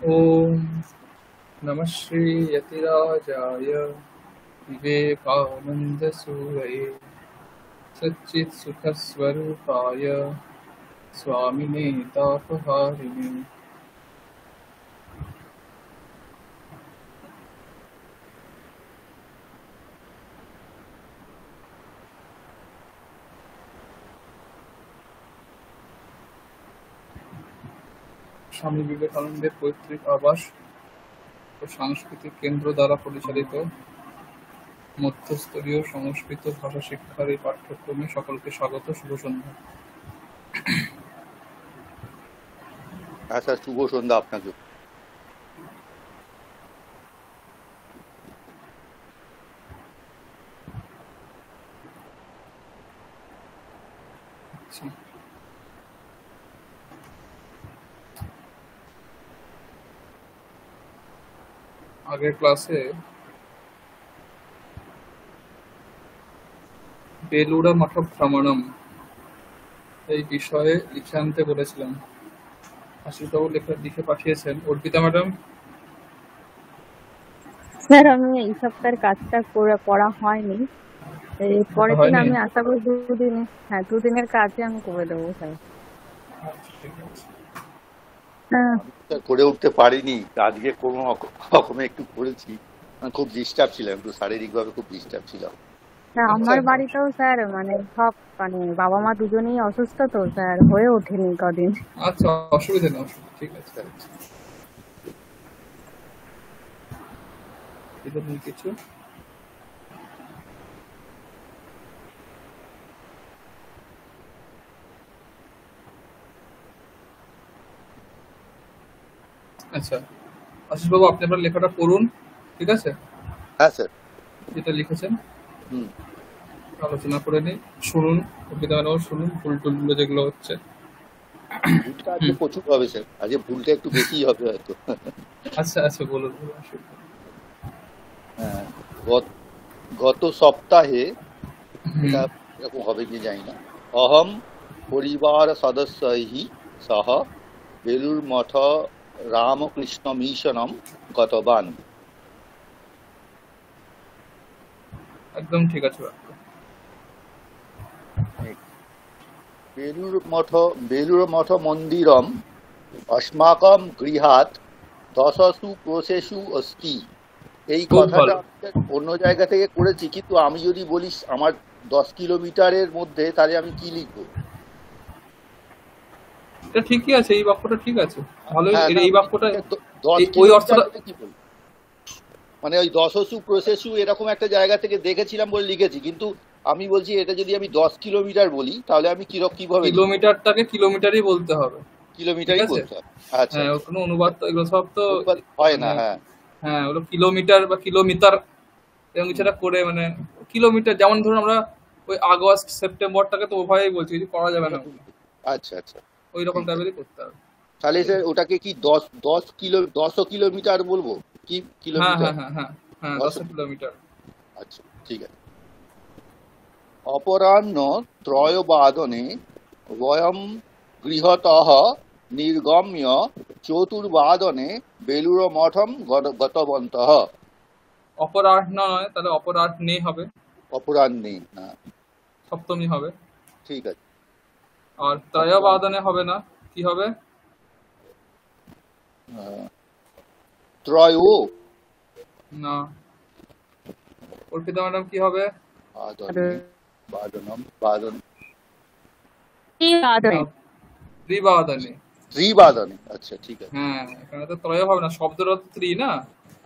ॐ नमः श्रीयतिराजाय विवेकानन्दसूरये सच्चित्सुखस्वरूपाय स्वामिने तापहारिणे। স্বামী বিবেকানন্দের পৈতৃক আবাস ও সাংস্কৃতিক কেন্দ্র দ্বারা পরিচালিত মধ্যস্তরীয় সংস্কৃত ভাষা শিক্ষার এই পাঠ্যক্রমে সকলকে স্বাগত। শুভ সন্ধ্যা। স্যার শুভ সন্ধ্যা আপনাকে। আগের ক্লাসে বেলুড়া মঠ ভ্রমণম এই বিষয়ে লিখে আনতে বলেছিলাম। আশিসবাবু লিখে পাঠিয়েছেন। অর্পিতা ম্যাডাম, স্যার আমি এই সপ্তাহের কাজটা করা হয়নি, পরের দিন আমি আশা করি দুদিনের কাজে আমি করে দেবো স্যার। করে উঠতে পারিনি আজকে, কোনো রকমে একটু করেছি, খুব ডিস্টার্ব ছিলাম, একটু শারীরিক ভাবে খুব ডিস্টার্ব ছিলাম। আমার বাড়িতেও স্যার সব বাবা মা দুজনেই অসুস্থ তো স্যার, হয়ে ওঠেনি কদিন। আচ্ছা, অসুবিধা নেই, ঠিক আছে। কিছু আচ্ছা, আশিসবাবু আপনি আপনার লেখাটা পড়ুন, ঠিক আছে? হ্যাঁ স্যার, যেটা লিখেছেন আলোচনা করে নিই, শুনুন, অর্পিতা ম্যাডাম শুনুন, ভুল টুলগুলো যেগুলো হচ্ছে। ভুলটা আজকে প্রচুর হবে স্যার, আজকে ভুলটা একটু বেশিই হবে হয়তো। আচ্ছা আচ্ছা, বলুন। হ্যাঁ, গত সপ্তাহে, এটা এরকম হবে কি জানি না, অহম পরিবার সদস্যহি সহ বেলুর মঠ রামকৃষ্ণ মিশনম গতবান। একদম ঠিক আছে। বেলুর মঠ মন্দিরম अस्माकं গৃহাৎ দশসু ক্রোশেষু অস্তি। এই কথাটা অন্য জায়গা থেকে করেছি, কিন্তু আমি যদি বলি আমার 10 কিলোমিটারের মধ্যে, তাহলে আমি কি লিখবো? এটা ঠিকই আছে, এই বাক্যটা ঠিক আছে, ভালোই। এই বাক্যটা 10 কিলোমিটার কি বলি, মানে ওই দশসু প্রসেসু এরকম একটা জায়গা থেকে দেখেছিলাম বলে লিখেছি, কিন্তু আমি বলছি এটা যদি আমি 10 কিলোমিটার বলি, তাহলে আমি কিভাবে? কিলোমিটারটাকে কিলোমিটারই বলতে হবে, কিলোমিটারই বলতে হবে। আচ্ছা, হ্যাঁ, কোনো অনুবাদ তো এগুলো সব তো হয় না। হ্যাঁ হ্যাঁ, ওগুলো কিলোমিটার বা কিলোমিটার এবং কিছুটা করে, কিলোমিটার, যেমন ধরুন আমরা ওই আগস্ট সেপ্টেম্বরটাকে তো ওভাবেই বলছি, কিছু করা যাবে না। আচ্ছা আচ্ছা, ওই রকম টাইপেরই করতে হবে। তাহলে স্যার ওটাকে কি 10 কিলোমিটার বলবো? কি কিলোমিটার? হ্যাঁ হ্যাঁ হ্যাঁ, 10 কিলোমিটার। আচ্ছা, ঠিক আছে। অপরাহ্ন ত্রয়োবাদনে বয়ম গৃহতঃ নির্গম্য চতুর্বাদনে বেলুর মঠম গতবন্তঃ। অপরাহ্ন নয়, তাহলে অপরাহ্নে হবে। অপরাহ্নে, না সপ্তমী হবে, ঠিক আছে। আর ত্রয়োবাদনে হবে না, কি হবে? ত্রয় না, অর্পিতা ম্যাডাম কি হবে? ত্রিবাদনে। আচ্ছা, ঠিক আছে। হ্যাঁ, এখানে তো ত্রয় হবে না, শব্দের অর্থ ত্রি না।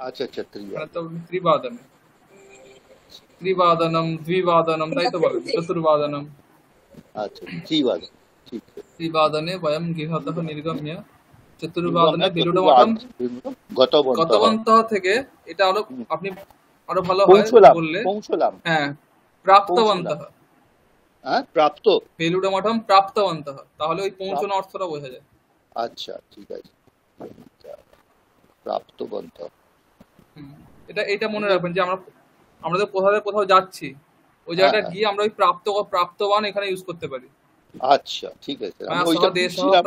আচ্ছা আচ্ছা, ত্রিবাদনে, ত্রিবাদনম, দ্বিবাদনম, তাই তো বলে, চতুর্বাদনম। আচ্ছা, ত্রিবাদন, ঠিক আছে। ত্রিবাদনে বয়ম গৃহতঃ নির্গম্য চতুর্বাদনে বেলুড় মঠম গতবন্তঃ থেকে, এটা আরো আপনি আরো ভালো হয় বললে, হ্যাঁ, প্রাপ্তবন্তঃ। হ্যাঁ, প্রাপ্ত, বেলুড় মঠম প্রাপ্তবন্তঃ, তাহলে ওই পৌঁছানো অর্থটা বোঝা যায়। আচ্ছা, ঠিক আছে, প্রাপ্তবন্তঃ। এটা মনে রাখবেন যে আমরা তো কোথাও যাচ্ছি, ওই জায়গাটা গিয়ে আমরা ওই প্রাপ্তবান এখানে ইউজ করতে পারি। আচ্ছা, ঠিক আছে। আমি ওইটা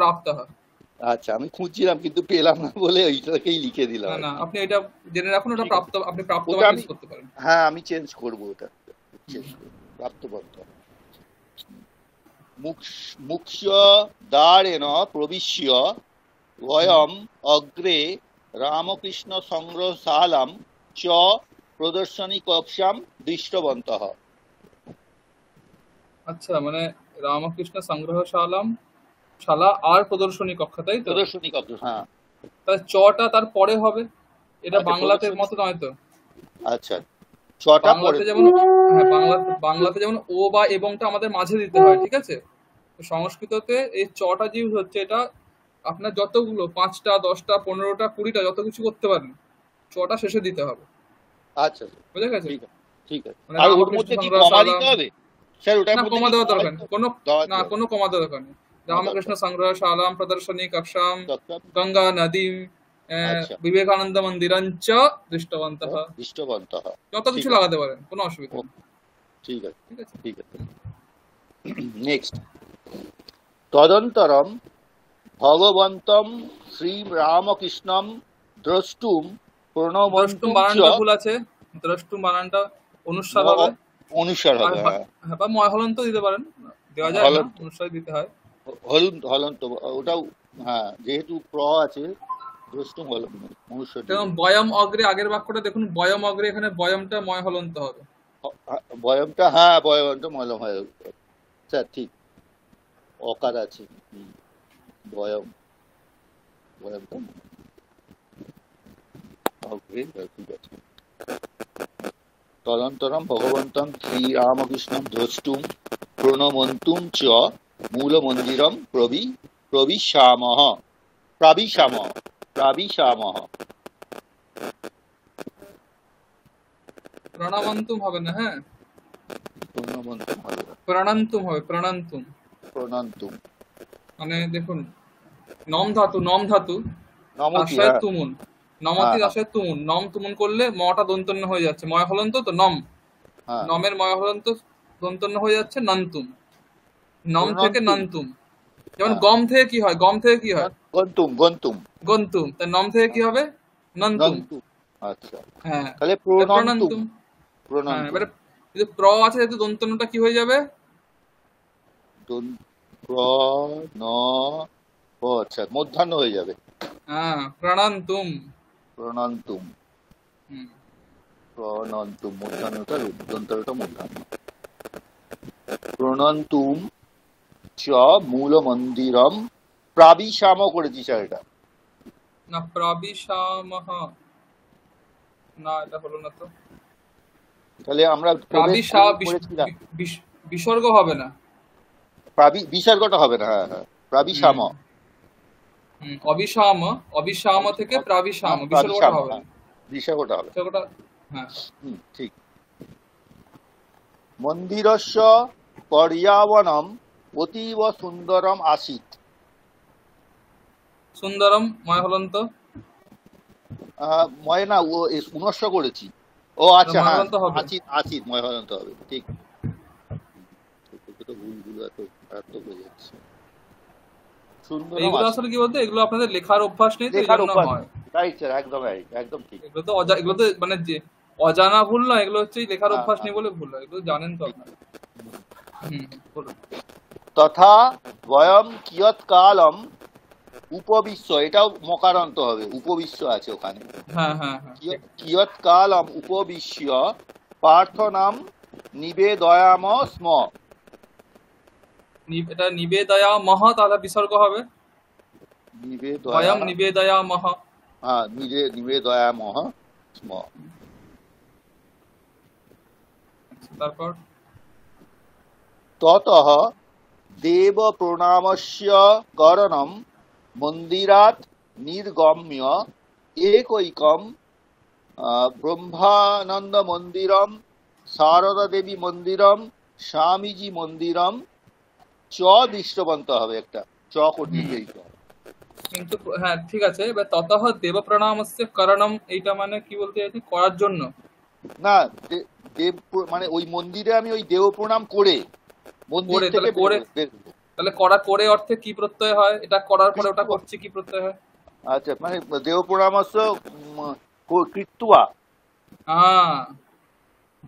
প্রাপ্তঃ। আচ্ছা, আমি খুঁজছিলাম কিন্তু পেলাম না বলে ওইটাকেই লিখে দিলাম। না না, আপনি এটা জেনে রাখুন, ওটা প্রাপ্ত, আপনি প্রাপ্ত ওটা ইউজ করতে পারেন। হ্যাঁ, আমি চেঞ্জ করবো, ওটা চেঞ্জ করবো, প্রাপ্তবন্ত। মুখ্য দ্বারেণ প্রবিশ্য বয়ম অগ্রে রামকৃষ্ণ সংগ্রহশালাম চ প্রদর্শনী কক্ষাম দৃষ্টবন্তঃ। আচ্ছা, মানে রামকৃষ্ণ শালা আর প্রদর্শনী কক্ষ, তাই তো? প্রদর্শনী কক্ষ, হ্যাঁ। তাহলে চটা তার পরে হবে, এটা আচ্ছা, বাংলাতে মতো নয় তো? আচ্ছা, ছটা পরে। বাংলাতে যেমন, হ্যাঁ, বাংলাতে যেমন ও বা এবংটা আমাদের মাঝে দিতে হয়, ঠিক আছে? তো সংস্কৃততে এই চটা যে ইউজ হচ্ছে, এটা আপনার যতগুলো 5টা 10টা 15টা 20টা যত কিছু করতে পারেন, চটা শেষে দিতে হবে। আচ্ছা, বুঝা গেছে? ঠিক আছে, ঠিক আছে। মানে আর ওর রামকৃষ্ণ মধ্যে কি সংগ্রহ কমা শালা, দিতে হবে স্যার? ওটার না মধ্যে কমা কি দেওয়ার কমা দরকার নেই, দিতে হবে? কোনো দেওয়া না, যাবে। কোনো কমা দেওয়ার দরকার নেই। রামকৃষ্ণ সংগ্রহ শালাম প্রদর্শনী কক্ষাম কক্ষাম, গঙ্গা নদীম আচ্ছা, বিবেকানন্দ মন্দিরাঞ্চ দৃষ্টবন্তঃ, দৃষ্টবন্তঃ। যত ঠিক কিছু আছে, লাগাতে পারেন, কোনো অসুবিধা ও, নেই। ঠিক আছে, ঠিক আছে? ঠিক আছে। নেক্সট, তদন্তরম ভগবন্তম শ্রীরামকৃষ্ণম দ্রষ্টুম দ্রষ্টুম প্রণমন্তুম চ। বানানটা ভুল আছে, দ্রষ্টুম বানানটা অনুস্বার হবে। অনুসার আর হবে, হ্যাঁ। হ্যাঁ, বা ময় হলন্ত দিতে পারেন, দেওয়া যায় না, হলন্ত, অনুস্বার দিতে হয়। হলন্ত, ওটাও, হ্যাঁ, যেহেতু প্র আছে, দ্রষ্টুম হলন্ত, অনুসার যেমন দিবে। বয়ম অগ্রে, আগের বাক্যটা দেখুন, বয়ম অগ্রে, এখানে বয়মটা ময় হলন্ত হবে। বয়মটা, হ্যাঁ, বয়মটা মলম হয়, স্যার ঠিক, অকার আছে। বয়ম, বয়মটা অগ্রে, ঠিক আছে। তদন্তরম ভগবন্তম শ্রীরামকৃষ্ণম দ্রষ্টুম প্রণমন্তুম চ মূলমন্দিরম প্রবিশামঃ। প্রাবিশামঃ, প্রাবিশামঃ। প্রণামন্তুম হবে না, হ্যাঁ, প্রণমন্তুম হবে না, প্রণান্তুম হবে, প্রণান্তুম। প্রণন্তুম। মানে দেখুন, নম ধাতু, নম ধাতু, নমতি, আশায় হ্যাঁ, তুমুন, হ্যাঁ, নমতির হ্যাঁ, আশায় তুমুন, নম তুমুন করলে মটা দন্তন্য হয়ে যাচ্ছে, ময় হলন্ত তো নম, হ্যাঁ, নমের ময় হলন্ত দন্তন্য হয়ে যাচ্ছে নন্তুম, নম থেকে প্রণন্তুম, নন্তুম। যেমন হ্যাঁ। গম থেকে কি হয়, গম থেকে কি হয়? গন্তুম, গন্তুম, গন্তুম। তাই নম থেকে কি হবে? নন্তুম। নন্তুম। আচ্ছা, হ্যাঁ, তাহলে তাই প্রণন্তুম, প্রণান্তুম। হ্যাঁ, প্রণন্তুম। এবারে যদি প্র আছে, যেহেতু দন্তন্যটা কি হয়ে যাবে? প্র, ন, প, আচ্ছা, মধ্যাহ্ন হয়ে যাবে। হ্যাঁ, প্রণান্তুম। প্রণন্তুম, হুম। প্রণন্তুম, মধ্যাহ্নটা, দন্তটা মধ্যাহ্ন। প্রণন্তুম চ মূলমন্দিরম প্রাবিশাম করেছি স্যার, এটা না, প্রাবিশামহ, না এটা হলো না তো। তাহলে আমরা প্রাবিশা করেছিলাম। বিসর্গ হবে না, বিসর্গটা হবে না, হ্যাঁ, হ্যাঁ, প্রাবিশাম। অবিসাম, অবিসাম থেকে প্রাবিসাম, বিসর্গটা হবে না, বিসর্গটা হবে। বিসর্গটা, হ্যাঁ। ঠিক। মন্দিরস্য পর্যাবনম অতীব সুন্দরম আসিত। সুন্দরম ময় হলন্ত, ময়না ও উনস্য করেছি। ও আচ্ছা, হ্যাঁ, ময়হলন্ত হবে। আসিত, আসিত, ময়হলন্ত হবে, ঠিক। ভুলগুলো এত মারাত্মক হয়ে যাচ্ছে। এইগুলো আসলে কি বলতে, এগুলো আপনাদের লেখার অভ্যাস নেই তো, এই জন্য হয়। রাইট স্যার, একদম রাইট, একদম ঠিক। এগুলো তো মানে যে অজানা ভুল না, এগুলো হচ্ছে লেখার হ্যাঁ, অভ্যাস হ্যাঁ, নেই বলে ভুল হয়, এগুলো জানেন তো ঠিক। আপনারা। বলুন। তথা বয়ম কিয়ৎকালম উপবিশ্য, এটাও মকারান্ত হবে, উপবিশ্য আছে ওখানে। হ্যাঁ হ্যাঁ হ্যাঁ, কিয়ৎকালম উপবিশ্য প্রার্থনাম নিবেদয়াম স্ম। এটা নিবেদয়া মহ, তাহলে বিসর্গ হবে, বয়ম নিবেদয়া মহ। হ্যাঁ, নিবেদয়াম স্ম। তারপর ততঃ দেব প্রণামস্য করণম মন্দিরাৎ নির্গম্য একৈকম ব্রহ্মানন্দ মন্দিরম, শারদা দেবী মন্দিরম, স্বামীজি মন্দিরম চ দৃষ্টবন্ত হবে, একটা চ করতে কিন্তু, হ্যাঁ ঠিক আছে, এবার ততঃ দেব প্রণামস্য করণম, এইটা মানে কি বলতে চাইছি, করার জন্য না, দেব মানে ওই মন্দিরে আমি ওই দেব প্রণাম করে মন্দির থেকে তাহলে করা করে অর্থে কি প্রত্যয় হয়? এটা করার পরে ওটা করছি কি প্রত্যয় হয়? আচ্ছা, মানে দেব প্রণামস্য কৃত্বা। হ্যাঁ,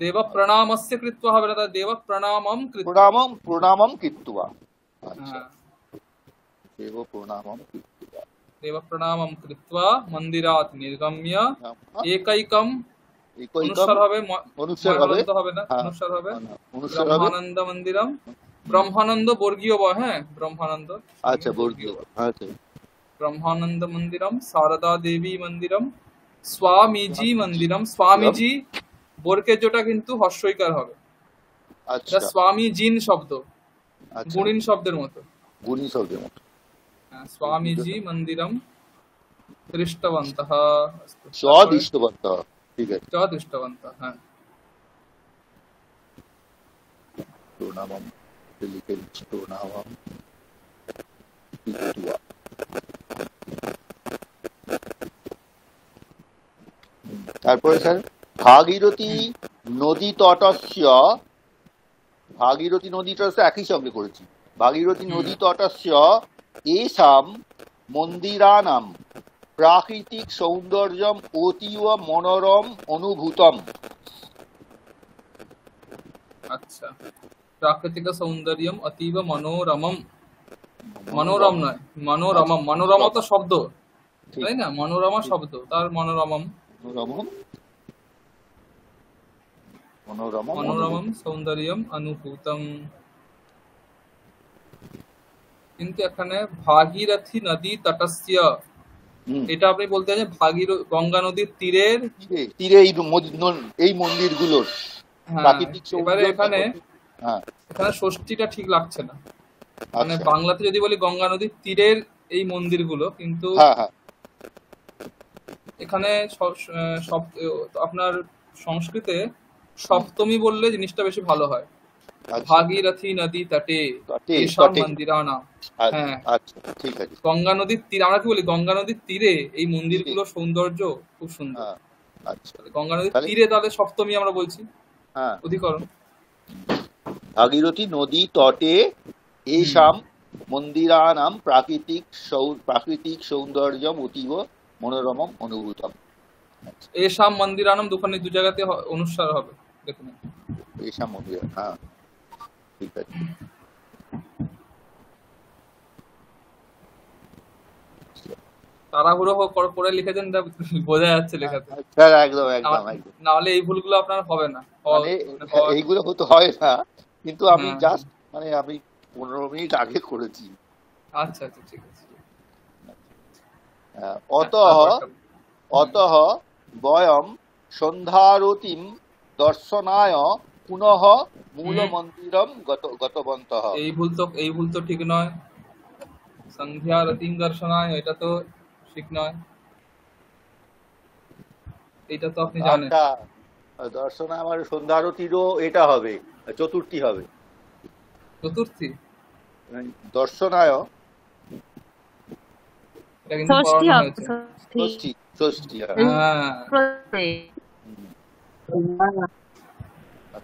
দেব প্রণামস্য কৃত্বা হবে না, দেব প্রণামম কৃত্বা। প্রণামম কৃত্বা। আচ্ছা, হ্যাঁ, দেব প্রণামম কৃত্বা। দেব প্রণামম কৃত্বা মন্দিরাৎ নির্গম্য একৈকম অনুস্বার হবে, ময়মরন্ত হবে না, অনুস্বার হবে। ব্রহ্মানন্দ মন্দিরম, ব্রহ্মানন্দ বর্গীয় ব, হ্যাঁ ব্রহ্মানন্দ। আচ্ছা, বর্গীয়। আচ্ছা, ব্রহ্মানন্দ মন্দিরম, শারদা দেবী মন্দিরম, স্বামীজি মন্দিরম। স্বামীজি বর্গেজটা কিন্তু হর্ষইকার হবে। আচ্ছা, স্বামী জিন শব্দ, গুণিন শব্দের মতো। গুণী শব্দের মতো। স্বামীজি মন্দিরম দৃষ্টবন্তঃ। স্বদৃষ্টবন্তঃ, ঠিক আছে। স্বদৃষ্টবন্তঃ, হ্যাঁ। প্রণামম লিখে দিচ্ছি, প্রণামম কৃত্বা। তারপরে স্যার ভাগীরথী নদী তটস্য, ভাগীরথী নদী তটস্য একই সঙ্গে করেছি। ভাগীরথী নদী তটস্য এষাম মন্দিরানাম প্রাকৃতিক সৌন্দর্যম অতীব মনোরম অনুভূতম। আচ্ছা, প্রাকৃতিক সৌন্দর্যম অতীব মনোরমম। মনোরম নয়, মনোরমম। মনোরমা তো শব্দ, তাই না? মনোরমা শব্দ, তার মনোরমম। মনোরমম সৌন্দর্যম অনুভূতম। কিন্তু এখানে ভাগীরথী নদী তটস্য, এটা আপনি বলতে চান গঙ্গা নদীর তীরের তীরে এই মন্দিরগুলোর প্রাকৃতিক এবারে এখানে ষষ্ঠীটা ঠিক লাগছে না। মানে বাংলাতে যদি বলি গঙ্গা নদীর তীরের এই মন্দিরগুলো, কিন্তু এখানে আপনার সংস্কৃতে সপ্তমী বললে জিনিসটা বেশি ভালো হয়। ভাগীরথী নদী তটে এষাম মন্দিরানাম। হ্যাঁ, ঠিক আছে। গঙ্গা নদীর তীরে, আমরা কি বলি গঙ্গা নদীর তীরে এই মন্দিরগুলো সৌন্দর্য খুব সুন্দর। গঙ্গা নদীর তীরে তাহলে সপ্তমী আমরা বলছি, অধিকরণ। ভাগীরথী নদী তটে এষাম মন্দিরানাম প্রাকৃতিক সৌন্দর্যম অতীব মনোরমম অনুভূতম। এষাম মন্দিরানাম দুখানে দু জায়গাতে অনুস্বার হবে, দেখুন। এষাম মন্দির, হ্যাঁ ঠিক আছে। তাড়াহুড়ো করে লিখেছেন, বোঝা যাচ্ছে লেখাতে। একদম একদম, নাহলে এই ভুলগুলো আপনার হবে না, এইগুলো হতে হয় না, কিন্তু আমি জাস্ট মানে আমি 15 মিনিট আগে করেছি। আচ্ছা আচ্ছা, ঠিক আছে। অতঃ বয়ম সন্ধ্যারতিম দর্শনায় পুনঃ মূল মন্দিরম গতবন্তঃ। এই ভুল তো ঠিক নয়। সন্ধ্যারতিম দর্শনায়, এটা তো ঠিক নয়, এটা তো আপনি জানেন। দর্শনা আমার সন্ধ্যারতিরও এটা হবে, চতুর্থী হবে। চতুর্থী দর্শনায় ষষ্ঠী,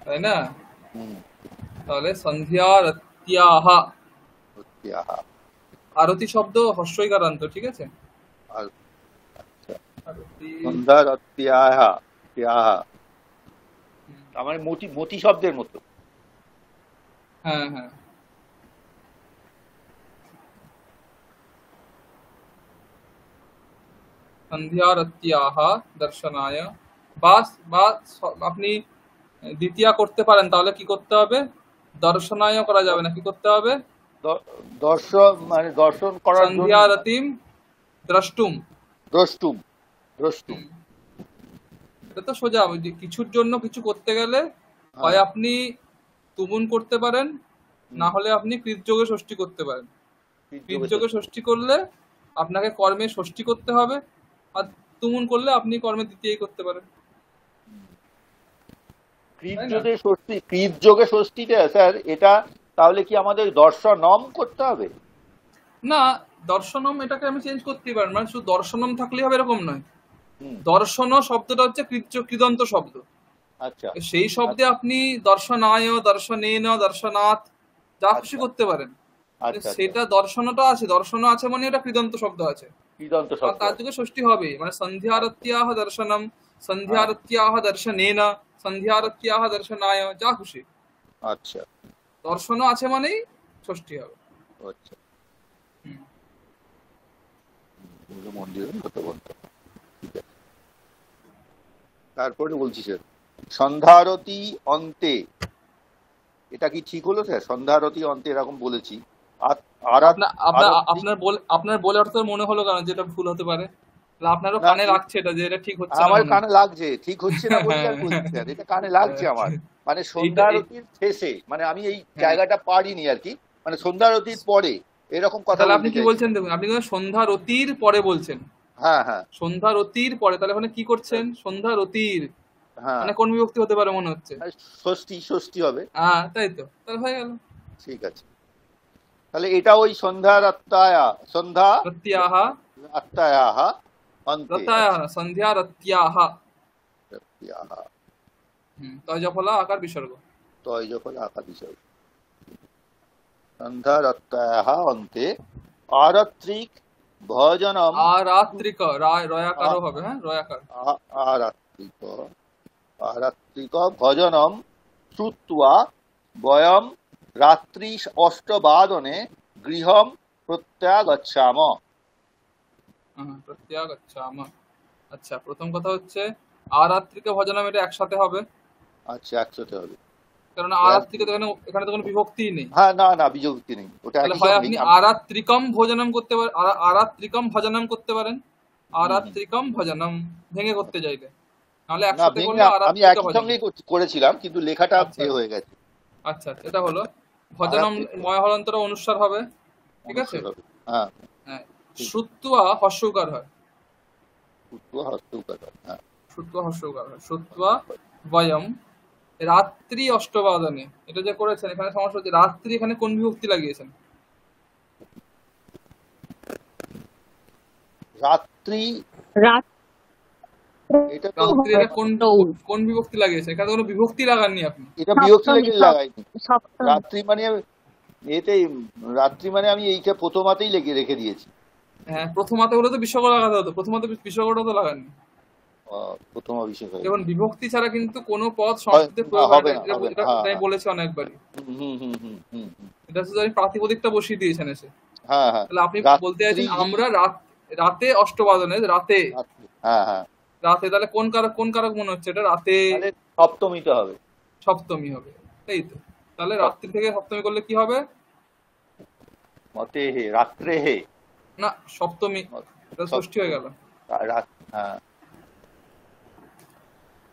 তাই না? তাহলে সন্ধ্যারত্যাহ, আরতি শব্দ হর্ষইকারান্ত, ঠিক আছে। আমার মতি শব্দের মতো। হ্যাঁ হ্যাঁ, সন্ধ্যারত্যাহ দর্শনায়। বা আপনি দ্বিতীয়া করতে পারেন, তাহলে কি করতে হবে? দর্শনায় করা যাবে না, কি করতে হবে? দর্শন করার জন্য। সন্ধ্যারতিম দ্রষ্টুম। এটা তো সোজা। কিছুর জন্য কিছু করতে গেলে হয় আপনি তুমুন করতে পারেন, না হলে আপনি কৃতযোগে ষষ্ঠী করতে পারেন। কৃতযোগে ষষ্ঠী করলে আপনাকে কর্মে ষষ্ঠী করতে হবে, আর তুমুন করলে আপনি কর্মে দ্বিতীয় করতে পারেন। কৃতযোগে ষষ্ঠীটা স্যার, এটা তাহলে কি আমাদের দর্শনম করতে হবে? না, দর্শনম এটাকে আমি চেঞ্জ করতেই পারেন, মানে শুধু দর্শনম থাকলেই হবে এরকম নয়। দর্শন শব্দটা হচ্ছে কৃদন্ত শব্দ। আচ্ছা, সেই শব্দে আপনি দর্শনায়, দর্শনেন, দর্শনাথ যা খুশি করতে পারেন। আচ্ছা সেটা দর্শনটা আছে, দর্শন আছে মানে এটা কৃদন্ত শব্দ আছে, কৃদন্ত আর শব্দ তার যুগে ষষ্ঠী হবে, মানে সন্ধ্যারত্যাহ দর্শনম, হ্যাঁ সন্ধ্যারত্যাহ দর্শনেন, সন্ধ্যারত্যাহ দর্শনায়, যা খুশি আচ্ছা দর্শন আছে মানেই ষষ্ঠী হবে। আচ্ছা হুম। মন্দির গতবন্ত, ঠিক আছে। তারপরে বলছি স্যার, সন্ধ্যারতি অন্তে, এটা কি ঠিক হলো স্যার? সন্ধ্যারতি অন্তে এরকম বলেছি, আপনার বলে অর্থ মনে হলো কারণ যেটা ভুল হতে পারে, আপনারও না কানে লাগছে এটা যে এটা ঠিক হচ্ছে না আমার মনে কানে হচ্ছে। লাগছে, ঠিক হচ্ছে না বলতে আর বলছি স্যার, এটা কানে লাগছে আমার। মানে সন্ধ্যারতির শেষে, মানে আমি এই জায়গাটা পারিনি আর কি, মানে সন্ধ্যারতির পরে এরকম কথা তাহলে আপনি বলতে কি চাইছি। বলছেন দেখুন, আপনি সন্ধ্যারতির পরে বলছেন, হ্যাঁ হ্যাঁ সন্ধ্যারতির পরে, তাহলে ওখানে কি করছেন? সন্ধ্যারতির হ্যাঁ, মানে কোন বিভক্তি হতে পারে মনে হচ্ছে? ষষ্ঠী ষষ্ঠী হবে। হ্যাঁ তাই তো, তাহলে হয়ে গেল। ঠিক আছে, তাহলে এটা ওই সন্ধ্যা রত্যাহ, রাত্তায়াহ অন্তে, রত্যাহ না, সন্ধ্যা রত্যাহ। রাত্তায়াহ, তয়জফলা আকার বিসর্গ। তয়জফল আকার বিষয়, সন্ধ্যা রাত্তায়াহ অন্তে আরাত্রিক ভজনম, আরাত্রিক, রয়াকারও হবে, হ্যাঁ রয়াকার। আরাত্রিক আরাত্রিক ভজনম শ্রুত্বা বয়ম রাত্রি 8 গৃহম প্রত্যাগচ্ছাম। প্রত্যাগচ্ছাম। আচ্ছা, প্রথম কথা হচ্ছে আরাত্রিক ভজনম, এটা একসাথে হবে, আচ্ছা একসাথে হবে, কারণ আরাত্রিক তো এখানে তো কোনো বিভক্তিই নেই। হ্যাঁ না না বিভক্তি নেই, ওটা তাহলে একই হয় সঙ্গেই আপনি আরাত্রিকম ভোজনম করতে পারেন, আরাত্রিকম ভজনম করতে পারেন, আরাত্রিকম ভজনম ভেঙে করতে চাইলে, নাহলে না একসাথে ভেঙে করলে আমি আরাত্রিক একই ভজনম। সঙ্গেই করেছিলাম, কিন্তু লেখাটা আচ্ছা এ হয়ে গেছে। আচ্ছা, এটা হলো ভজনম, আরাত্রিক ময় হলন্তর অনুস্বার হবে, ঠিক আছে। অনুষ্ঠিত হবে, হ্যাঁ হ্যাঁ, ঠিক। শ্রুত্বা হর্ষৌকার হয়, উত্তর হস্তকার, হ্যাঁ শ্রুত্বা হর্ষৌকার হয়, শ্রুত্বা বয়ম রাত্রি অষ্টবাদনে, এটা যে করেছেন এখানে সমস্যা হচ্ছে রাত্রি, এখানে কোন বিভক্তি লাগিয়েছেন? রাত্রি, রাত এটা তো রাত্রি এটা কোন বিভক্তি লাগিয়েছেন? এখানে কোনো বিভক্তি লাগাননি আপনি। এটা বিভক্তি সপ্তমী, লেগে লাগাইনি। সপ্তমী। রাত্রি মানে এতে, রাত্রি মানে আমি এইটা প্রথমাতেই রেখে দিয়েছি। হ্যাঁ, প্রথমাতে বলে তো বিশ্বকর লাগাতে হতো, প্রথমাতে বিশ্বকরটা তো লাগাননি। প্রথম অভিষেক হয়, দেখুন, বিভক্তি ছাড়া কিন্তু কোনো পদ সংস্কৃতে প্রয়োগ হয় হবে না, না, এটা হবে না, এটা হ্যাঁ আমি হ্যাঁ, বলেছি অনেকবারই। হুম হুম হুম হুম হুম, এটা শুধু আমি প্রাতিপদিকটা বসিয়ে দিয়েছেন এসে। হ্যাঁ হ্যাঁ, তাহলে আপনি বলতে রাত্রি, চাইছেন আমরা রাতে অষ্টবাদনে, রাতে, হ্যাঁ হ্যাঁ, রাতে, তাহলে কোন কারক মনে হচ্ছে এটা? রাতে তাহলে সপ্তমীতে হবে, সপ্তমী হবে, তাই তো। তাহলে রাত্রি থেকে সপ্তমী করলে কি হবে? মতে হে, রাত্রে হে, না, সপ্তমী, এটা ষষ্ঠী হয়ে গেল। হ্যাঁ, রাত্রৌ,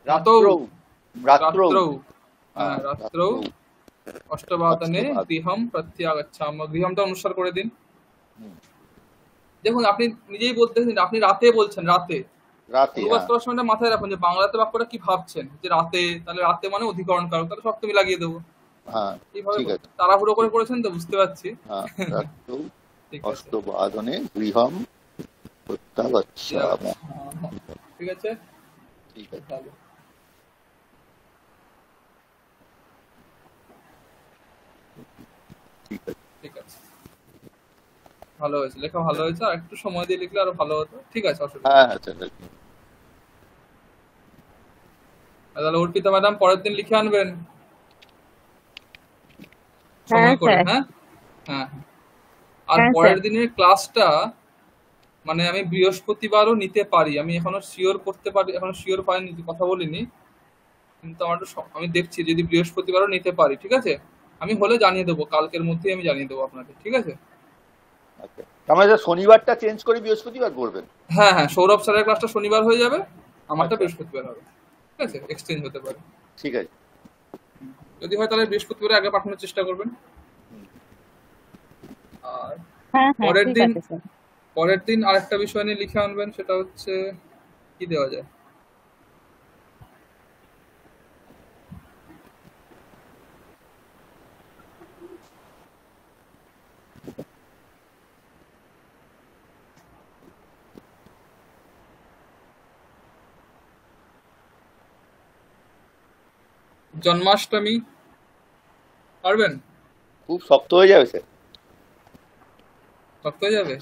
রাত্রৌ, রাত্রৌ, হ্যাঁ রাত্রৌ অষ্টবাদনে গৃহম প্রত্যাগচ্ছাম, গৃহমটা অনুসার করে দিন। দেখুন, আপনি নিজেই বলতেছেন আপনি রাতে বলছেন, রাতে রাতে, অনুবাদ করার সময় মাথায় রাখুন যে বাংলাতে বাক্যটা কি ভাবছেন, যে রাতে, তাহলে রাতে মানে অধিকরণ কারক, তাহলে সপ্তমী লাগিয়ে দেবো। হ্যাঁ এইভাবে ঠিক আছে, তাড়াহুড়ো করে করেছেন তো, বুঝতে পারছি। হ্যাঁ রাত্রৌ ঠিক আছে, অষ্টবাদনে গৃহম প্রত্যাগচ্ছাম, ঠিক আছে, ঠিক আছে, ভালো, ঠিক আছে, ঠিক আছে, ভালো হয়েছে, লেখা ভালো হয়েছে, আর একটু সময় দিয়ে লিখলে আরো ভালো হতো। ঠিক আছে, অসুবিধা হ্যাঁ হ্যাঁ স্যার, তাহলে অর্পিতা ম্যাডাম পরের দিন লিখে আনবেন হ্যাঁ সময় করে। স্যার, হ্যাঁ হ্যাঁ, আর হ্যাঁ পরের স্যার। দিনের ক্লাসটা মানে আমি বৃহস্পতিবারও নিতে পারি, আমি এখনো শিওর করতে পারি, এখনো শিওর পাইনি, কথা বলিনি, কিন্তু আমার আমি দেখছি যদি বৃহস্পতিবারও নিতে পারি, ঠিক আছে। আমি হলে জানিয়ে দেবো, কালকের মধ্যেই আমি জানিয়ে দেবো আপনাকে, ঠিক আছে। আচ্ছা, আমরা শনিবারটা চেঞ্জ করে বৃহস্পতিবার করবেন? হ্যাঁ হ্যাঁ, সৌরভ স্যারের ক্লাসটা শনিবার হয়ে যাবে, আমারটা আচ্ছা, বৃহস্পতিবার হবে, ঠিক আছে, এক্সচেঞ্জ হতে পারে। ঠিক আছে, যদি হয় তাহলে বৃহস্পতিবার আগে পাঠানোর চেষ্টা করবেন। আর হ্যাঁ হ্যাঁ, পরের ঠিক দিন, আছে স্যার। পরের দিন আরেকটা বিষয় নিয়ে লিখে আনবেন, সেটা হচ্ছে কি দেওয়া যায়। জন্মাষ্টমী পারবেন? খুব শক্ত হয়ে যাবে স্যার। শক্ত হয়ে যাবে?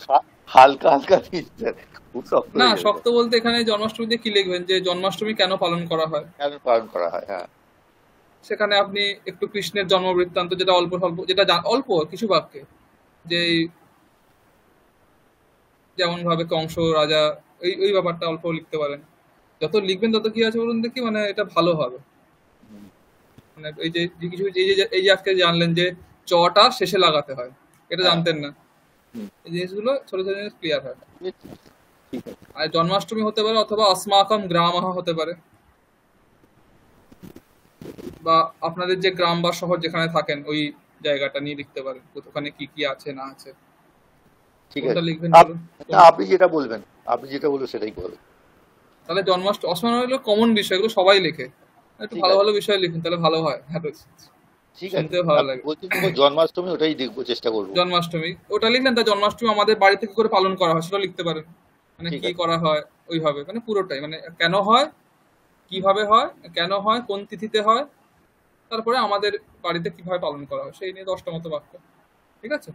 হালকা হালকা দিন স্যার, খুব শক্ত না হয়ে যাবে। শক্ত বলতে এখানে জন্মাষ্টমীতে কি লিখবেন যে জন্মাষ্টমী কেন পালন করা হয়, কেন পালন করা হয়, হ্যাঁ সেখানে আপনি একটু কৃষ্ণের জন্ম বৃত্তান্ত, যেটা অল্প স্বল্প, যেটা অল্প কিছু বাক্যে, যে যেমন ভাবে কংস রাজা, ওই ব্যাপারটা অল্প লিখতে পারেন। যত লিখবেন তত কি আছে বলুন দেখি, মানে এটা ভালো হবে। হুম, মানে এই যে যে কিছু এই যে আজকে জানলেন যে চটা শেষে লাগাতে হয়, এটা হ্যাঁ জানতেন না। হুম, এই জিনিসগুলো ছোট ছোট জিনিস ক্লিয়ার হয়। ঠিক ঠিক আছে। আর জন্মাষ্টমী হতে পারে, অথবা অস্মাকম গ্রামঃ হতে পারে, বা আপনাদের যে গ্রাম বা শহর যেখানে থাকেন ওই জায়গাটা নিয়ে লিখতে পারেন, ওখানে কি কি আছে না আছে। ঠিক কোনটা আছে, লিখবেন আপ- বলুন? না, আপনি যেটা বলবেন, আপনি যেটা বলবেন সেটাই করবেন। তাহলে জন্মাষ্টমী অস্মান হলো কমন বিষয়, এগুলো সবাই লেখে, একটু ঠিক ভালো আছে, ভালো বিষয় লিখুন, তাহলে ভালো হয়। হ্যাঁ, ঠিক আছে, শুনতেও ভালো আপনি লাগে। বলছেন যখন জন্মাষ্টমী, ওটাই দেখবো, চেষ্টা করবো। জন্মাষ্টমী ওটা লিখলেন, তা জন্মাষ্টমী আমাদের বাড়িতে কি করে পালন করা হয় সেটা লিখতে পারেন। মানে ঠিক কি আছে, করা হয় ওইভাবে, মানে পুরোটাই, মানে কেন হয়, কিভাবে হয়, কেন হয়, কোন তিথিতে হয়, তারপরে আমাদের বাড়িতে কিভাবে পালন করা হয়, সেই নিয়ে 10টা মতো বাক্য। ঠিক আছে?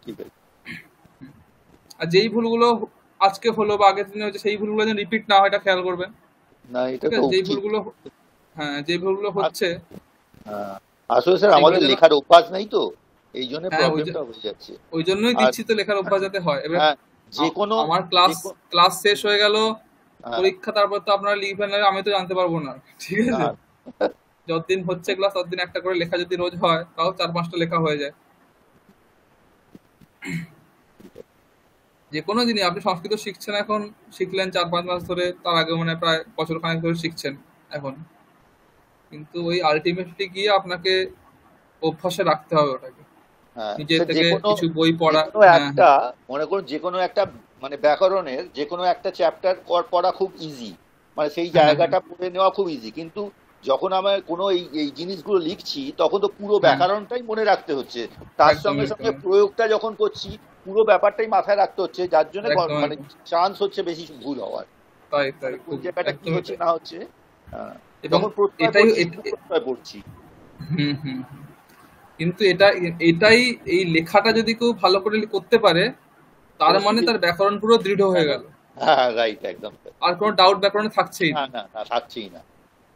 ঠিক আছে। আর যেই ভুলগুলো আজকে হলো বা আগের দিনে হচ্ছে, সেই ভুলগুলো যেন রিপিট না হয় এটা খেয়াল করবেন। না, এটা ঠিক তো আছে? যেই উচিত। ভুলগুলো, হ্যাঁ যে ভুলগুলো আ- হচ্ছে হ্যাঁ, আসলে স্যার সেগুলো আমাদের যেন, লেখার অভ্যাস নেই তো, এই জন্য হ্যাঁ প্রবলেমটা হয়ে যাচ্ছে। ওই জন্যই আর দিচ্ছি তো, লেখার অভ্যাস যাতে হয়। এবার হ্যাঁ, যে কোনো আমার যে ক্লাস কোনো- ক্লাস শেষ হয়ে গেল, হ্যাঁ, পরীক্ষা, তারপর তো আপনারা লিখবেন না, আমি তো জানতে পারবো না। ঠিক না, আছে? যতদিন হচ্ছে ক্লাস ততদিন একটা করে লেখা যদি রোজ হয়, তাও 4-5টা লেখা হয়ে যায়। যে কোনো জিনিস, আপনি সংস্কৃত শিখছেন এখন, শিখলেন 4-5 মাস ধরে, তার আগে মানে প্রায় বছর খানেক ধরে শিখছেন এখন, কিন্তু ওই আলটিমেটলি গিয়ে আপনাকে অভ্যাসে রাখতে হবে ওটাকে, হ্যাঁ নিজের স্যার, থেকে কিছু বই যে পড়া। কোনো হ্যাঁ, একটা, হ্যাঁ, মনে করুন যে কোনো একটা, মানে ব্যাকরণের যে কোনো একটা চ্যাপ্টার পড়া খুব ইজি, মানে সেই হ্যাঁ, হ্যাঁ, জায়গাটা পড়ে নেওয়া খুব ইজি, কিন্তু যখন আমি কোনো এই এই জিনিসগুলো লিখছি তখন তো পুরো হ্যাঁ, ব্যাকরণটাই মনে রাখতে হচ্ছে, তার একদম সঙ্গে একদম সঙ্গে প্রয়োগটা যখন করছি পুরো ব্যাপারটাই মাথায় রাখতে হচ্ছে, যার জন্য একদম মানে একদম চান্স হচ্ছে বেশি ভুল হওয়ার, তাই তাই, মানে কোন খুব জায়গাটা কি একদমই হচ্ছে তাই। না হচ্ছে। আহ, এবং যখন প্রত্যয় এটাই পড়ছি শুধু প্রত্যয় পড়ছি। হুম হুম হুম। কিন্তু এটাই, এই লেখাটা যদি কেউ ভালো করে করতে পারে, তার মানে সংস্কৃতি, তার ব্যাকরণ পুরো দৃঢ় হয়ে গেল, হ্যাঁ রাইট, একদম। আর কোনো ডাউট ব্যাকরণে থাকছেই না না। না না, থাকছেই না,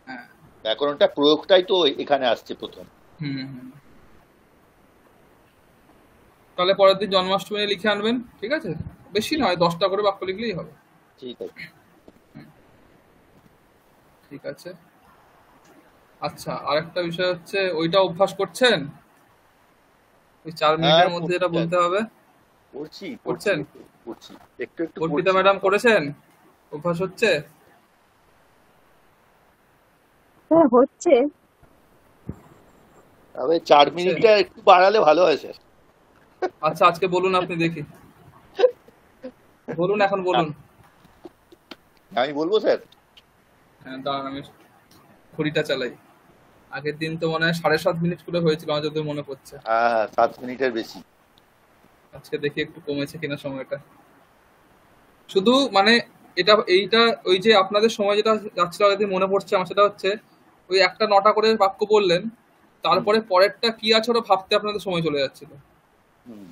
হ্যাঁ। ব্যাকরণটা প্রয়োগটাই তো এখানে আসছে প্রথম। হুম হুম। তাহলে পরের দিন জন্মাষ্টমী লিখে আনবেন, ঠিক আছে? বেশি ঠিক নয়, 10টা করে বাক্য লিখলেই হবে। ঠিক আছে। ঠিক আছে। আচ্ছা, আরেকটা বিষয় হচ্ছে, ওইটা অভ্যাস করছেন, ওই 4 হ্যাঁ মিনিটের মধ্যে যেটা পড়ছি, বলতে হবে, পড়ছি পড়ছি করছেন? পড়ছি, একটু একটু অর্পিতা পড়ছি। ম্যাডাম করেছেন? অভ্যাস হচ্ছে? হ্যাঁ হচ্ছে। তবে 4 মিনিটটা একটু বাড়ালে ভালো হয় স্যার। আচ্ছা আজকে বলুন, আপনি দেখি বলুন, এখন বলুন। আমি বলবো স্যার। হ্যাঁ দাঁড়ান, আমি ঘড়িটা চালাই। আগের দিন তো মনে হয় 7.5 মিনিট করে হয়েছিল, আমার যত মনে পড়ছে। হ্যাঁ, 7 মিনিটের বেশি। আজকে দেখি একটু কমেছে কিনা সময়টা। শুধু মানে এইটা ওই যে আপনাদের সময় যেটা যাচ্ছিল আগের দিন মনে পড়ছে আমার, সেটা হচ্ছে ওই একটা 9টা করে বাক্য বললেন, হুম, তারপরে পরেরটা কি আছে ওটা ভাবতে আপনাদের সময় চলে যাচ্ছিল। হুম,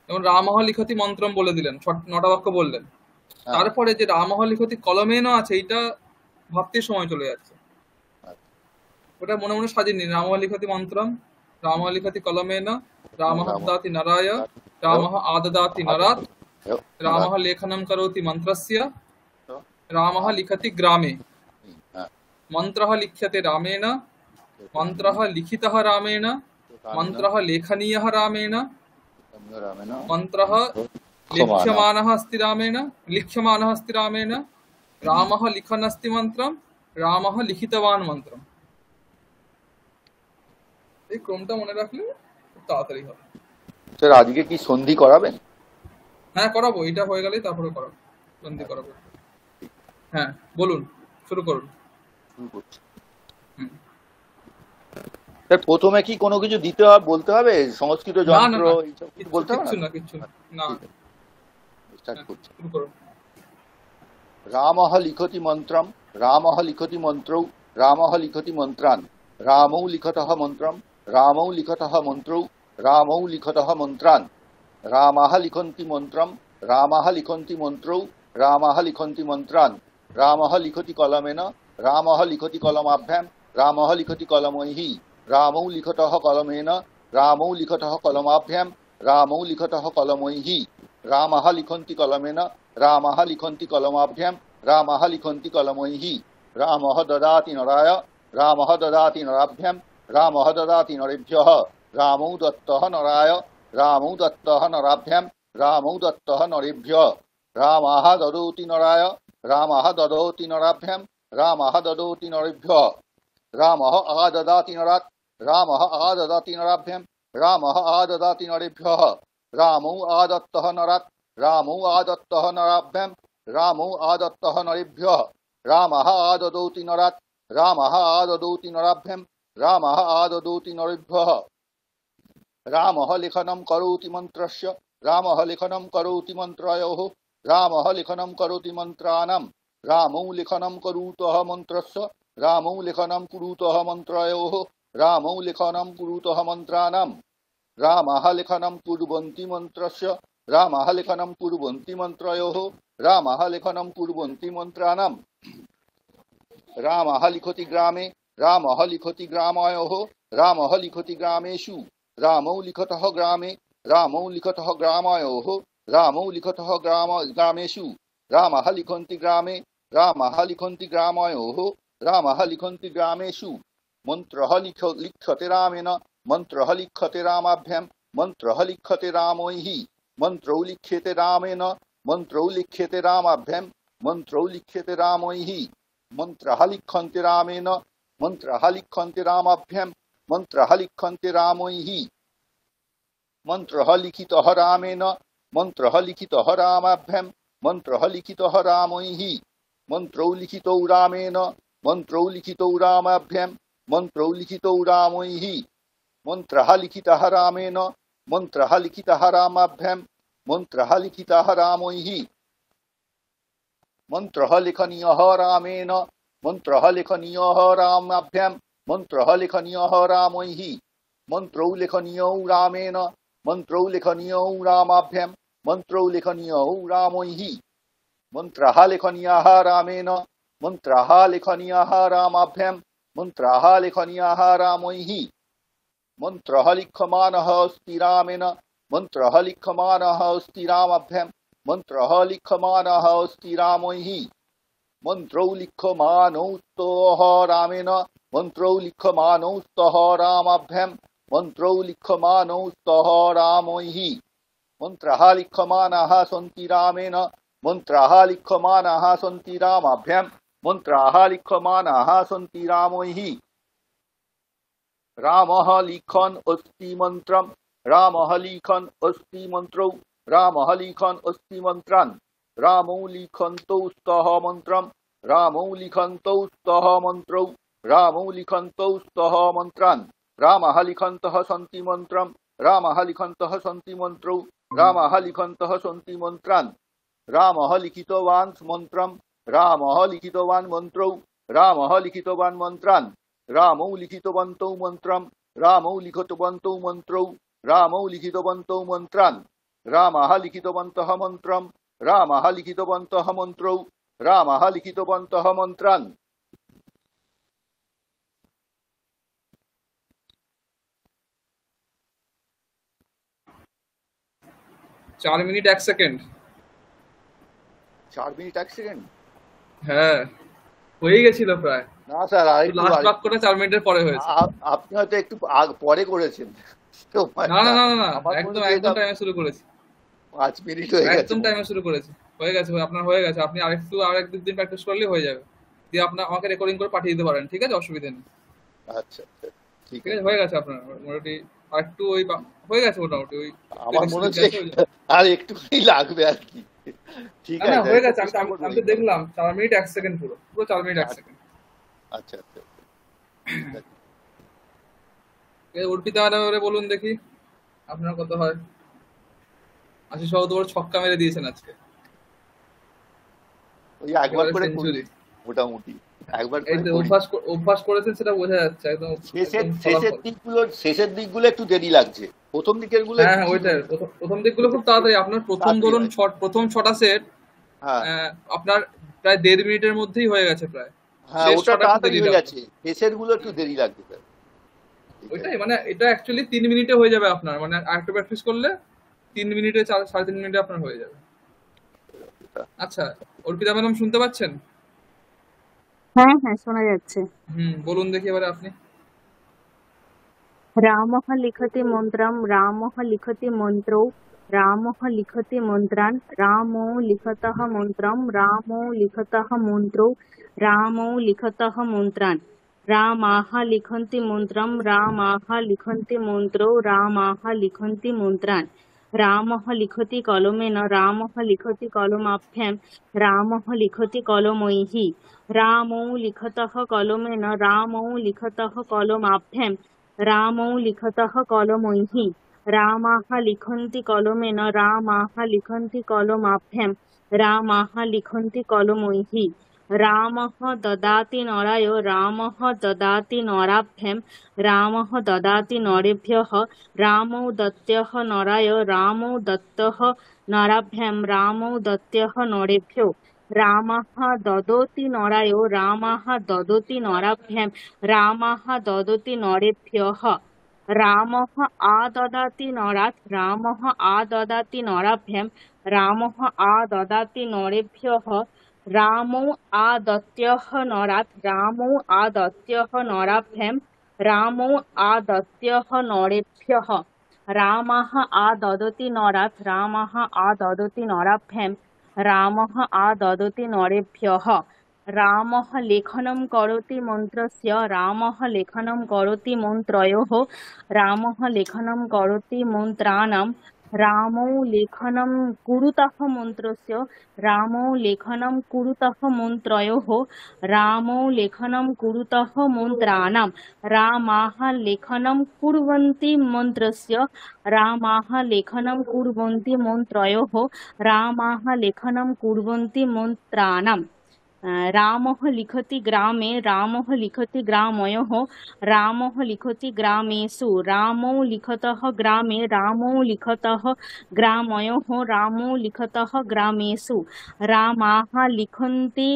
যেমন রামহ লিখতি মন্ত্রম বলে দিলেন, 9টা বাক্য বললেন, হ্যাঁ, তারপরে যে রামহ লিখতি কলমেনও আছে, এইটা ভাবতে সময় চলে যাচ্ছে। আচ্ছা, ওটা মনে মনে সাজিয়ে নিন, রামহ লিখতি মন্ত্রম, রামহ লিখতি কলমেন, রামহ রাম, দদাতি নরায়, রামহ আদদাতি নরাত, রামः लेखनं करोति मन्त्रस्य, रामः लिखति ग्रामे, হ্যাঁ, मन्त्रः लिख्यते रामेण, मन्त्रः लिखितः रामेण, मन्त्रः लेखनीयः रामेण, मन्त्रः लिख्यमानः अस्ति रामेण, लिख्यमानः अस्ति रामेण, रामः लिखन् अस्ति मन्त्रं, रामः लिखितवान् मन्त्रम्। এই ক্রমটা মনে রাখলে খুব তাড়াতাড়ি হবে। স্যার আজকে কি সন্ধি করাবেন? হ্যাঁ করাবো, এটা হয়ে গেলেই তারপরে করাবো, বন্দি করাবো। হ্যাঁ বলুন, শুরু করুন। শুরু করছি। হুম। স্যার প্রথমে কি কোনো কিছু দিতে হবে, বলতে হবে সংস্কৃত না না যন্ত্র না, এইসব কিছু কিচ্ছু বলতে হবে কিচ্ছু না? না, কিচ্ছু না। না, ঠিক আছে, স্টার্ট হ্যাঁ, করছি। শুরু করুন। রামः লিখতি মন্ত্রম, রামः লিখতি মন্ত্রৌ, রামः লিখতি মন্ত্রান, রামৌ লিখতः মন্ত্রম, রামৌ লিখতः মন্ত্রৌ, রামৌ লিখতः মন্ত্রান, রামাহ লিখন্তি মন্ত্রম রামাহ লিখন্তি মন্ত্রৌ রামাহ লিখন্তি মন্ত্রান রামः লিখতি কলমেন রামः লিখতি কলমাভ্যাম রামः লিখতি কলমৈহি রামৌ লিখতः কলমেন রামৌ লিখতः কলমাভ্যাম রামৌ লিখতः কলমৈহি রামः লিখন্তি কলমেন রামः লিখন্তি কলমাভ্যাম রামः লিখন্তি কলমৈহি রামः দদাতি নরায় রামः দদাতি নরাভ্যাম রামः দদাতি নরেভ্যः রামৌ দত্তः নরায় রামৌ দত্তः নরাভ্যাম রামৌ দত্তः নরেভ্যः রামः দদৌতি নরায় রামः দদৌতি নরাভ্যাম রামः দদৌতি নরেভ্যः রামः আদদাতি নরাৎ রামः আদদাতি নরাভ্যাম রামः আদদাতি নরেভ্যः রামৌ আদত্তः নরাৎ রামৌ আদত্তः নরাভ্যাম রামৌ আদত্তः নরেভ্যः রামः আদদৌতি নরাৎ রামः আদদৌতি নরাভ্যাম রামः আদদৌতি নরেভ্যः রামः লিখनं কरोति মন্ত্রস্য রামः লিখनं কरोति মন্ত্রয়োः রামः লিখनं কरोति মন্ত্রাণাম রামৌ লিখनं কুরুতः মন্ত্রস্য রামৌ লিখनं কুরুতः মন্ত্রয়োः রামৌ লিখनं কুরুতः মন্ত্রাণাম রামः লিখनं কুর্বন্তি মন্ত্রস্য রামः লিখनं কুর্বন্তি মন্ত্রয়োः রামः লিখनं কুর্বন্তি মন্ত্রাণাম রামः লিখতি গ্রামে রামः লিখতি গ্রাময়োः রামः লিখতি গ্রামেষু রামৌ লিখতः গ্রামে রামৌ লিখতः গ্রাময়োः রামৌ লিখতः গ্রামেষু রামः লিখন্তি গ্রামে রামः লিখন্তি গ্রাময়োः রামः লিখন্তি গ্রামেষু মন্ত্রः লিখ্যতে রামেণ মন্ত্রः লিখ্যতে রামাভ্যাম মন্ত্রः লিখ্যতে রামৈহি মন্ত্রৌ লিখ্যেতে রামেণ মন্ত্রৌ লিখ্যেতে রামাভ্যাম মন্ত্রৌ লিখ্যেতে রামৈহি মন্ত্রः লিখ্যন্তে রামেণ মন্ত্রः লিখ্যন্তে রামাভ্যাম মন্ত্রः লিখ্যন্তে রামৈহি মন্ত্রः লিখিতः রামেণ মন্ত্রः লিখিতः রামাভ্যাম মন্ত্রः লিখিতः রামৈহি মন্ত্রৌ লিখিতৌ রামেণ মন্ত্রৌ লিখিতৌ রামাভ্যাম মন্ত্রৌ লিখিতৌ রামৈহি মন্ত্রः লিখিতः রামেণ মন্ত্রः লিখিতः রামাভ্যাম মন্ত্রः লিখিতः রামৈহি মন্ত্রः লিখনীয়ः রামেণ মন্ত্রः লিখনীয়ः রামাভ্যাম মন্ত্রः লিখনীয়ः রামৈহি মন্ত্রৌ লিখনীয়ৌ রামেণ মন্ত্রৌ লিখনীয়ৌ রামাভ্যাম মন্ত্রৌ লিখনীয়ৌ রামৈহি মন্ত্রः লিখনীয়ः রামেণ মন্ত্রः লিখনীয়ः রামাভ্যাম মন্ত্রः লিখনীয়ः রামৈহি মন্ত্রः লিখ্যমানः अस्ति रामेण মন্ত্রः লিখ্যমানः अस्ति रामाभ्যাম মন্ত্রः লিখ্যমানः अस्ति রামৈহি মন্ত্রৌ লিখ্যমানৌ স্তः রামেণ মন্ত্রৌ লিখ্যমানৌ স্তः রামাভ্যাম মন্ত্রৌ লিখ্যমানৌ স্তः রামৈহি মন্ত্রः লিখ্যমানः সन्ति রামেণ মন্ত্রः লিখ্যমানः সन्ति রামাভ্যাম মন্ত্রः লিখ্যমানः সन्ति রামৈহি রামः লিখन् अस्ति মন্ত্রম রামः লিখन् अस्ति মন্ত্রৌ রামः লিখन् अस्ति মন্ত্রাन् রামৌ লিখন্তৌ স্তः মন্ত্রম রামৌ লিখন্তৌ স্তः মন্ত্রৌ রামৌ লিখন্তৌ স্তः মন্ত্রাन् রামः লিখন্তः সन्ति মন্ত্রম রামः লিখন্তः সन्ति মন্ত্রৌ রামः লিখন্তः সन्ति মন্ত্রাन् রামः লিখিতবাन् মন্ত্রম রামः লিখিতবাन् মন্ত্রৌ রামः লিখিতবাन् মন্ত্রাन् রামৌ লিখিতবন্তৌ মন্ত্রম রামৌ লিখিতবন্তৌ মন্ত্রৌ রামৌ লিখিতবন্তৌ মন্ত্রাन् রামः লিখিতবন্তः মন্ত্রম রামः লিখিতবন্তः মন্ত্রৌ রামः লিখিতবন্তः মন্ত্রাन् 4 মিনিট 1 সেকেন্ড 4 মিনিট 1 সেকেন্ড হ্যাঁ হয়ে গেছিল প্রায় না স্যার আরেকটু লাস্ট বাক্যটা 4 মিনিটের পরে হয়েছে আপনি হয়তো একটু পরে করেছেন না না না না একদম টাইমে শুরু করেছি 5 মিনিট হয়ে গেছে একদম টাইমে শুরু করেছি হয়ে গেছে আপনার হয়ে গেছে আপনি আরেক দুদিন প্র্যাকটিস করলে হয়ে যাবে দিয়ে আপনি আমাকে রেকর্ডিং করে পাঠিয়ে দিতে পারেন ঠিক আছে অসুবিধা নেই আচ্ছা ঠিক আছে হয়ে গেছে আপনার মোটামুটি আরেকটু ওই হয়ে গেছে মোটামুটি ওই আমার মনে হচ্ছে আর একটুখানি লাগবে আর কি ঠিক আছে হয়ে গেছে আমি তো দেখলাম 4 মিনিট 1 সেকেন্ড পুরো 4 মিনিট 1 সেকেন্ড আচ্ছা আচ্ছা অর্পিতা ম্যাডাম বলুন দেখি আপনার কত হয় আশিস বাবু তো ছক্কা মেরে দিয়েছেন আজকে ওই একবার করে সেঞ্চুরি মোটামুটি একবার অভ্যাস করেছেন সেটা বোঝা যাচ্ছে একদম শেষের দিকগুলো একটু দেরি লাগছে প্রথম দিকের গুলো হ্যাঁ হ্যাঁ ওইটাই, প্রথম দিকগুলো খুব তাড়াতাড়ি। আপনার প্রথম ধরুন প্রথম 6টা সেট আপনার প্রায় 1.5 মিনিটের মধ্যেই হয়ে গেছে প্রায়। হ্যাঁ ওটা তাড়াতাড়ি হয়ে গেছে, শেষের গুলো একটু দেরি লাগবে। ওইটাই মানে এটা অ্যাকচুয়ালি 3 মিনিটে হয়ে যাবে আপনার, মানে আরেকটু প্র্যাকটিস করলে 3 মিনিটে 3.5 মিনিটে আপনার হয়ে যাবে। আচ্ছা অর্পিতা ম্যাডাম শুনতে পাচ্ছেন? হ্যাঁ হ্যাঁ শোনা যাচ্ছে। বলুন দেখি এবারে আপনি। রামঃ লিখতি মন্ত্রম রামঃ লিখতি মন্ত্রৌ রামঃ লিখতি মন্ত্রান রামো লিখতঃ মন্ত্রম রামো লিখতঃ মন্ত্রৌ রামো লিখতঃ মন্ত্রান রামাः লিখন্তি মন্ত্রম রামাः লিখন্তি মন্ত্রৌ রামাः লিখন্তি মন্ত্রান রামঃ লিখতি কলমেন রামঃ লিখতি কলমাভ্যাম রামঃ লিখতি কলমৈঃ রামৌ লিখতঃ কলমেন রামৌ লিখতঃ কলমাভ্যাম রামৌ লিখতঃ কলমৈঃ রামাः লিখন্তি কলমেন রামাः লিখন্তি কলমাভ্যাম রামাः লিখন্তি কলমৈঃ রামঃ দদাতি নরায় রামঃ দদাতি নরাভ্যাম রামঃ দদাতি নরেভ্যঃ রামৌ দত্যঃ নরায় রামৌ দত্তঃ নরাভ্যাম রামৌ দত্যঃ নরেভ্যো রামঃ দদতি নরায় রামঃ দদতি নরাভ্যাম রামঃ দদতি নরেভ্যঃ রামঃ আদদাতি নরাৎ রামঃ আদদাতি নরাভ্যাম রামঃ আদদাতি নরেভ্যঃ রামৌ আদত্যঃ নরাৎ রামৌ আদত্যঃ নরাভ্যাম রামৌ আদত্যঃ নরেভ্যঃ রামঃ আদদতি নরাৎ রামঃ আদদতি নরাভ্যাম রামঃ আদদতি নরেভ্যঃ রামঃ লেখनं করোতি মন্ত্রস্য রামঃ লেখनं করোতি মন্ত্রয়োঃ রামঃ লেখनं করোতি মন্ত্রাণাং রামৌ লেখनं কুরুতঃ মন্ত্রস্য রামৌ লেখनं কুরুতঃ মন্ত্রয়োঃ রামৌ লেখनं কুরুতঃ মন্ত্রাণাং রামাः লেখनं কুর্বন্তি মন্ত্রস্য রামাः লেখनं কুর্বন্তি মন্ত্রয়োঃ রামাः লেখनं কুর্বন্তি মন্ত্রাণাং রামঃ লিখতি গ্রামে রামঃ লিখতি গ্রাময়োঃ রামঃ লিখতি গ্রামেষু রামৌ লিখতঃ গ্রামে রামৌ লিখতঃ গ্রাময়োঃ রামৌ লিখতঃ গ্রামেষু রামাः লিখন্তি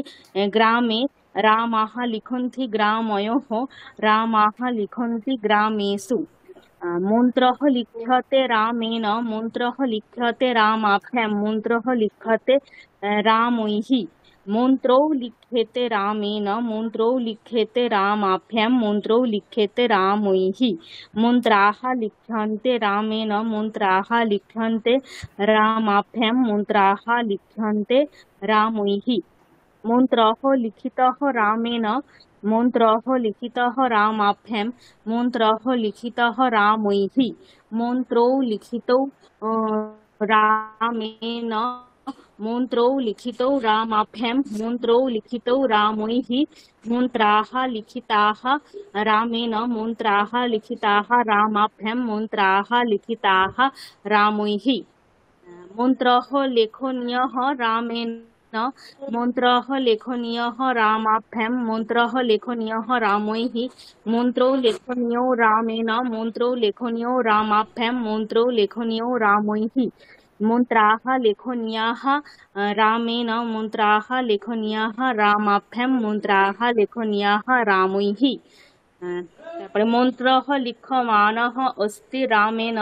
গ্রামে রামাः লিখন্তি গ্রাময়োঃ রামাः লিখন্তি গ্রামেষু মন্ত্রঃ লিখ্যতে রামেণ মন্ত্রঃ লিখ্যতে রামাভ্যাম মন্ত্রঃ লিখ্যতে রামৈঃ মন্ত্রৌ লিখ্যেতে রামেণ মন্ত্রৌ লিখ্যেতে রামাভ্যাম মন্ত্রৌ লিখ্যেতে রামৈঃ মন্ত্রাः লিখ্যন্তে রামেণ মন্ত্রাः লিখ্যন্তে রামাভ্যাম মন্ত্রাः লিখ্যন্তে রামৈঃ মন্ত্রः লিখিতः রামেণ মন্ত্রः লিখিতः রামাভ্যাম মন্ত্রः লিখিতः রামৈঃ মন্ত্রৌ লিখিতৌ রামেণ মন্ত্রৌ লিখিতৌ রামাভ্যাম মন্ত্রৌ লিখিতৌ রামৈঃ মন্ত্রাः লিখিতাः রামেণ মন্ত্রাः লিখিতাः রামাভ্যাম মন্ত্রাः লিখিতাः রামৈঃ মন্ত্রः লেখনীয়ः রামেণ মন্ত্রः লেখনীয়ः রামাভ্যাম মন্ত্রः লেখনীয়ः রামৈঃ মন্ত্রৌ লেখনীয়ো রামেণ মন্ত্রৌ লেখনীয়ো রামাভ্যাম মন্ত্রৌ লেখনীয়ো রামৈঃ মন্ত্রাः লেখনীয়াः রামেণ মন্ত্রাः লেখনীয়াः রামাভ্যাম মন্ত্রাः লেখনীয়াः রামৈঃ তারপরে মন্ত্রः লিখ্যমানः অস্তি রামেণ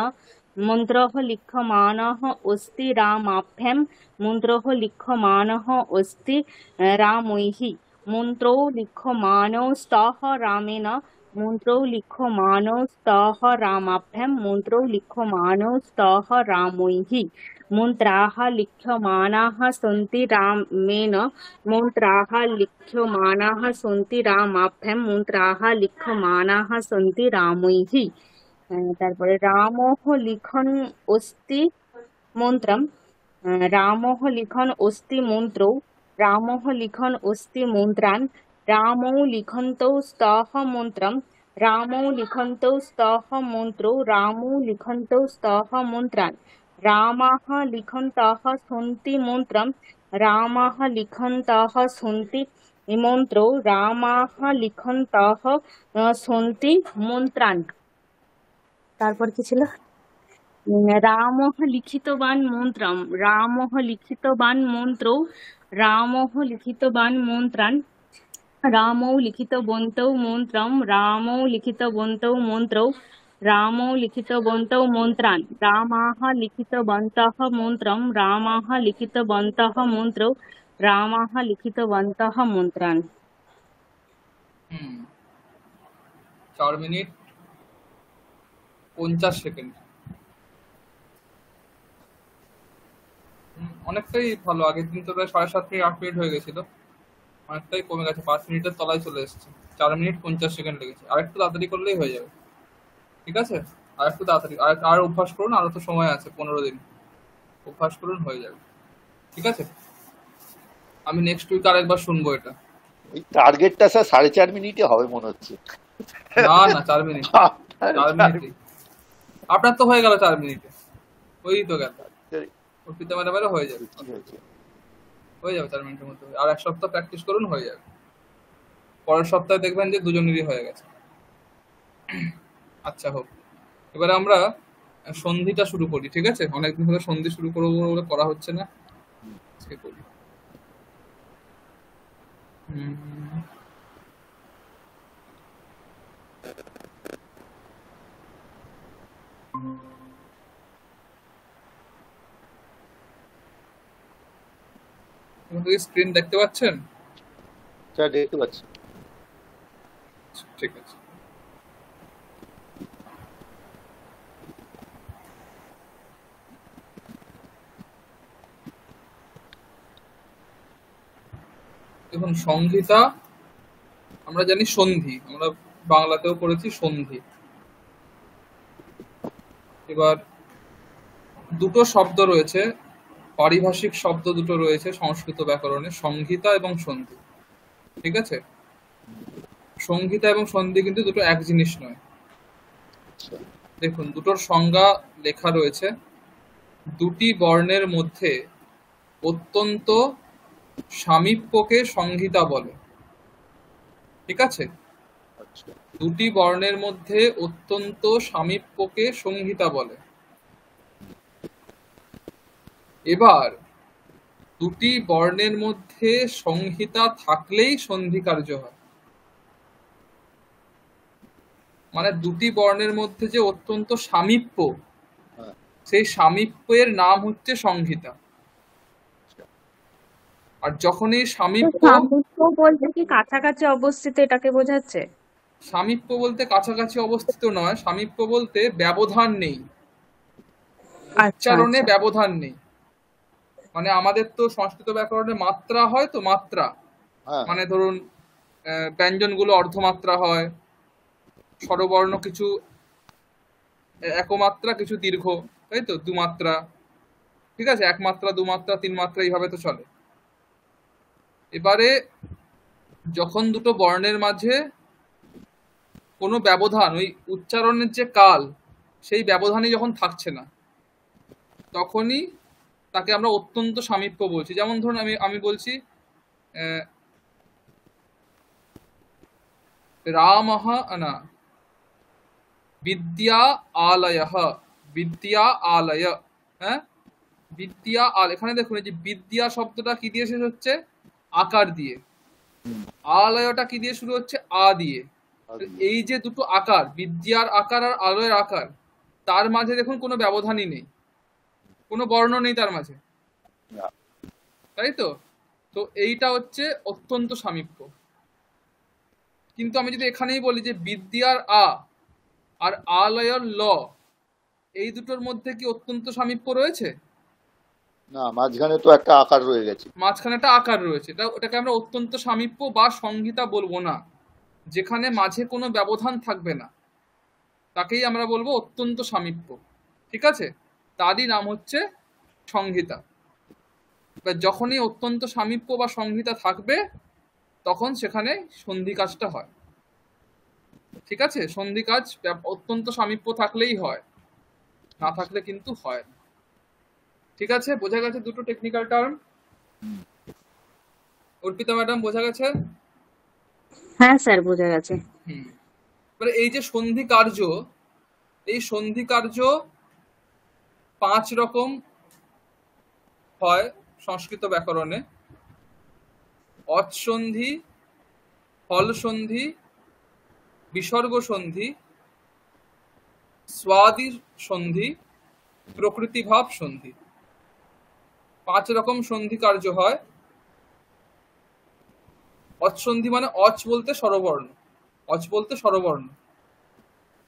মন্ত্রः লিখ্যমানः অস্তি রামাভ্যাম মন্ত্রः লিখ্যমানः অস্তি রামৈঃ মন্ত্রৌ লিখ্যমানৌ স্তः রামেণ মন্ত্রৌ লিখ্যমানৌ স্তः রামাভ্যাম মন্ত্রৌ লিখ্যমানৌ স্তः রামৈঃ মন্ত্রাः লিখ্যমানাः সন্তি রামেণ মন্ত্রাः লিখ্যমানাः সন্তি রামাভ্যাম মন্ত্রাः লিখ্যমানাः সন্তি রামৈঃ তারপরে রামঃ লিখন অস্তি মন্ত্রম রামঃ লিখন অস্তি মন্ত্রৌ রামঃ লিখন অস্তি মন্ত্রান রামৌ লিখন্তৌ স্তः মন্ত্রম রামৌ লিখন্তৌ স্তः মন্ত্রৌ রামৌ লিখন্তৌ স্তः মন্ত্রান রামাः লিখন্তः সন্তি মন্ত্রম রামাः লিখন্তः সন্তি মন্ত্রৌ রামাः লিখন্তः সন্তি মন্ত্রান। তারপর কি ছিল? রামः লিখিতবান মন্ত্রম, রামः লিখিতবান মন্ত্রৌ, রামः লিখিতবান মন্ত্রান, রামৌ লিখিতবন্তৌ মন্ত্রম, রামৌ লিখিতবন্তৌ মন্ত্রৌ, রামৌ লিখিতবন্তৌ মন্ত্রান, রামাः লিখিতবন্তः মন্ত্রম, রামাः লিখিতবন্তः মন্ত্রৌ, রামাः লিখিতবন্তः মন্ত্রান। 4 মিনিট 50 সেকেন্ড। অনেকটাই ভালো। আগের দিন তো প্রায় 7.5 মিনিট 8 মিনিট হয়ে গেছিল, অনেকটাই কমে গেছে, 5 মিনিটের তলায় চলে এসেছে। 4 মিনিট 50 সেকেন্ড লেগেছে। আর একটু তাড়াতাড়ি করলেই হয়ে যাবে, ঠিক আছে? আর একটু তাড়াতাড়ি, আর অভ্যাস করুন, আরো তো সময় আছে 15 দিন, অভ্যাস করুন, হয়ে যাবে, ঠিক আছে? আমি নেক্সট উইক আরেকবার শুনবো এটা। এই টার্গেটটা স্যার 4.5 মিনিটে হবে মনে হচ্ছে। না 4 মিনিট, 4 মিনিটে আপনার তো হয়ে গেল, 4 মিনিটে ওই তো গেল, অর্পিতা ম্যাডামেরও হয়ে যাবে, হয়ে যাবে 4 মিনিটের মধ্যে। আর 1 সপ্তাহ প্র্যাকটিস করুন, হয়ে যাবে। পরের সপ্তাহে দেখবেন যে দুজনেরই হয়ে গেছে। আচ্ছা, হোক। এবারে আমরা সন্ধিটা শুরু করি, ঠিক আছে? অনেকদিন ধরে সন্ধি শুরু করবো বলে করা হচ্ছে না, আজকে করি। স্ক্রিন দেখতে পাচ্ছেন? স্যার দেখতে পাচ্ছি। ঠিক আছে। দেখুন, সংহিতা আমরা জানি সন্ধি, আমরা বাংলাতেও পড়েছি সন্ধি। এবার দুটো শব্দ রয়েছে, পারিভাষিক শব্দ দুটো রয়েছে সংস্কৃত ব্যাকরণে, সংহিতা এবং সন্ধি, ঠিক আছে? সংহিতা এবং সন্ধি কিন্তু দুটো এক জিনিস নয়। দেখুন, দুটোর সংজ্ঞা লেখা রয়েছে। দুটি বর্ণের মধ্যে অত্যন্ত সামীপ্যকে সংহিতা বলে, ঠিক আছে? দুটি বর্ণের মধ্যে অত্যন্ত সামীপ্যকে সংহিতা বলে। এবার দুটি বর্ণের মধ্যে সংহিতা থাকলেই সন্ধি কার্য হয়। মানে দুটি বর্ণের মধ্যে যে অত্যন্ত সামীপ্য, সেই সামীপ্যের নাম হচ্ছে সংহিতা। আর যখন এই সামীপ্য বলতে কি কাছাকাছি অবস্থিত, এটাকে বোঝাচ্ছে? সামীপ্য বলতে কাছাকাছি অবস্থিত নয়, সামীপ্য বলতে ব্যবধান নেই, উচ্চারণে ব্যবধান নেই। মানে আমাদের তো সংস্কৃত ব্যাকরণে মাত্রা হয়, তো মাত্রা মানে ধরুন ব্যঞ্জনগুলো অর্ধমাত্রা হয়, স্বরবর্ণ কিছু একমাত্রা, কিছু দীর্ঘ, তাই তো? দুমাত্রা, ঠিক আছে? একমাত্রা, দুমাত্রা, তিন মাত্রা, এইভাবে তো চলে। এবারে যখন দুটো বর্ণের মাঝে কোনো ব্যবধান, ওই উচ্চারণের যে কাল, সেই ব্যবধানই যখন থাকছে না, তখনই তাকে আমরা অত্যন্ত সামীপ্য বলছি। যেমন ধরুন আমি বলছি রামঃ না বিদ্যা আলয়ঃ, বিদ্যা আলয়, হ্যাঁ, বিদ্যা আল। এখানে দেখুন, এই যে বিদ্যা শব্দটা কি দিয়ে শেষ হচ্ছে? আকার দিয়ে। আলয়টা কি দিয়ে শুরু হচ্ছে? আ দিয়ে। এই যে দুটো আকার, বিদ্যার আকার আর আলয়ের আকার, তার মাঝে দেখুন কোনো ব্যবধানই নেই, কোনো বর্ণ নেই তার মাঝে, তাই তো? তো এইটা হচ্ছে অত্যন্ত সামীপ্য। কিন্তু আমি যদি এখানেই বলি যে বিদ্যার আ আর আলয়ের ল, এই দুটোর মধ্যে কি অত্যন্ত সামীপ্য রয়েছে? না, মাঝখানে তো একটা আকার রয়ে গেছে, মাঝখানে একটা আকার রয়েছে। ওটাকে আমরা অত্যন্ত সামীপ্য বা সংহিতা বলবো না। যেখানে মাঝে কোনো ব্যবধান থাকবে না, তাকেই আমরা বলবো অত্যন্ত সামীপ্য, ঠিক আছে? তারই নাম হচ্ছে সংহিতা। যখনই অত্যন্ত সামীপ্য বা সংহিতা থাকবে, তখন সেখানে সন্ধি কাজটা হয়, ঠিক আছে? সন্ধি কাজ অত্যন্ত সামীপ্য থাকলেই হয়, না থাকলে কিন্তু হয় না, ঠিক আছে? বোঝা গেছে দুটো টেকনিক্যাল টার্ম? অর্পিতা ম্যাডাম, বোঝা গেছে? হ্যাঁ স্যার, বোঝা গেছে। এই যে সন্ধি কার্য, এই সন্ধি কার্য 5 রকম হয় সংস্কৃত ব্যাকরণে: অচ সন্ধি, হল সন্ধি, বিসর্গ সন্ধি, স্বাদি সন্ধি, প্রকৃতিভাব সন্ধি। 5 রকম সন্ধি কার্য হয়। অচ সন্ধি মানে অচ বলতে স্বরবর্ণ, অচ বলতে স্বরবর্ণ,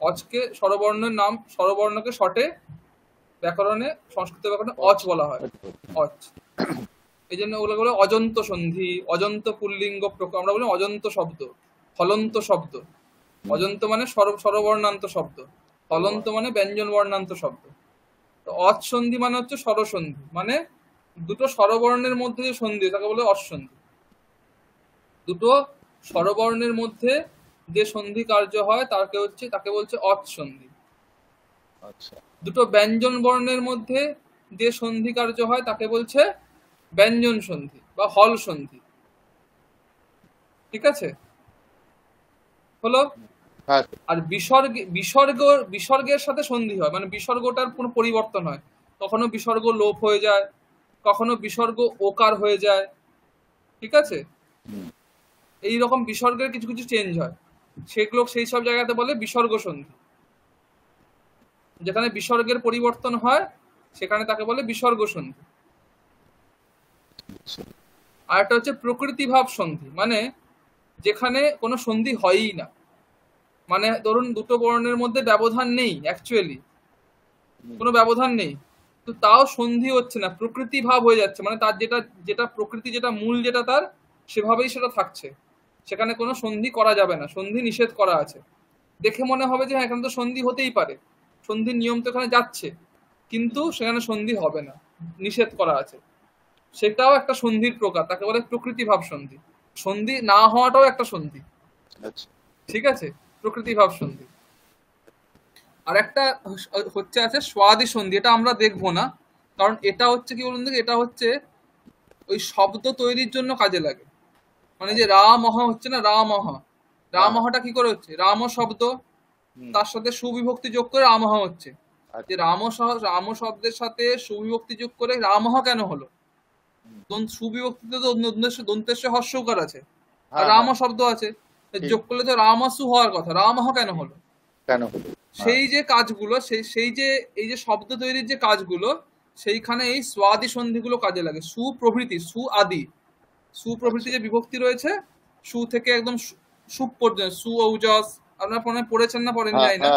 অচকে স্বরবর্ণের নাম, স্বরবর্ণকে শর্টে ব্যাকরণে, সংস্কৃত ব্যাকরণে অচ বলা হয়, অচ। এই জন্য ওগুলো বলে অজন্ত সন্ধি, অজন্ত পুল্লিঙ্গ আমরা বলি অজন্ত শব্দ, হলন্ত শব্দ। অজন্ত মানে স্বরবর্ণান্ত শব্দ, হলন্ত মানে ব্যঞ্জন বর্ণান্ত শব্দ। তো অচ সন্ধি মানে হচ্ছে স্বরসন্ধি, মানে দুটো স্বরবর্ণের মধ্যে যে সন্ধি তাকে বলে অচ সন্ধি। দুটো স্বরবর্ণের মধ্যে যে সন্ধি কার্য হয় তাকে বলছে অচ সন্ধি। দুটো ব্যঞ্জন বর্ণের মধ্যে যে সন্ধি কার্য হয় তাকে বলছে ব্যঞ্জন সন্ধি বা হল সন্ধি। ঠিক আছে, হলো। আর বিসর্গের সাথে সন্ধি হয়, মানে বিসর্গটার কোনো পরিবর্তন হয়, কখনো বিসর্গ লোপ হয়ে যায়, কখনো বিসর্গ ওকার হয়ে যায়। ঠিক আছে, এই রকম বিসর্গের কিছু কিছু চেঞ্জ হয়, সেগুলো সেই সব জায়গাতে বলে বিসর্গ সন্ধি। যেখানে বিসর্গের পরিবর্তন হয় সেখানে তাকে বলে বিসর্গ সন্ধি। আর একটা হচ্ছে প্রকৃতিভাব সন্ধি, মানে যেখানে কোনো সন্ধি হয়ই না, মানে ধরুন দুটো বর্ণের মধ্যে ব্যবধান নেই, অ্যাকচুয়ালি কোনো ব্যবধান নেই, তো তাও সন্ধি হচ্ছে না, প্রকৃতি ভাব হয়ে যাচ্ছে, মানে তার যেটা প্রকৃতি, যেটা মূল, যেটা তার সেভাবেই সেটা থাকছে, সেখানে কোনো সন্ধি করা যাবে না, সন্ধি নিষেধ করা আছে। দেখে মনে হবে যে হ্যাঁ এখানে তো সন্ধি হতেই পারে, সন্ধির নিয়ম তো এখানে যাচ্ছে, কিন্তু সেখানে সন্ধি হবে না, নিষেধ করা আছে। সেটাও একটা সন্ধির প্রকার, তাকে বলে প্রকৃতি ভাব সন্ধি। সন্ধি না হওয়াটাও একটা সন্ধি। ঠিক আছে, প্রকৃতি ভাব সন্ধি। আর একটা হচ্ছে আছে স্বাদি সন্ধি, এটা আমরা দেখবো না, কারণ এটা হচ্ছে কি বলুন, এটা হচ্ছে ওই শব্দ তৈরির জন্য কাজে লাগে। মানে যে রামহ হচ্ছে না, রামহটা কি করে হচ্ছে, রাম শব্দ তার সাথে সুবিভক্তি যোগ করে রামহ হচ্ছে। যে রাম শব্দের সাথে সুবিভক্তি যোগ করে রামহ কেন হলো? সুবিভক্তিতে তো দন্তেশ্ব হর্ষকার আছে, আর রাম শব্দ আছে, যোগ করলে তো রামাসু হওয়ার কথা, রামহ কেন হলো? সেই যে কাজগুলো, সেই যে এই যে শব্দ তৈরির যে কাজগুলো, সেইখানে এই স্বাদি সন্ধিগুলো কাজে লাগে। সুপ্রভৃতি, সুপ্রভৃতি যে বিভক্তি রয়েছে, সু থেকে একদম সুপ পর্যন্ত, সু ঔজস, আপনারা পড়েছেন না পড়েন যায় না,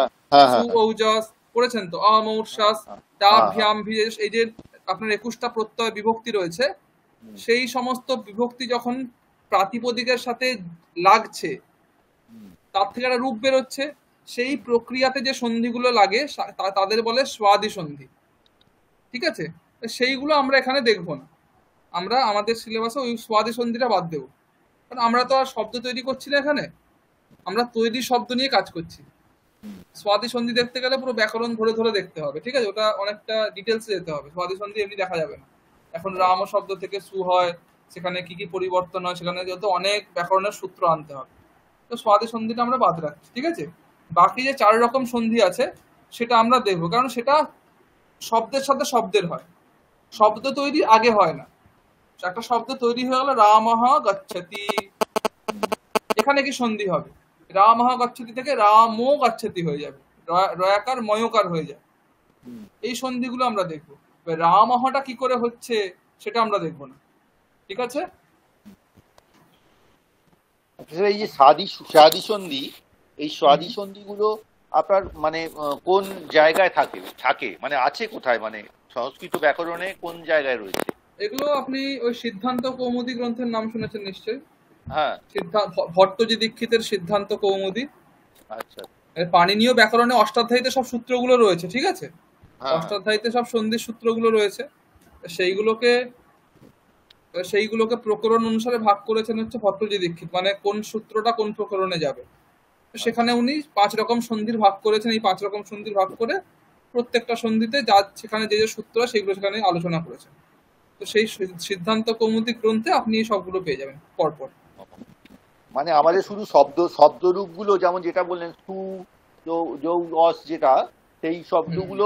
সু ঔজস পড়েছেন তো, অমৌর্ষাস, ডাভ্যাম, এই যে আপনার 21টা প্রত্যয় বিভক্তি রয়েছে, সেই সমস্ত বিভক্তি যখন প্রাতিপদিকের সাথে লাগছে, তার থেকে একটা রূপ বেরোচ্ছে, সেই প্রক্রিয়াতে যে সন্ধিগুলো লাগে তাদের বলে স্বাদি সন্ধি। ঠিক আছে, সেইগুলো আমরা এখানে দেখবো না, আমরা আমাদের সিলেবাসে ওই স্বাদি সন্ধিটা বাদ দেবো, কারণ আমরা তো আর শব্দ তৈরি করছি না এখানে, আমরা তৈরি শব্দ নিয়ে কাজ করছি। স্বাদি সন্ধি দেখতে গেলে পুরো ব্যাকরণ ধরে ধরে দেখতে হবে। ঠিক আছে, ওটা অনেকটা ডিটেলসে যেতে হবে, স্বাদি সন্ধি এমনি দেখা যাবে না। এখন রাম শব্দ থেকে সু হয়, সেখানে কি কি পরিবর্তন হয়, সেখানে যেহেতু অনেক ব্যাকরণের সূত্র আনতে হবে, তো স্বাদি সন্ধিটা আমরা বাদ রাখছি। ঠিক আছে, বাকি যে 4 রকম সন্ধি আছে সেটা আমরা দেখবো, কারণ সেটা শব্দের সাথে শব্দের হয়, শব্দ তৈরি আগে হয় না। একটা শব্দ তৈরি হয়ে গেল রামহ গচ্ছতি, এখানে কি সন্ধি হবে? রামহ গচ্ছতি থেকে রামো গচ্ছতি হয়ে যাবে, রয়াকার ময়কার হয়ে যাবে। এই সন্ধিগুলো আমরা দেখবো, রামহটা কি করে হচ্ছে সেটা আমরা দেখবো না। ঠিক আছে, এই যে স্বাদি সন্ধি, এই স্বাদি সন্ধিগুলো আপনার মানে কোন জায়গায় থাকে মানে আছে কোথায়, মানে সংস্কৃত ব্যাকরণে কোন জায়গায় রয়েছে? এগুলো আপনি ওই সিদ্ধান্ত কৌমুদী গ্রন্থের নাম শুনেছেন নিশ্চয়ই। হ্যাঁ, ভট্টজি দীক্ষিতের সিদ্ধান্ত কৌমুদী। আচ্ছা, পাণিনীয় ব্যাকরণে অষ্টাধ্যায়ীতে সব সূত্রগুলো রয়েছে। ঠিক আছে, অষ্টাধ্যায়ীতে সব সন্ধির সূত্রগুলো রয়েছে, সেইগুলোকে প্রকরণ অনুসারে ভাগ করেছেন হচ্ছে ভট্টজি দীক্ষিত, মানে কোন সূত্রটা কোন প্রকরণে যাবে। সেখানে উনি 5 রকম সন্ধির ভাগ করেছেন, এই 5 রকম সন্ধির ভাগ করে প্রত্যেকটা সন্ধিতে যা সেখানে যে যে সূত্র সেগুলো সেখানে আলোচনা করেছেন। তো সেই সিদ্ধান্ত কৌমুদী গ্রন্থে আপনি সবগুলো পেয়ে যাবেন পরপর। মানে আমাদের শুধু শব্দরূপ গুলো, যেমন যেটা বললেন সু, যেটা সেই শব্দগুলো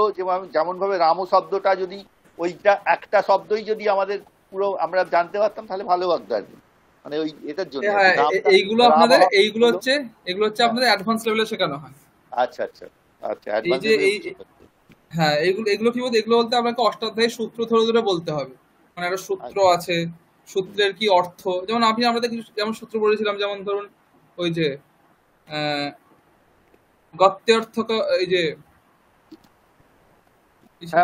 যেমন ভাবে রাম শব্দটা যদি ওইটা একটা শব্দই যদি আমাদের পুরো আমরা জানতে পারতাম তাহলে ভালো লাগতো আর কি, মানে ওই এটার জন্য এইগুলো আপনাদের এইগুলো হচ্ছে আপনাদের অ্যাডভান্স লেভেলে শেখানো হয়। আচ্ছা আচ্ছা আচ্ছা, এই যে হ্যাঁ এগুলো কি বলতে, এগুলো বলতে আপনাকে অষ্টাধ্যায়ী সূত্র ধরে ধরে বলতে হবে, মানে একটা সূত্র আছে, সূত্রের কি অর্থ, যেমন আমাদের কিছু যেমন সূত্র পড়েছিলাম, যেমন ধরুন ওই যে গত্যর্থক, এই যে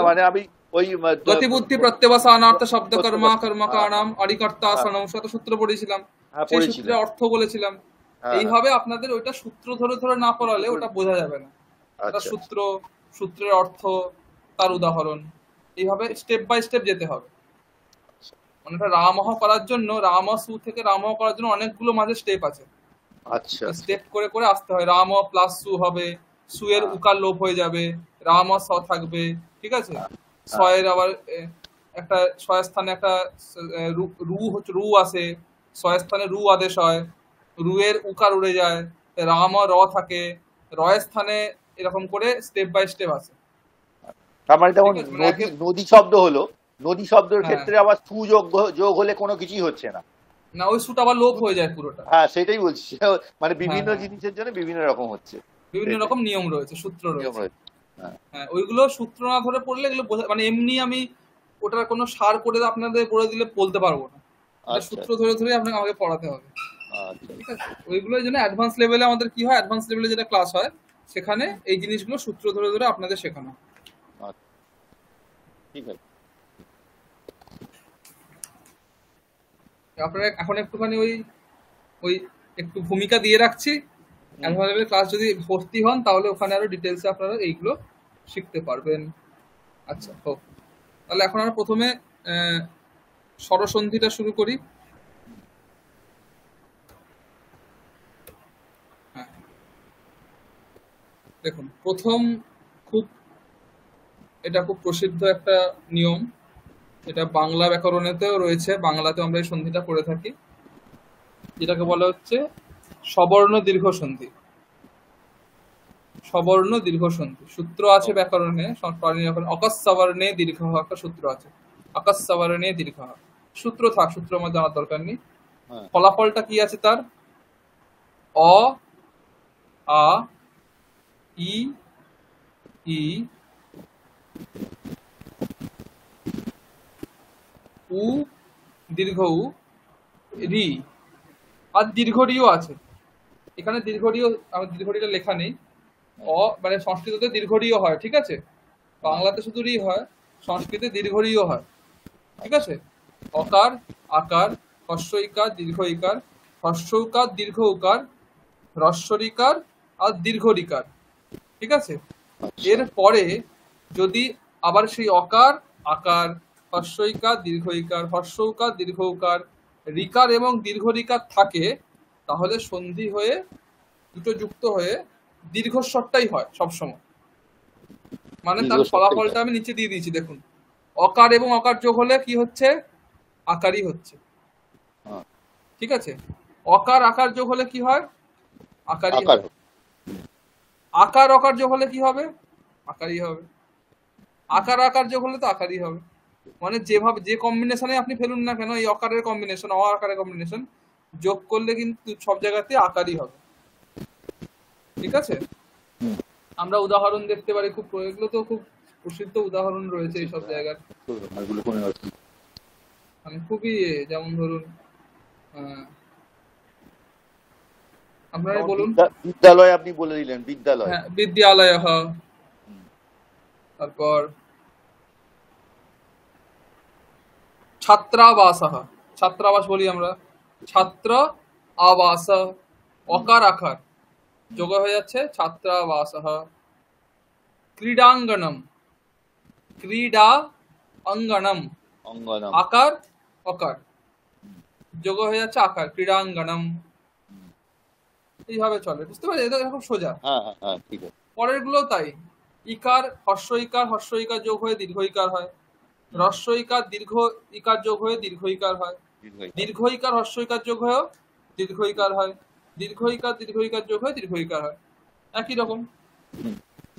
মানে আমি ওই গতি বুদ্ধি প্রত্যবসানার্থ শব্দ কর্মা কর্মকারণাম অরিকর্তাসনম সূত্র পড়েছিলাম, সেই সূত্রের অর্থ বলেছিলাম। এইভাবে আপনাদের ওইটা সূত্র ধরে ধরে না পড়ালে ওটা বোঝা যাবে না। একটা সূত্র, সূত্রের অর্থ, তার উদাহরণ, এইভাবে স্টেপ বাই স্টেপ যেতে হবে। মানে রামহ করার জন্য, রামসু থেকে রামহ করার জন্য অনেকগুলো মাঝে স্টেপ আছে। আচ্ছা, স্টেপ করে করে আসতে হয়। রাম প্লাস সু হবে, সু এর উকার লোপ হয়ে যাবে, রাম স থাকবে, ঠিক আছে। ছয়ের আবার একটা ছয়ের স্থানে একটা রু আসে, ছয়ের স্থানে রু আদেশ হয়, রু এর উকার উড়ে যায়, রাম র থাকে, রয়ের স্থানে, এরকম করে স্টেপ বাই স্টেপ আছে। তার মানে যেমন নদী শব্দ হলো, নদী শব্দের ক্ষেত্রে আবার সু যোগ হলে কোনো কিছুই হচ্ছে না, না ওই সুটা আবার লোপ হয়ে যায় পুরোটা। হ্যাঁ সেটাই বলছি, মানে বিভিন্ন জিনিসের জন্য বিভিন্ন রকম হচ্ছে, বিভিন্ন রকম নিয়ম রয়েছে, সূত্র রয়েছে। হ্যাঁ ওইগুলো সূত্র না ধরে পড়লে এগুলো মানে এমনি আমি ওটার কোনো সার করে আপনাদের বলে দিলে বলতে পারবো না, সূত্র ধরে ধরে আপনাকে আমাকে পড়াতে হবে, ঠিক আছে। ওইগুলোর জন্য অ্যাডভান্স লেভেলে আমাদের কি হয়, অ্যাডভান্স লেভেলে যেটা ক্লাস হয় সেখানে এই জিনিসগুলো সূত্র ধরে ধরে আপনাদের শেখানো। ঠিক আছে, আপনারা এখন একটুখানি ওই একটু ভূমিকা দিয়ে রাখছি। অ্যাডভান্স লেভেল ক্লাস যদি ভর্তি হন তাহলে ওখানে আরো ডিটেলসে আপনারা এইগুলো শিখতে পারবেন। আচ্ছা হোক, তাহলে এখন আমরা প্রথমে স্বরসন্ধিটা শুরু করি। হ্যাঁ দেখুন, প্রথম এটা খুব প্রসিদ্ধ একটা নিয়ম, এটা বাংলা ব্যাকরণেতেও রয়েছে, বাংলাতেও আমরা এই সন্ধিটা করে থাকি, যেটাকে বলা হচ্ছে সবর্ণ দীর্ঘ সন্ধি। সবর্ণ দীর্ঘ সন্ধি সূত্র আছে ব্যাকরণে, অকস্বর্ণে দীর্ঘ একটা সূত্র আছে, অকস্বর্ণে দীর্ঘ সূত্র থাক, সূত্র আমার জানার দরকার নেই। ফলাফলটা কি আছে তার, অ আ ই ই উ দীর্ঘ উ রি, আর দীর্ঘ রিও আছে এখানে। দীর্ঘ রিও, আমার দীর্ঘ রিটা লেখা নেই। মানে সংস্কৃততে দীর্ঘ রিও হয়, ঠিক আছে। বাংলাতে শুধু রি হয়, সংস্কৃতে দীর্ঘ রিও হয়, ঠিক আছে। অকার, আকার, হস্য ইকার, দীর্ঘ ইকার, হস্য উকার, দীর্ঘ উকার, হ্রস্বরিকার আর দীর্ঘ রিকার, ঠিক আছে। এর পরে যদি আবার সেই অকার, আকার, হস্য ইকার, দীর্ঘ ইকার, হস্য উকার, দীর্ঘ উকার, রিকার এবং দীর্ঘ রিকার থাকে, তাহলে সন্ধি হয়ে দুটো যুক্ত হয়ে দীর্ঘস্বরটাই হয় সবসময়। মানে তার ফলাফলটা আমি নিচে দিয়ে দিয়েছি, দেখুন। অকার এবং অকার যোগ হলে কি হচ্ছে, আকারই হচ্ছে, ঠিক আছে। অকার আকার যোগ হলে কি হয়, আকারই হবে। আকার অকার যোগ হলে কি হবে, আকারই হবে। আকার আকার যোগ হলে তো আকারই হবে। মানে যেভাবে যে কম্বিনেশনে আপনি ফেলুন না কেন, এই অকারের কম্বিনেশন, অ আকারের কম্বিনেশন যোগ করলে কিন্তু সব জায়গাতে আকারই হবে, ঠিক আছে। আমরা উদাহরণ দেখতে পারি, খুব এগুলো তো খুব প্রসিদ্ধ উদাহরণ রয়েছে এইসব জায়গার, মানে খুবই, যেমন ধরুন আপনারা বলুন, বিদ্যালয় আপনি বলে দিলেন, বিদ্যালয়, হ্যাঁ বিদ্যালয়, তারপর ছাত্রাবাস, ছাত্রাবাস বলি আমরা, ছাত্র আবাস, অকার আকার যোগ হয়ে যাচ্ছে ছাত্রাবাস। ক্রীড়াঙ্গনম, ক্রীড়া অঙ্গনম, আকার অকার যোগ হয়ে যাচ্ছে আকার, ক্রীড়াঙ্গনম। এইভাবে চলে, বুঝতে পারছি, এটা খুব সোজা। পরের গুলো তাই, ইকার হস্য ইকার, হস্য ইকার যোগ হয়ে দীর্ঘ ইকার হয়, হ্রস্ব ইকার দীর্ঘ ইকার যোগ হয়ে দীর্ঘ ইকার হয়, দীর্ঘ ইকার হস্য ইকার যোগ হয়ে দীর্ঘ ইকার হয়, দীর্ঘ ইকার যোগ হয়ে দীর্ঘ ইকার হয়, একই রকম,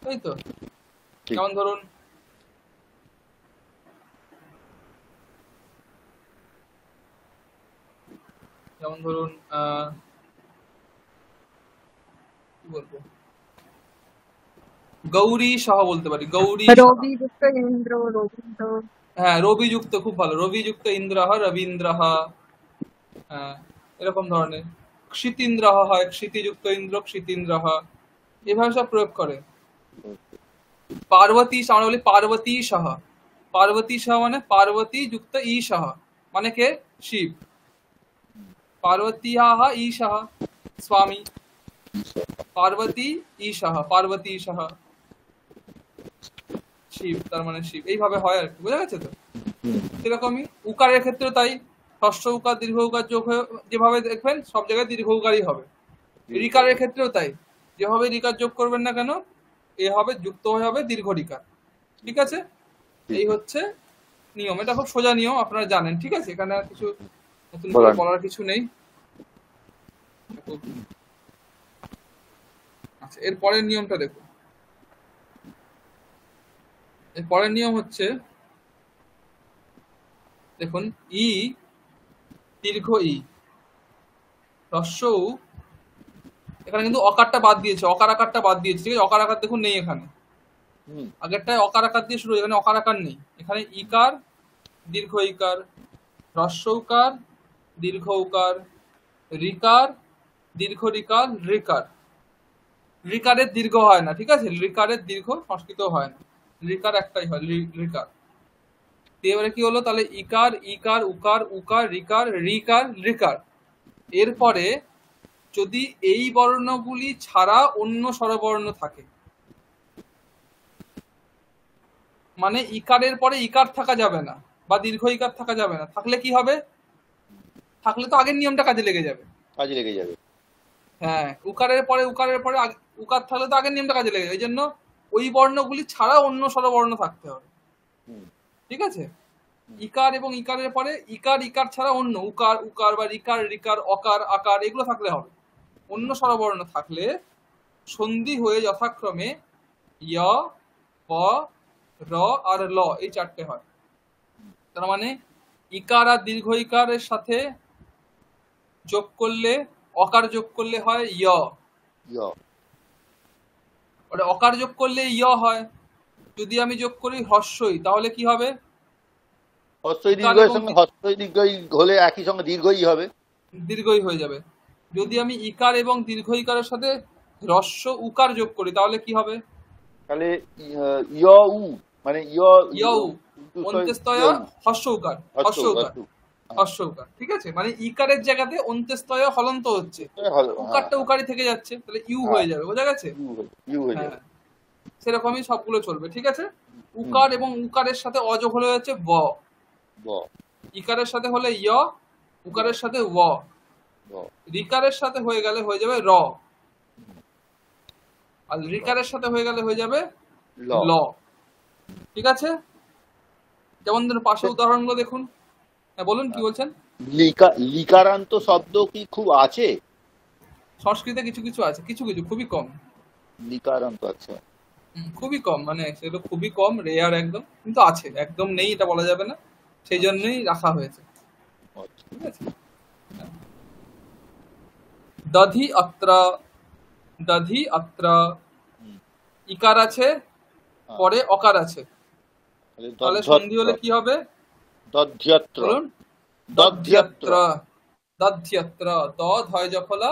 তাই তো। যেমন ধরুন কি বলবো, গৌরী সহ বলতে পারি, গৌরী সহ। রবি যুক্ত ইন্দ্র, রবীন্দ্র। হ্যাঁ, রবি যুক্ত, খুব ভালো, রবি যুক্ত ইন্দ্রহ, রবীন্দ্রহ। হ্যাঁ, এরকম ধরনের। ক্ষিতীন্দ্রহ হয়, ক্ষিতিযুক্ত ইন্দ্র, ক্ষিতীন্দ্রহ। এভাবে সব প্রয়োগ করে। পার্বতী, আমরা বলি পার্বতী সহ। পার্বতী সহ মানে পার্বতী যুক্ত ঈশহ, মানে কে? শিব। পার্বতীয়াহ ঈশः স্বামী, পার্বতী ঈশः, পার্বতী ঈশः শিব, তার মানে শিব। এইভাবে হয় আর কি, বোঝা গেছে তো? সেরকমই উকারের ক্ষেত্রে তাই, হ্রস্ব উকার দীর্ঘ উকার যোগ হয়ে যেভাবে দেখবেন সব জায়গায় দীর্ঘ উকারই হবে। রিকারের ক্ষেত্রেও তাই, যেভাবে রিকার যোগ করবেন না কেন এ হবে যুক্ত হয়ে হবে দীর্ঘ রিকার। ঠিক আছে, এই হচ্ছে নিয়ম। এটা খুব সোজা নিয়ম, আপনারা জানেন। ঠিক আছে, এখানে আর কিছু নতুন করে বলার কিছু নেই। আচ্ছা, এর পরের নিয়মটা দেখুন। এর পরের নিয়ম হচ্ছে, দেখুন, ই দীর্ঘ ই, হ্রস্ব উ, এখানে কিন্তু অকারটা বাদ দিয়েছে, অকার আকারটা বাদ দিয়েছে। ঠিক আছে, অকার আকার দেখুন নেই এখানে। আগেরটায় অকার আকার দিয়ে শুরু, এখানে অকার আকার নেই। এখানে ইকার দীর্ঘ ইকার, হ্রস্ব উকার দীর্ঘ উকার, রিকার দীর্ঘ রিকার, রিকার। রিকারের দীর্ঘ হয় না, ঠিক আছে, রিকারের দীর্ঘ সংস্কৃত হয় না, রিকার একটাই হয়, রিকার। এবারে কি হলো তাহলে? ইকার, ইকার, উকার, উকার, রিকার, রিকার, রিকার। এরপরে যদি এই বর্ণগুলি ছাড়া অন্য স্বরবর্ণ থাকে, মানে ইকারের পরে ইকার থাকা যাবে না বা দীর্ঘ ইকার থাকা যাবে না, থাকলে কি হবে? থাকলে তো আগের নিয়মটা কাজে লেগে যাবে। হ্যাঁ, উকারের পরে উকার থাকলে তো আগের নিয়মটা কাজে লেগে যাবে। এই জন্য ওই বর্ণগুলি ছাড়া অন্য স্বরবর্ণ থাকতে হবে। ঠিক আছে, ইকার এবং ইকারের পরে ইকার, ইকার ছাড়া অন্য উকার, উকার বা রিকার, রিকার, অকার, আকার এগুলো থাকলে হবে। অন্য স্বরবর্ণ থাকলে সন্ধি হয়ে যথাক্রমে য়, প, র আর ল, এই চারটে হয়। তার মানে ইকার আর দীর্ঘ ইকারের সাথে যোগ করলে, অকার যোগ করলে হয় য়, অকার যোগ করলে ইয় হয়। যদি আমি যোগ করি হ্রস্বই, তাহলে কি হবে? দীর্ঘই হয়ে যাবে। যদি আমি ইকার এবং দীর্ঘ ইকারের সাথে হ্রস্ব উকার যোগ করি, তাহলে কি হবে? তাহলে মানে অন্ত্যস্তয় হ্রস্ব উকার, হ্রস্ব উকার, হ্রস্ব উকার। ঠিক আছে, মানে ইকারের জায়গাতে অন্ত্যস্তয় হলন্ত হচ্ছে, উকারটা উকারই থেকে যাচ্ছে, তাহলে ইউ হয়ে যাবে। বোঝা গেছে? হ্যাঁ, সেরকমই সবগুলো চলবে। ঠিক আছে, উকার এবং উকারের সাথে অযোগ হলে হচ্ছে ব, ইকারের সাথে হলে য়, উকারের সাথে ও, রিকারের সাথে হয়ে গেলে হয়ে যাবে র, আর রিকারের সাথে হয়ে গেলে হয়ে যাবে ল। ঠিক আছে, যেমন ধরুন পাশে উদাহরণগুলো দেখুন। হ্যাঁ, বলুন, কি বলছেন? লিকারান্ত শব্দ কি খুব আছে সংস্কৃতে? কিছু কিছু আছে, কিছু কিছু, খুবই কম লিকারান্ত আছে, খুবই কম, মানে সেগুলো খুবই কম, রেয়ার একদম, কিন্তু আছে। একদম নেই এটা বলা যাবে না, সেই জন্যই রাখা হয়েছে। ঠিক আছে, দধি অত্র, দধি অত্র, ইকার আছে, পরে অকার আছে, তাহলে সন্ধি হলে কি হবে? দধ্যত্র, বলুন, দধ্যত্র, দধ্যত্র, দ ধয় জফলা,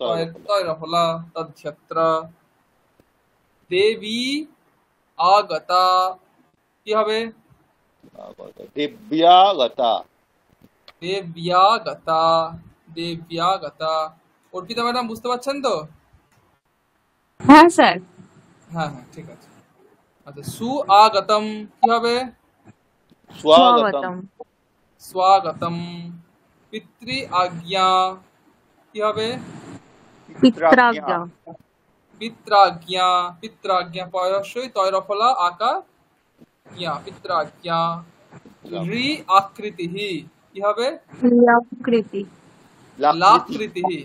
তয় রফলা, দধ্যত্র। দেবী আগতা, কি হবে? দেব্যাগতা, দেব্যাগতা, দেব্যাগতা। অর্পিতা ম্যাডাম বুঝতে পারছেন তো? হ্যাঁ স্যার। হ্যাঁ হ্যাঁ, ঠিক আছে। আচ্ছা, সুআগতম কি হবে? স্বাগতম, স্বাগতম। পিতৃ আজ্ঞা কি হবে? পিত্রাজ্ঞা, পিত্রাজ্ঞা, পিত্রাজ্ঞা, পয়স্বই তয় রফলা আকার জ্ঞা, পিত্রাজ্ঞা। রি আকৃতিহি কি হবে? লাকৃতি, লাকৃতিহি,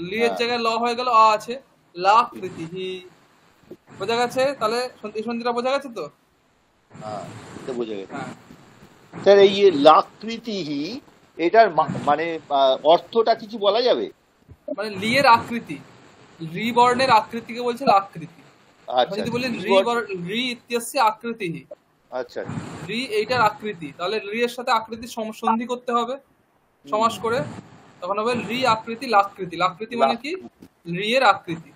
লি এর জায়গায় ল হয়ে গেল, আ আছে, লাকৃতিহি। বোঝা গেছে? তাহলে এই সন্ধিটা বোঝা গেছে তো? হ্যাঁ, এটা বোঝা গেছে। স্যার এই লাকৃতিহি এটার মানে অর্থটা কিছু বলা যাবে? মানে লিয়ের আকৃতি, রি বর্ণের আকৃতিকে বলছে লাকৃতি। আচ্ছা, যদি বলি রি ইত্যস্য আকৃতিহি, আচ্ছা, রি এইটার আকৃতি, তাহলে রি এর সাথে আকৃতি সন্ধি করতে হবে সমাস করে, তখন হবে রি আকৃতি লাকৃতি। লাকৃতি মানে কি? রি এর আকৃতি।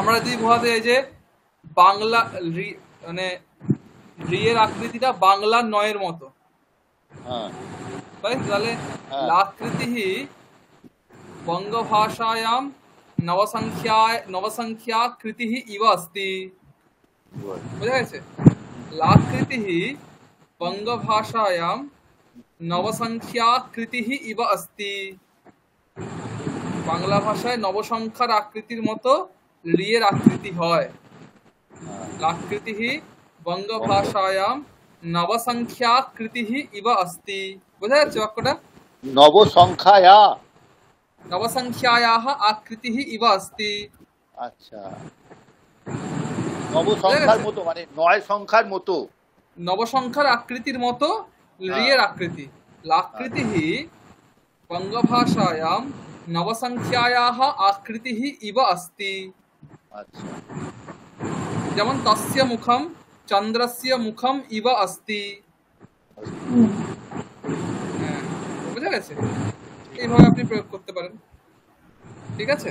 আমরা যদি বোঝাতে এই যে বাংলা রি মানে রি এর আকৃতিটা বাংলার নয়ের মতো, তাহলে লাকৃতিহি বঙ্গভাষায়াম নবসংখ্যা কৃতিহি ইব अस्ति। বুঝা গেছে? লাকৃতিহি বঙ্গভাষায়াম নবসংখ্যা কৃতিহি ইব अस्ति। বাংলা ভাষায় নবসংখ্যার আকৃতির মতো রি এর আকৃতি হয়। লাকৃতিহি বঙ্গভাষায়াম নবসংখ্যা কৃতিহি ইব अस्ति। বুঝা যাচ্ছে বাক্যটা? নবসংখ্যায়াহ আকৃতিহ ইব अस्ति। আচ্ছা, নবসংখ্যার মতো মানে 9 সংখ্যার মতো, নবসংখ্যার আকৃতির মতো রি এর আকৃতি। লাকৃতিহ বঙ্গভাষায়াম নবসংখ্যায়াহ আকৃতিহ ইব अस्ति। আচ্ছা, যেমন তস্য মুখম চন্দ্রস্য মুখম ইব अस्ति। বুঝা গেছে? এইভাবে আপনি প্রয়োগ করতে পারেন। ঠিক আছে?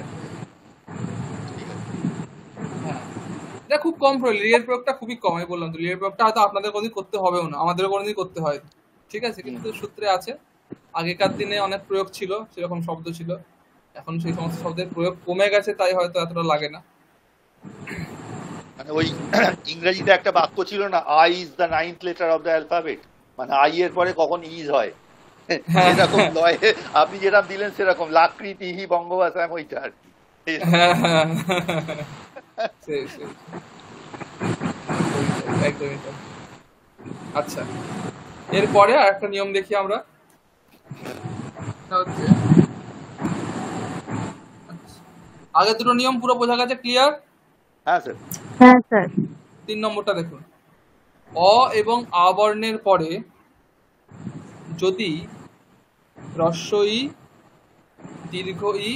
হ্যাঁ, এটা খুব কম প্রয়োগ, রিয়ের প্রয়োগটা খুবই কম। আমি বললাম তো রিয়ের প্রয়োগটা হয়তো আপনাদের কোনোদিন করতে হবেও না, আমাদেরও কোনোদিন করতে হয়। ঠিক আছে, কিন্তু সূত্রে আছে। আগেকার দিনে অনেক প্রয়োগ ছিল, সেরকম শব্দ ছিল, এখন সেই সমস্ত শব্দের প্রয়োগ কমে গেছে, তাই হয়তো এতটা লাগে না। মানে ওই ইংরেজিতে একটা বাক্য ছিল না, I is the 9th letter of the alphabet, মানে আই এর পরে কখন ইজ হয়, সেরকম নয়। আপনি যেরকম দিলেন সেরকম লাকৃতিহি বঙ্গভাষায়াম, ওইটা আর কি। আচ্ছা, এরপরে আর একটা নিয়ম দেখি আমরা। আগে দুটো নিয়ম পুরো বোঝা গেছে? ক্লিয়ার? হ্যাঁ স্যার। হ্যাঁ স্যার। 3 নম্বরটা দেখুন। অ এবং আ বর্ণের পরে যদি হ্রস্ব ই, দীর্ঘ ই,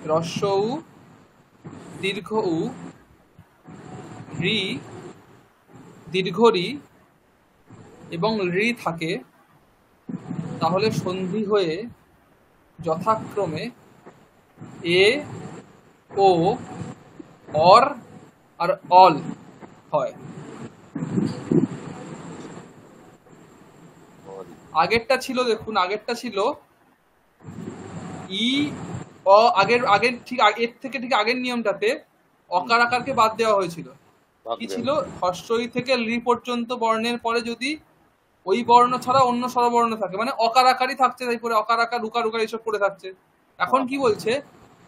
হ্রস্ব উ, দীর্ঘ উ, রি, দীর্ঘ রি এবং রি থাকে, তাহলে সন্ধি হয়ে যথাক্রমে এ, ও, অর আর অল হয়। আগেরটা ছিল, দেখুন আগেরটা ছিল ই অ, আগের ঠিক এর থেকে ঠিক আগের নিয়মটাতে অকার আকারকে বাদ দেওয়া হয়েছিল। কি ছিল? হ্রস্ব ই থেকে লি পর্যন্ত বর্ণের পরে যদি ওই বর্ণ ছাড়া অন্য স্বরবর্ণ থাকে, মানে অকার আকারই থাকছে, তাই পরে অকার আকার উকার উকার এইসব করে থাকছে। এখন কি বলছে?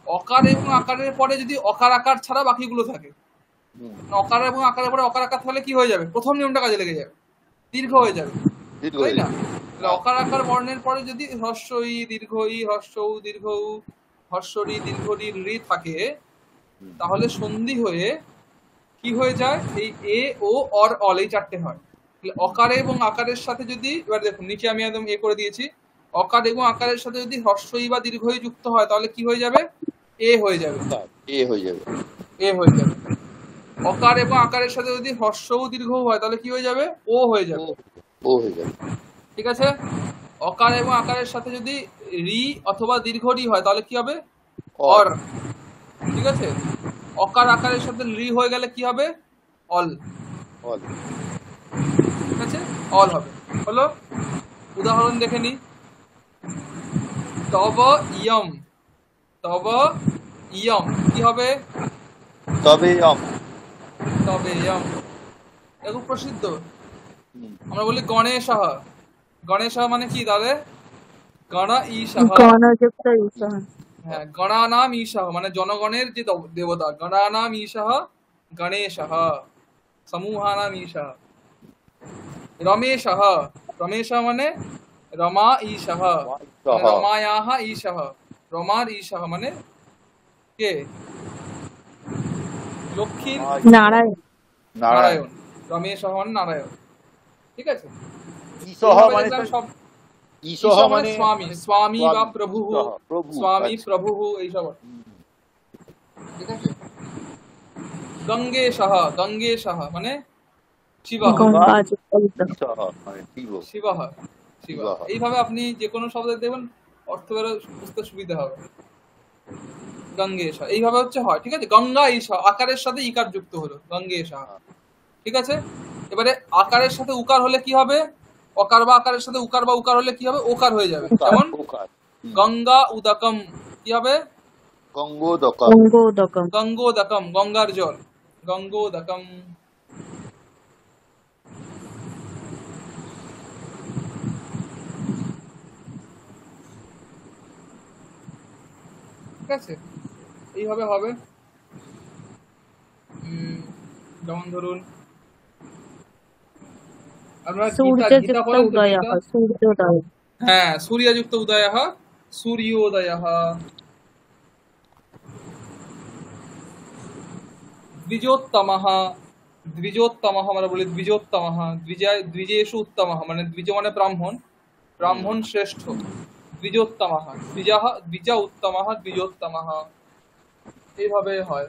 অকার এবং আকারের পরে যদি অকার আকার ছাড়া বাকিগুলো থাকে, অকার এবং আকারের পরে অকার আকার তাহলে কি হয়ে যাবে? প্রথম নিয়মটা কাজে লেগে যাবে, দীর্ঘ হয়ে যাবে, তাই না? অকার আকার বর্ণের পরে যদি হ্রস্ব ই, দীর্ঘ ই, হ্রস্ব উ, দীর্ঘ উ, হ্রস্ব রি, দীর্ঘ রি, রি থাকে, তাহলে সন্ধি হয়ে কি হয়ে যায়? এই এ, ও, অর, অল, এই চারটে হয়। অকারে এবং আকারের সাথে যদি, এবার দেখুন নিচে আমি একদম এ করে দিয়েছি, অকার এবং আকারের সাথে যদি হ্রস্ব ই বা দীর্ঘ ই যুক্ত হয়, তাহলে কি হয়ে যাবে? এ হয়ে যাবে, এ হয়ে যাবে, এ হয়ে যাবে। অকার এবং আকারের সাথে যদি হ্রস্ব ও দীর্ঘ হয়, তাহলে কি হয়ে যাবে? ও হয়ে যাবে, ও হয়ে যাবে। ঠিক আছে? অকার এবং আকারের সাথে যদি রি অথবা দীর্ঘ রি হয়, তাহলে কি হবে? অর, ঠিক আছে? অকার আকারের সাথে রি হয়ে গেলে কি হবে? অল, ঠিক আছে? অল হবে। হলো? উদাহরণ দেখে নি। তব ইয়ম, তব ইয়ম কি হবে? তবে ইয়ম, তবে ইয়ম, এটা খুব প্রসিদ্ধ। আমরা বলি গণেশঃ, গণেশঃ মানে কি দাদা? গণ ঈশঃ, গণযুক্ত ঈশঃ। হ্যাঁ, গণানাম ঈশঃ মানে জনগণের যে দেবতা, গণানাম ঈশঃ গণেশঃ, সমূহানাম ঈশঃ। রমেশঃ, রমেশঃ মানে রমা ঈশঃ, রমায়াহ ঈশঃ, রমার ঈশঃ মানে কে? লক্ষ্মীর নারায়ণ। নারায়ণ, রমেশ মানে নারায়ণ, ঠিক আছে। ঈশহ মানে সব ঈশহ মানে স্বামী, স্বামী বা প্রভু, স্বামী প্রভু এইসব, ঠিক আছে। গঙ্গেশঃ, গঙ্গেশঃ মানে শিবঃ, শিবঃ, শিবঃ। এইভাবে আপনি যে কোনো শব্দ দেখবেন অর্থ বেরো বুঝতে সুবিধা হবে। গঙ্গেশ এইভাবে হচ্ছে হয়, ঠিক আছে। গঙ্গা ঈশা আকারের সাথে ইকার যুক্ত হলো, গঙ্গেশা, ঠিক আছে। এবারে আকারের সাথে উকার হলে কি হবে? অকার বা আকারের সাথে উকার বা উকার হলে কি হবে? ওকার হয়ে যাবে। যেমন গঙ্গা উদকম কি হবে? গঙ্গোদকম, গঙ্গোদকম, গঙ্গোদকম গঙ্গার জল, গঙ্গোদকম। ঠিক আছে, এইভাবে হবে। যেমন ধরুন আমরা গীতা পড়েন তো, গীতা? হ্যাঁ, সূর্যযুক্ত উদয়ঃ, সূর্যোদয়ঃ। দ্বিজোত্তমঃ, দ্বিজোত্তমঃ আমরা বলি দ্বিজোত্তমঃ, দ্বিজেষু উত্তমঃ মানে দ্বিজ মানে ব্রাহ্মণ, ব্রাহ্মণ শ্রেষ্ঠ, দ্বিজোত্তমঃ, দ্বিজ উত্তমঃ, দ্বিজোত্তমঃ। এইভাবে হয়।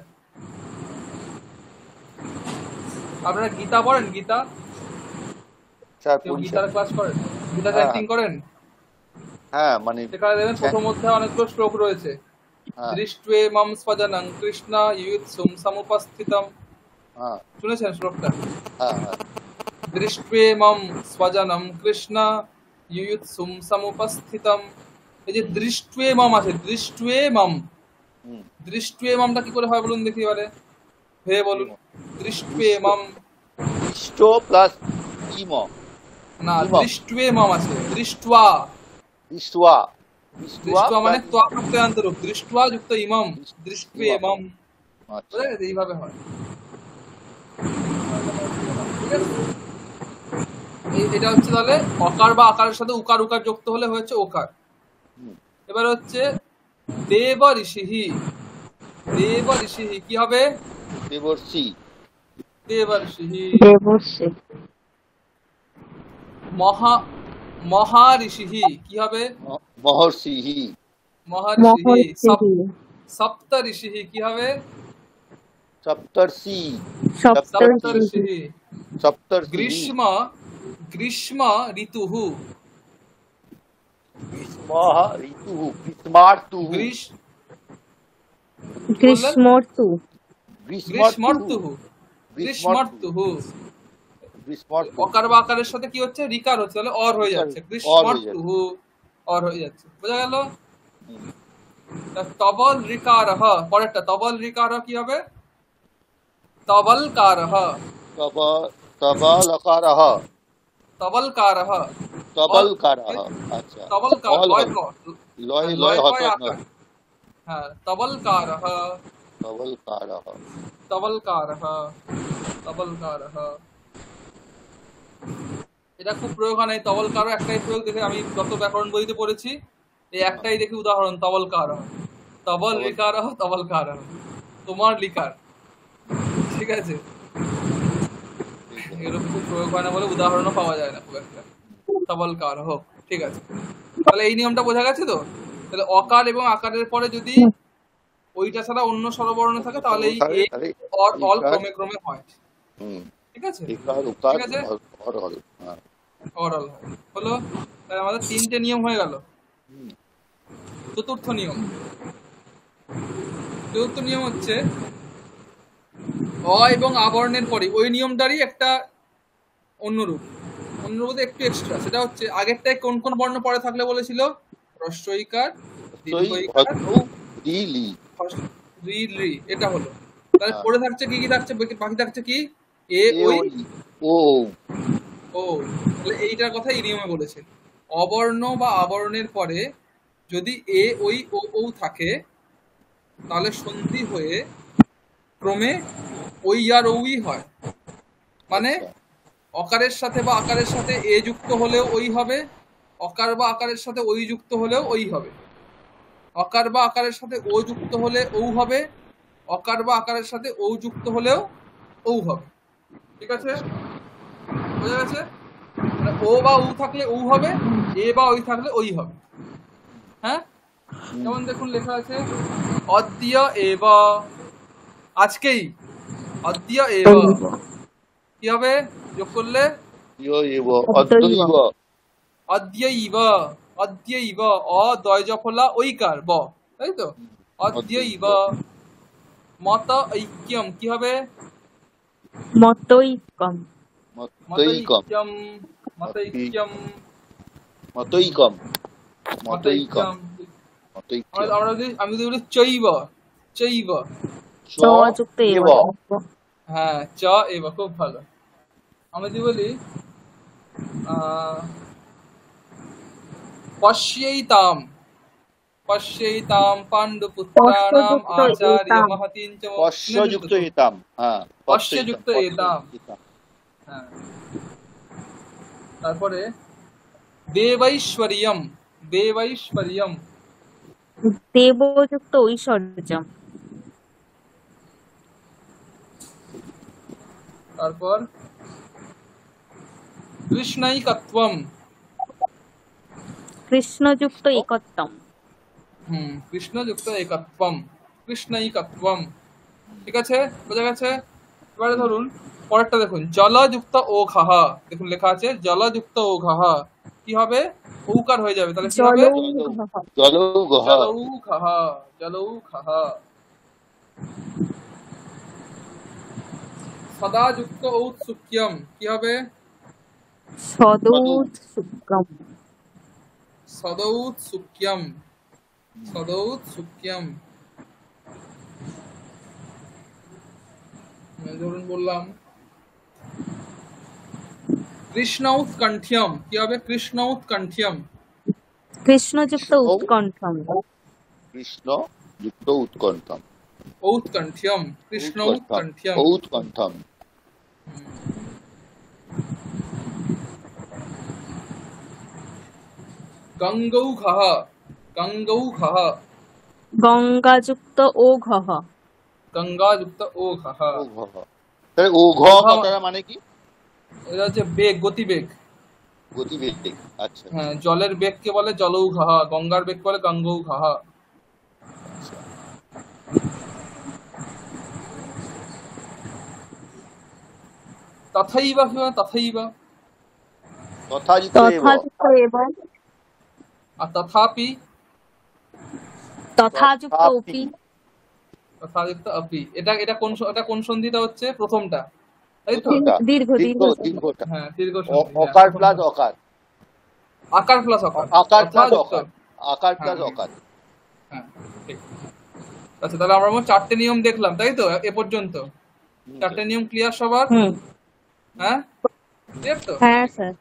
আপনারা গীতা পড়েন? গীতা গীতার ক্লাস করেন? গীতা চ্যান্টিং করেন? হ্যাঁ, মানে সেখানে দেখবেন প্রথম অধ্যায়ে অনেকগুলো শ্লোক রয়েছে। দৃষ্ট্বে মম স্বজনং কৃষ্ণ ইয়ুৎসুম সমুপস্থিতম, শুনেছেন শ্লোকটা? দৃষ্ট্বে মম স্বজনম কৃষ্ণ ইয়ুৎসুম সমুপস্থিতম। এই যে দৃষ্ট্বে মম আছে, দৃষ্ট্বে মম, দৃষ্ট্বে মমটা কি করে হয় বলুন দেখি এবারে, ভেবে বলুন। দৃষ্ট্বে মম, দৃষ্ট প্লাস ইম না, দৃষ্ট্বে মম আছে, দৃষ্ট্বা, দৃষ্ট্বা, দৃষ্ট্বা মানে ত্বা প্রত্যয়ান্ত রূপ, দৃষ্ট্বা যুক্ত ইমম, দৃষ্ট্বে মম। বুঝা গেছে? এইভাবে হয়, ঠিক আছে। এটা হচ্ছে তাহলে অকার বা আকারের সাথে উকার উকার যুক্ত হলে হয়েছে ওকার। এবার হচ্ছে দেব ঋষিহি, দেব ঋষিহি কি হবে? দেবর্ষি, দেব ঋষিহি। দেবর্ষি। মহাঋষিহি কি হবে? মহর্ষিহি, মহাঋষিহি। সপ্ত ঋষিহি কি হবে? সপ্তর্ষি, সপ্তর্ষিহি। সপ্তর্ষি। গ্রীষ্ম, গ্রীষ্ম ঋতুঃ, গ্রীষ্মঃ ঋতুঃ, গ্রীষ্মার্তুঃ, গ্রীষ্মর্তু, গ্রীষ্মার্তুঃ, গ্রীষ্মার্তুঃ। অকার বা আকারের সাথে কি হচ্ছে? রিকার হচ্ছে, তাহলে অর হয়ে যাচ্ছে, গ্রীষ্মার্তুঃ, অর হয়ে যাচ্ছে। বোঝা গেল? তবল ঋকারঃ, পরেরটা তবল ঋকারঃ কি হবে? তবলকারঃ, তবলকারঃ, তবলকারঃ, তবলকারঃ। আচ্ছা, তবলকার লয় লয় হত না। হ্যাঁ, তবলকারঃ, তবলকারঃ, তবলকারঃ, তবলকারঃ। এটা খুব প্রয়োগ হয় না। তবলকারও একটাই প্রয়োগ দেখে আমি যত ব্যাকরণ বইতে পড়েছি, এই একটাই দেখি উদাহরণ, তবলকারঃ, তবল রিকারঃ, তবলকারঃ, তোমার লিকার, ঠিক আছে। এরকম খুব প্রয়োগ হয় না বলে উদাহরণও পাওয়া যায় না খুব একটা। তবলকারঃ, ঠিক আছে। তাহলে এই নিয়মটা বোঝা গেছে তো। তাহলে অকার এবং আকারের পরে যদি ওইটা ছাড়া অন্য স্বরবর্ণ থাকে তাহলে এই অল ক্রমে ক্রমে হয়, ঠিক আছে। ঠিক আছে, অরল হলো। তাহলে আমাদের তিনটে নিয়ম হয়ে গেল। চতুর্থ নিয়ম, চতুর্থ নিয়ম হচ্ছে অ এবং আবর্ণের পরে ওই নিয়মটারই একটা অন্যরূপ, অন্যরূপে একটু এক্সট্রা। সেটা হচ্ছে আগেরটায় কোন কোন বর্ণ পরে থাকলে বলেছিল? হ্রস্ব ইকার, দীর্ঘ ইকার, রি, এটা হলো। তাহলে পরে থাকছে কি কি থাকছে? বাকি থাকছে কি? এ, ওই, ও। তাহলে এইটার কথা এই নিয়মে বলেছে। অবর্ণ বা আবরণের পরে যদি এ, ওই, ও থাকে তাহলে সন্ধি হয়ে ক্রমে ওই আর ওই হয়। মানে অকারের সাথে বা আকারের সাথে এ যুক্ত হলেও ওই হবে, অকার বা আকারের সাথে ওই যুক্ত হলেও ওই হবে। অকার বা আকারের সাথে ও যুক্ত হলে ঔ হবে, অকার বা আকারের সাথে ও যুক্ত হলেও ঔ হবে। ঠিক আছে, বোঝা গেছে? ও বা উ থাকলে উ হবে, এ বা ওই থাকলে ওই হবে। হ্যাঁ, যেমন দেখুন লেখা আছে অদ্য এব, আজকেই। অদ্য এব কি হবে যোগ করলে? অদ্যৈব, অদ্যৈব, অ দয় জফলা ঐকার ব, তাই তো? অদ্যৈব। মত ঐক্যম কি হবে? মতৈক্যম, মতৈক্যম, মতৈক্যম, মতৈক্যম, মতৈক্যম। আমি যদি বলি চৈব, চৈব, চ যুক্ত এব। হ্যাঁ চ এব, খুব ভালো। আমি যদি বলি পশ্যৈতাম, পশ্যৈতাম পাণ্ডুপুত্রাণাম আচার্য মহতীং চ পশ্যযুক্ত এতাম, হ্যাঁ পশ্যযুক্ত এতাম। হ্যাঁ, তারপরে দেবৈশ্বর্যম, দেবৈশ্বর্যম, দেবযুক্ত ঐশ্বর্যম। তারপর কৃষ্ণৈকত্বম, কৃষ্ণযুক্ত একত্বম। কৃষ্ণযুক্ত একত্বম, কৃষ্ণৈকত্বম। ঠিক আছে, বোঝা গেছে? এবারে ধরুন পরেরটা দেখুন, জলযুক্ত ও খাহা। দেখুন লেখা আছে জলযুক্ত ও খাহা, কি হবে? ঔকার হয়ে যাবে, তাহলে কি হবে? জলৌ খাহা, জলৌ খাহা। সদাযুক্ত ঔৎসুক্যম কি হবে? সদৌৎসুক্যম, সদৌৎসুক্যম, সদৌৎসুক্যম। ধরুন বললাম কৃষ্ণৌৎকণ্ঠ্যম কি হবে? কৃষ্ণৌৎকণ্ঠ্যম, কৃষ্ণযুক্ত উৎকণ্ঠম, কৃষ্ণ যুক্ত উৎকণ্ঠম, ঔৎকণ্ঠ্যম, কৃষ্ণৌৎকণ্ঠ্যম, ঔৎকণ্ঠম। গঙ্গৌঘঃ, গঙ্গৌঘঃ, গঙ্গাযুক্ত ও ঘহ, গঙ্গাযুক্ত ও ঘঃ। তাহলে ও ঘ কথাটা মানে কি? এটা হচ্ছে বেগ, গতিবেগ। গতিবেগ, আচ্ছা। হ্যাঁ, জলের বেগকে বলে জলৌঘঃ, গঙ্গার বেগকে বলে গঙ্গৌঘঃ। তথৈব কি হয়? তথৈব, তথাযুক্ত এব, আর তথাপি, তথাযুক্ত অপি, তথাযুক্ত অপি। এটা এটা কোন সন্ধিটা হচ্ছে? প্রথমটা, তাই তো? দীর্ঘ, দীর্ঘটা। হ্যাঁ, দীর্ঘ সন্ধি। অকার প্লাস অকার, আকার প্লাস অকার, আকার প্লাস অকার, আকার প্লাস অকার। হ্যাঁ, ঠিক। আচ্ছা, তাহলে আমরা 4টে নিয়ম দেখলাম, তাই তো? এ পর্যন্ত 4টে নিয়ম ক্লিয়ার সবার? হ্যাঁ, ক্লিয়ার তো? হ্যাঁ স্যার।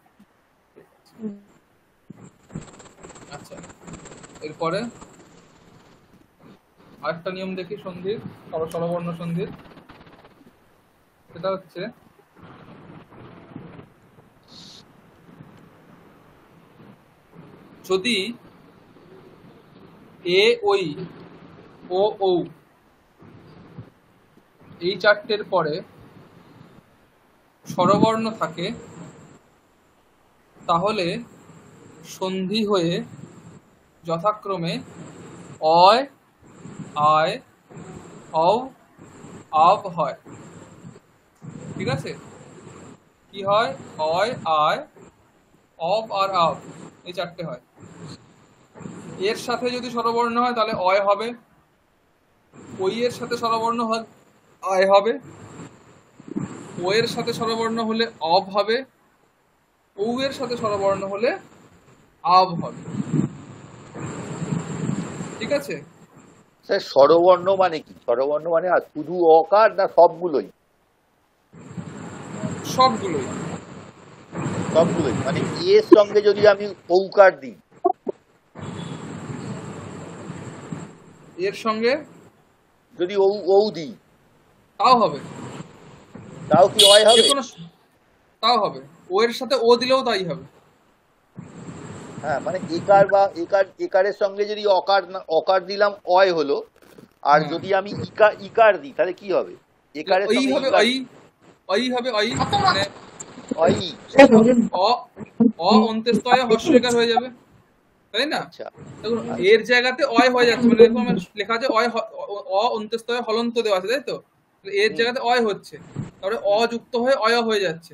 আচ্ছা, এরপরে আরেকটা নিয়ম দেখি সন্ধির, স্বরবর্ণ সন্ধির। সেটা হচ্ছে যদি এ ওই ও ঔ এই 4টের পরে স্বরবর্ণ থাকে, তাহলে সন্ধি হয়ে যথাক্রমে অয়, আয়, অও, আব হয়। ঠিক আছে? কি হয়? অয়, আয়, অব আর আব, এই 4টে হয়। এর সাথে যদি স্বরবর্ণ হয় তাহলে অয় হবে, ওই এর সাথে স্বরবর্ণ হয় আয় হবে, ও এর সাথে স্বরবর্ণ হলে অব হবে, ঔ এর সাথে স্বরবর্ণ হলে আব হবে। ঠিক আছে? স্যার স্বরবর্ণ মানে কি? স্বরবর্ণ মানে আর শুধু অকার না সবগুলোই? সবগুলোই, সবগুলোই। মানে এর সঙ্গে যদি আমি ঔকার দিই, এর সঙ্গে যদি ঔ দিই, তাও হবে। তাও কি অয় হবে? তাও হবে। ও এর সাথে ও দিলেও তাই হবে। হ্যাঁ মানে একার বা একারের সঙ্গে যদি অকার দিলাম অয় হলো, আর যদি আমি ইকার দিই তাহলে কি হবে? একারের সঙ্গে হবে মানে অন্ত্যেস্তয় হর্ষইকার হয়ে যাবে, তাই না? দেখুন এর জায়গাতে অয় হয়ে যাচ্ছে, মানে এরকম লেখা আছে অন্ত্যেস্তয় হলন্ত দেওয়া আছে, তাই তো? এর জায়গাতে অয় হচ্ছে, তারপরে অযুক্ত হয়ে অয় হয়ে যাচ্ছে,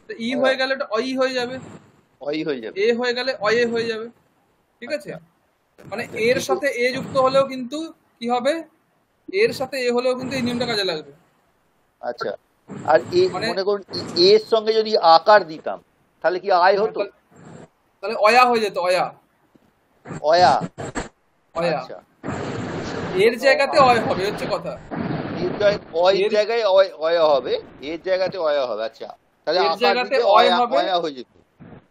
তো ই হয়ে গেলে ওটা অই হয়ে যাবে, এ হয়ে গেলে অয়ে হয়ে যাবে, ঠিক আছে? মানে এর সাথে এ যুক্ত হলেও কিন্তু কি হবে, এর সাথে এ হলেও কিন্তু এই নিয়মটা কাজে লাগবে। আচ্ছা, আর মনে করুন এর সঙ্গে যদি আকার দিতাম তাহলে কি আয় হতো? তাহলে অয়া হয়ে যেত, অয়া। আচ্ছা, এর জায়গাতে অয় হবে হচ্ছে কথা, এর জায়গায় অয় হবে, এর জায়গাতে অয় হবে। আচ্ছা, তাহলে এর জায়গাতে অয় হবে, হয়ে যেত।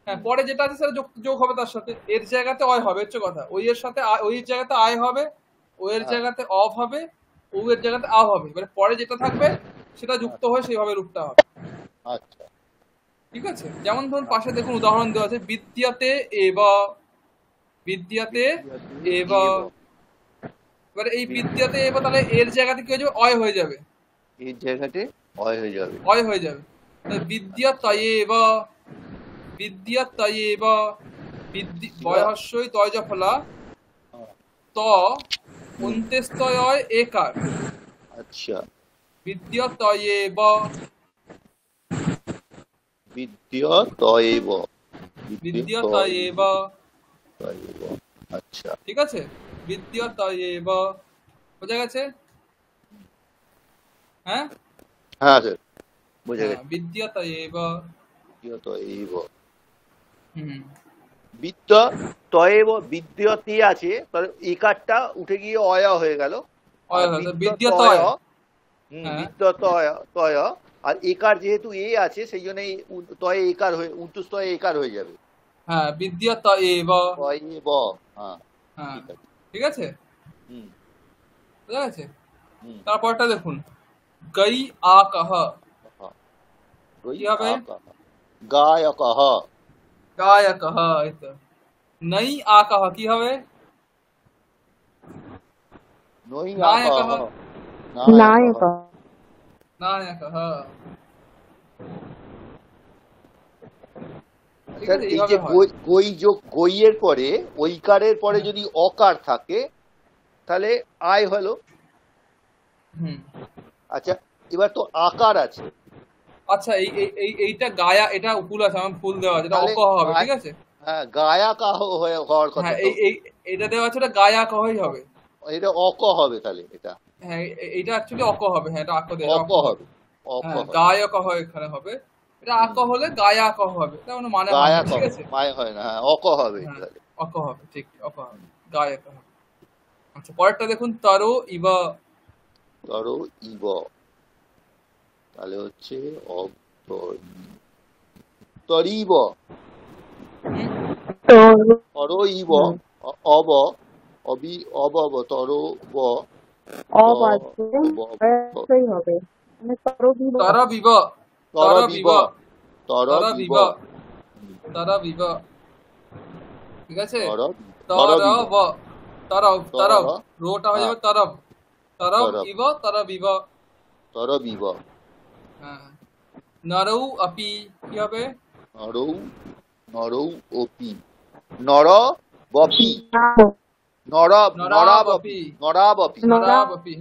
হ্যাঁ, পরে যেটা আছে সেটা যোগ হবে তার সাথে, এর জায়গাতে অয় হবে হচ্ছে কথা, ওই এর সাথে ওই এর জায়গাতে আয় হবে, ও এর জায়গাতে অফ হবে, ও এর জায়গাতে আ হবে, মানে পরে যেটা থাকবে সেটা যুক্ত হয়ে সেইভাবে রূপটা হবে। আচ্ছা, ঠিক আছে? যেমন ধরুন পাশে দেখুন উদাহরণ দেওয়া আছে, বিদ্যাতে এবার এই বিদ্যাতে তাহলে এর জায়গাতে কি হয়ে যাবে, অয় হয়ে যাবে, এর জায়গাতে অয় হয়ে যাবে, বিদ্যাতয়েব বয়হস্যই তয়জ ফলা ত অন্ত্যেস্তয় একার। আচ্ছা, বিদ্যাতয়েব আচ্ছা, ঠিক আছে? বিদ্যাতয়েব বোঝা গেছে? হ্যাঁ হ্যাঁ স্যার বোঝা গেছে। বিদ্যাতয়েব বিদ্যতে আছে, তাহলে একারটা উঠে গিয়ে অয়া হয়ে গেল, বিদ্যতয়, আর একার যেহেতু এ আছে সেই জন্য তয়ে একার হয়ে উন্তুস্তয়ে একার হয়ে যাবে। হ্যাঁ, বিদ্যতয়েব, হ্যাঁ ঠিক আছে, বুঝা গেছে? তারপরটা দেখুন, গই আকহ, কি হবে? গায়কহ, গায়কহ, এইতো। নাই আকহ কি হবে? নায়কহ, নায়কহ। এই যে গইয়ের পরে ঐকারের পরে যদি অকার থাকে তাহলে আয় হলো। আচ্ছা, এবার তো আকার আছে। আচ্ছা, এইটা গায়া, এটা ফুল আছে, আমার ফুল দেওয়া আছে, এটা অকহ হবে, ঠিক আছে? হ্যাঁ, গায়া কাহ হওয়ার কথা। হ্যাঁ, এইটা দেওয়া আছে, এটা গায়া কহই হবে, এটা অক হবে তাহলে, এটা হ্যাঁ এটা অ্যাকচুয়ালি অক হবে, হ্যাঁ এটা আক দেওয়া অক হবে, হ্যাঁ গায়া কহ এখানে হবে, এটা আক হলে গায়া কহ হবে, এটা মানে গায়া ঠিক আছে, মানে হয় না, হ্যাঁ অক হবে, অক হবে, ঠিক, অক হবে, গায়া কহ। আচ্ছা, পরেরটা দেখুন, তারো ইবা, তাহলে হচ্ছে তরিব, তরইব, অব, অবব, তরব, ঠিক আছে? তরব, রোটা হয়ে যাবে তরব, ইব, তরবিব। হ্যাঁ, নরৌ আপি কি হবে? নরৌ অপি, নরবপি, নরাবপি,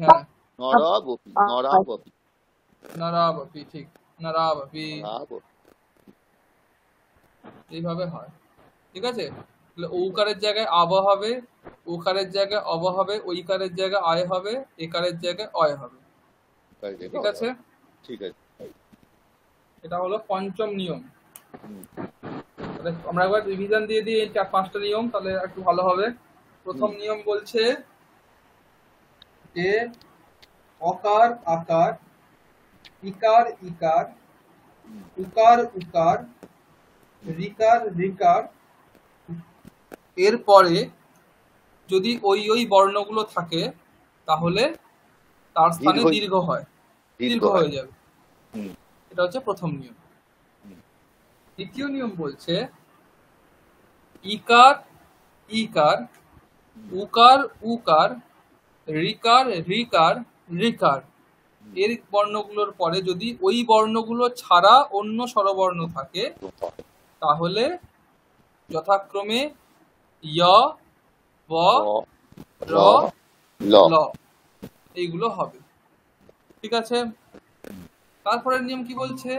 হ্যাঁ নরাবপি, ঠিক, নরাবপি, এইভাবে হয়, ঠিক আছে? ঔকারের জায়গায় আব হবে, ওকারের জায়গায় অব হবে, ঐকারের জায়গায় আয় হবে, একারের জায়গায় অয় হবে, ঠিক আছে? ঠিক আছে, এটা হলো পঞ্চম নিয়ম। আমরা একবার রিভিশন দিয়ে দিই এই 4-5টা নিয়ম, তাহলে একটু ভালো হবে। প্রথম নিয়ম বলছে যে অকার আকার, ইকার ইকার, উকার উকার, রিকার রিকার, এরপরে যদি ওই বর্ণগুলো থাকে তাহলে তার স্থানে দীর্ঘ হয়, দীর্ঘ হয়ে যাবে, এটা হচ্ছে প্রথম নিয়ম। দ্বিতীয় নিয়ম বলছে ইকার ইকার, উকার উকার, রিকার রিকার রিকার, এর বর্ণগুলোর পরে যদি ওই বর্ণগুলো ছাড়া অন্য স্বরবর্ণ থাকে তাহলে যথাক্রমে য়, ব, র, ল এইগুলো হবে। ঠিক আছে, তারপরের নিয়ম কি বলছে?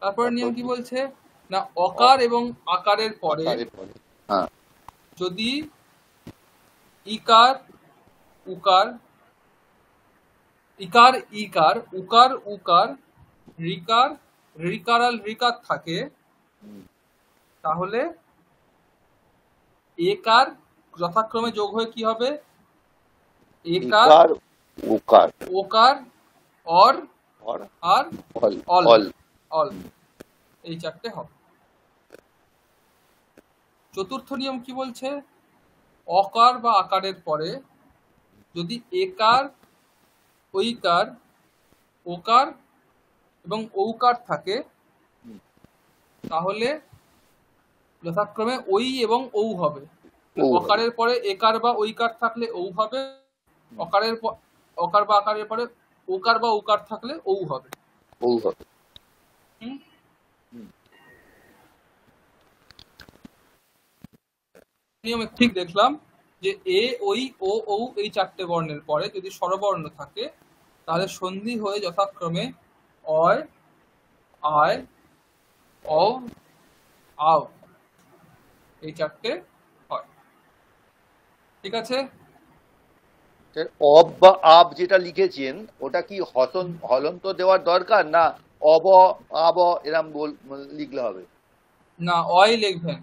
তারপরের নিয়ম কি বলছে না, অকার এবং আকারের পরে যদি ইকার উকার, ইকার ইকার, উকার উকার, রিকার রিকারাল রিকার থাকে তাহলে একার যথাক্রমে যোগ হয়ে কি হবে? একার উকার ওকার অর আর অল, অল, এই চারটে হবে। চতুর্থ নিয়ম কি বলছে? অকার বা আকারের পরে যদি একার ঐকার ওকার এবং ঔকার থাকে তাহলে যথাক্রমে ওই এবং ঔ হবে। অকারের পরে একার বা ঐকার থাকলে ঔ হবে, অকার বা আকারের পরে ওকার বা ঔকার থাকলে ঔ হবে। নিয়মে ঠিক দেখলাম যে এ ওই ও ঔ এই চারটে বর্ণের পরে যদি স্বরবর্ণ থাকে তাহলে সন্ধি হয়ে যথাক্রমে অয় আয় অ আও এই চারটে হয়। ঠিক আছে, অব বা আব যেটা লিখেছেন ওটা কি হলন্ত দেওয়ার দরকার না অব আব এরম লিখলে হবে? না, অয় লিখবেন,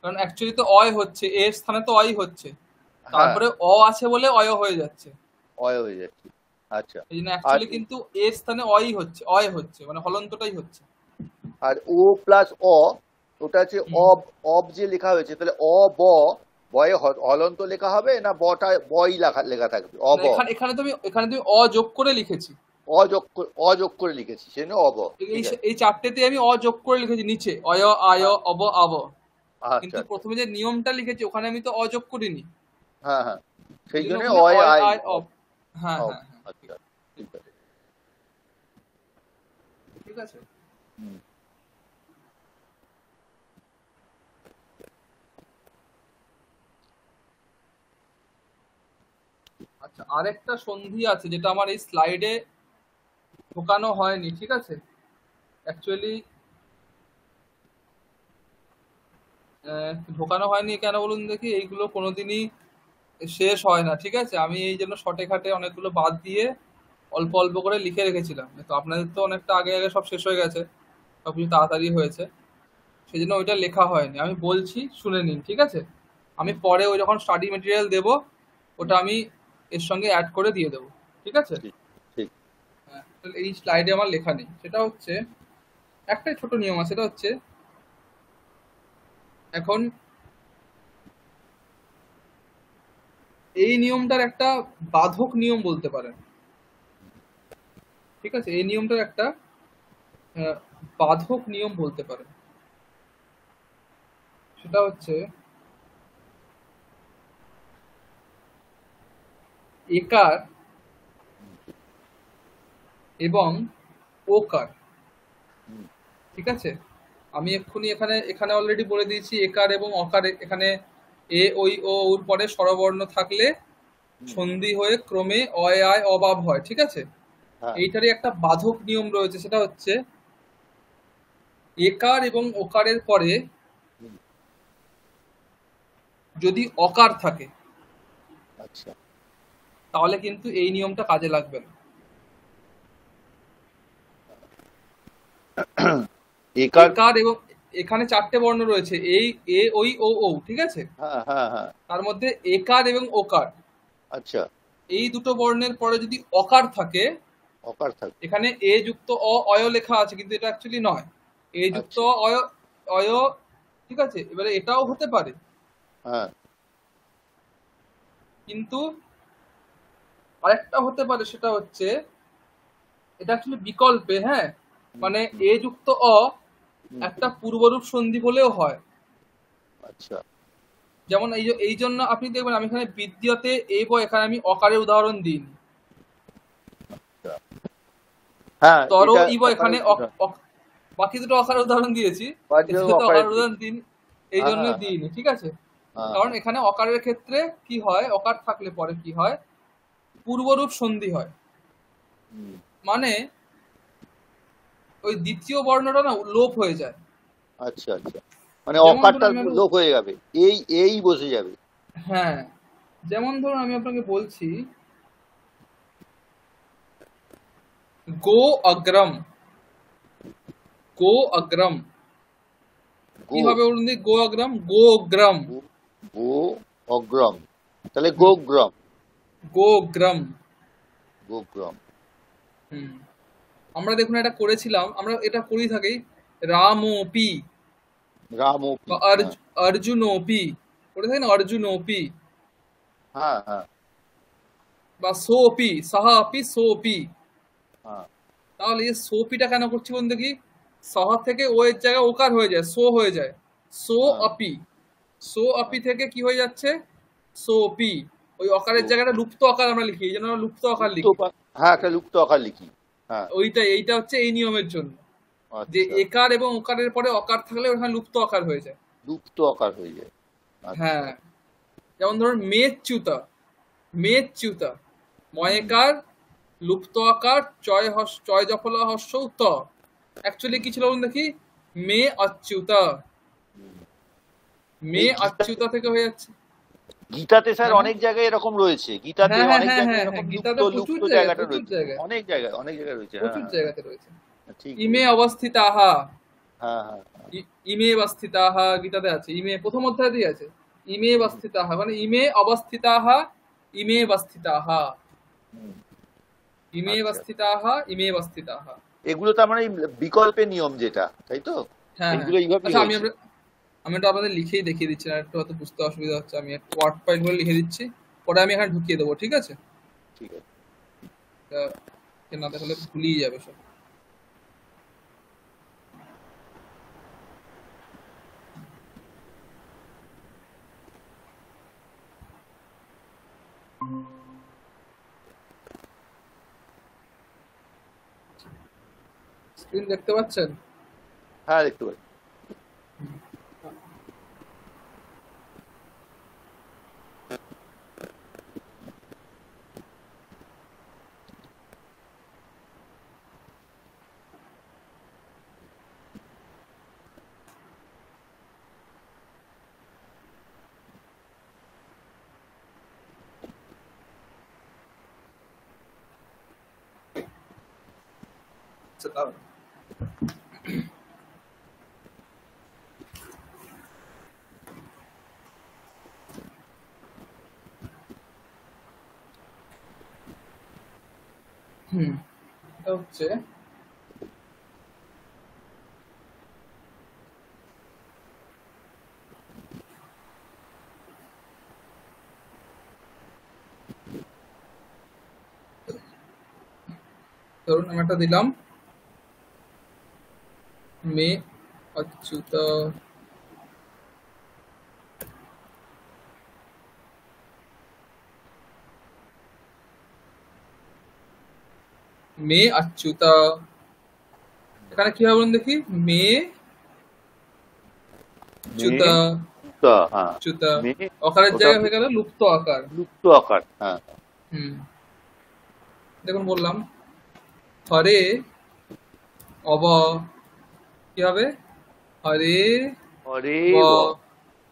কারণ অ্যাকচুয়ালি তো অয় হচ্ছে, এর স্থানে তো অয় হচ্ছে, তারপরে অ আছে বলে অয় হয়ে যাচ্ছে। অয় হয়ে যাচ্ছে, আচ্ছা। এই জন্য অ্যাকচুয়ালি কিন্তু এর স্থানে অয় হচ্ছে, অয় হচ্ছে, মানে হলন্তটাই হচ্ছে। আর ও প্লাস অ ওটা হচ্ছে অব, অব যে লেখা হয়েছে তাহলে অ ব বয়ে হলন্ত লেখা হবে না বটা বই লেখা থাকবে? অব, এখানে তুমি অ যোগ করে লিখেছি, অযোগ করে লিখেছি সেজন্য অব। এই চারটেতে আমি অ যোগ করে লিখেছি নিচে, অয় আয় অব আব, কিন্তু প্রথমে যে নিয়মটা লিখেছি ওখানে আমি তো অ যোগ করিনি। হ্যাঁ হ্যাঁ, সেই জন্য অয় আয় অব। হ্যাঁ হ্যাঁ, আচ্ছা, ঠিক আছে, ঠিক আছে। আচ্ছা, আরেকটা সন্ধি আছে যেটা আমার এই স্লাইডে ঢোকানো হয়নি। ঠিক আছে, অ্যাকচুয়ালি ঢোকানো হয়নি কেন বলুন দেখি, এইগুলো কোনোদিনই শেষ হয় না। ঠিক আছে, আমি এই জন্য শর্টে খাটে অনেকগুলো বাদ দিয়ে অল্প অল্প করে লিখে রেখেছিলাম, তো আপনাদের তো অনেকটা আগে আগে সব শেষ হয়ে গেছে, সবকিছু তাড়াতাড়ি হয়েছে, সেই জন্য ওইটা লেখা হয়নি। আমি বলছি, শুনে নিন। ঠিক আছে, আমি পরে ওই যখন স্টাডি মেটেরিয়াল দেবো ওটা আমি এর সঙ্গে অ্যাড করে দিয়ে দেবো। ঠিক আছে, হ্যাঁ, তাহলে এই স্লাইডে আমার লেখা নেই। সেটা হচ্ছে একটাই ছোট নিয়ম আছে, সেটা হচ্ছে এখন এই নিয়মটার একটা বাধক নিয়ম বলতে পারেন। ঠিক আছে, এই নিয়মটার একটা বাধক নিয়ম বলতে পারেন। সেটা হচ্ছে একার এবং ওকার। ঠিক আছে, আমি এক্ষুনি এখানে অলরেডি বলে দিয়েছি একার এবং অকার, এখানে এ ওই ও ওর পরে স্বরবর্ণ থাকলে সন্ধি হয়ে ক্রমে অয় আয় অবাব হয়। ঠিক আছে, এইটারই একটা বাধক নিয়ম রয়েছে, সেটা হচ্ছে একার এবং ওকারের পরে যদি অকার থাকে তাহলে কিন্তু এই নিয়মটা কাজে লাগবে না। একার এবং এখানে চারটে বর্ণ রয়েছে, এই এ ওই ও ও। ঠিক আছে, তার মধ্যে একার এবং ওকার, আচ্ছা, এই দুটো বর্ণের পরে যদি অকার থাকে, এখানে এ যুক্ত অয় লেখা আছে কিন্তু এটা অ্যাকচুয়ালি নয়, এ যুক্ত অয় অয়। ঠিক আছে, এবারে এটাও হতে পারে, কিন্তু আরেকটা হতে পারে, সেটা হচ্ছে এটা অ্যাকচুয়ালি বিকল্পে। হ্যাঁ, মানে এ যুক্ত অ একটা পূর্বরূপ সন্ধি বলেও হয়। আচ্ছা, যেমন এই জন্য আপনি দেখবেন আমি এখানে বিদ্যতে এব, এখানে আমি অকারের উদাহরণ দিইনি। হ্যাঁ, তর এটা ইব এখানে অকারের বাকি দুটো অকারের উদাহরণ দিয়েছি, এটাতে অকারের উদাহরণ দিন এই জন্য দিইনি, ঠিক আছে? কারণ এখানে অকারের ক্ষেত্রে কি হয়, অকার থাকলে পরে কি হয়, পূর্বরূপ সন্ধি হয়। মানে ওই দ্বিতীয় বর্ণটা না লোপ হয়ে যায়। আচ্ছা আচ্ছা, মানে অকারটা লোপ হয়ে যাবে, এই বসে যাবে। হ্যাঁ, যেমন ধরুন আমি আপনাকে বলছি গো অগ্রম, গো অগ্রম কি হবে বলুন দি? গো অগ্রম, গো অগ্রম, গো অগ্রম, তাহলে গোগ্রম, গোগ্রম, গোগ্রম। আমরা দেখুন এটা করেছিলাম, আমরা এটা করি থাকি রামোপি, রামোপি, অর্জুনোপি করে থাকি না, অর্জুনোপি, হ্যাঁ হ্যাঁ, বা সোপি, সাহাপি সোপি। হ্যাঁ, তাহলে এই সোপিটা কেন করছি বলুন দেখি? সাহা থেকে ও এর জায়গায় ওকার হয়ে যায়, সো হয়ে যায়, সো আপি, সো আপি থেকে কি হয়ে যাচ্ছে, সোপি। ওই অকারের জায়গাটা লুপ্ত আকার আমরা লিখি, এই জন্য আমরা লুপ্ত আকার লিখি। হ্যাঁ, একটা লুপ্ত আকার লিখি, হ্যাঁ। এইটা হচ্ছে এই নিয়মের জন্য, যে একার এবং ওকারের পরে অকার থাকলে ওখানে লুপ্ত আকার হয়ে যায়, লুপ্ত আকার হয়ে যায়। হ্যাঁ, যেমন ধরুন মেচ্যুতা, মেচ্যুতা ময়েকার লুপ্ত আকার চয় জফলা হস্য ত, অ্যাকচুয়ালি কি ছিল বলুন দেখি, মে অচ্যুতা, মে অচ্যুতা থেকে হয়ে যাচ্ছে। গীতাতে স্যার অনেক জায়গায় এরকম রয়েছে, গীতাতে অনেক জায়গায় এরকম লুপ্ত জায়গাটা রয়েছে, অনেক জায়গায় রয়েছে, প্রচুর জায়গাতে রয়েছে। ইমে অবস্থিতাহা, হ্যাঁ হ্যাঁ, ইমে অবস্থিতাহা গীতাতে আছে, ইমে প্রথম অধ্যায়তেই আছে, ইমে অবস্থিতাহা মানে ইমে অবস্থিতাহা, ইমে অবস্থিতাহা, ইমে অবস্থিতাহা, ইমে অবস্থিতাহা। এগুলো তো মানে বিকল্পের নিয়ম যেটা, তাই তো? হ্যাঁ, এগুলো এইভাবে আচ্ছা আমি এটা আপনাদের লিখেই দেখিয়ে দিচ্ছি, না একটু হয়তো বুঝতে অসুবিধা হচ্ছে, আমি একটু ওয়ার্ড পয়েন্ট করে লিখে দিচ্ছি, পরে আমি এখানে ঢুকিয়ে দেবো, ঠিক আছে? ঠিক আছে, না তাহলে ভুলিয়ে যাবে সব। স্ক্রিন দেখতে পাচ্ছেন? হ্যাঁ দেখতে পাচ্ছি। হচ্ছে ধরুন আমি একটা দিলাম মে অচ্যুত, মে অচ্যুত, এখানে কি হবে বলুন দেখি, মে চ্যুতা, চ্যুতা অকারের জায়গায় হয়ে গেল লুপ্ত আকার, লুপ্ত আকার, হ্যাঁ। দেখুন বললাম হরে অব, কি হবে, হরে হরে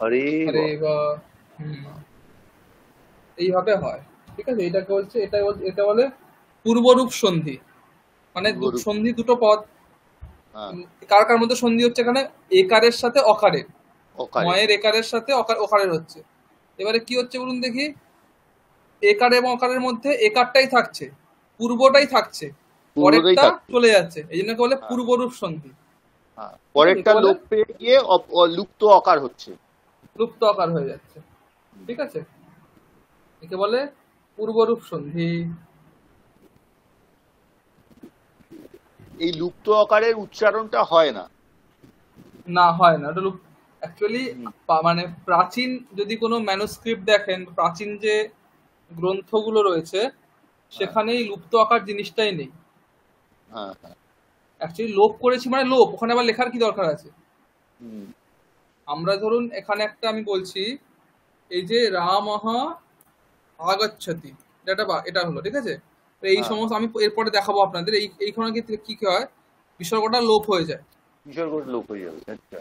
হরে হরে বা, এইভাবে হয়, ঠিক আছে? এটাকে বলছে, এটা বলে পূর্বরূপ সন্ধি, মানে সন্ধি দুটো পদ, কার কার মধ্যে সন্ধি হচ্ছে এখানে, একারের সাথে অকারের, ময়ের একারের সাথে ওকারের হচ্ছে। এবারে কি হচ্ছে বলুন দেখি, একার এবং অকারের মধ্যে একারটাই থাকছে, পূর্বটাই থাকছে, পরেরটা চলে যাচ্ছে, এই জন্য বলে পূর্বরূপ সন্ধি। পরেরটা লোপ পেয়ে গিয়ে লুপ্ত আকার হচ্ছে, লুপ্ত আকার হয়ে যাচ্ছে, ঠিক আছে? একে বলে পূর্বরূপ সন্ধি। এই লুপ্ত আকারের উচ্চারণটা হয় না, না হয় না, ওটা অ্যাকচুয়ালি মানে প্রাচীন যদি কোনো ম্যানুস্ক্রিপ্ট দেখেন, প্রাচীন যে গ্রন্থগুলো রয়েছে সেখানেই লুপ্ত আকার জিনিসটাই নেই। অ্যাকচুয়ালি লোপ করেছি মানে লোপ, ওখানে আবার লেখার কি দরকার আছে? আমরা ধরুন এখানে একটা আমি বলছি, এই যে রামঃ আগচ্ছতি, এটা হলো, ঠিক আছে? তো এই সমস্ত আমি এরপরে দেখাবো আপনাদের, এইখানে ক্ষেত্রে কি হয়, বিসর্গটা লোপ হয়ে যায়,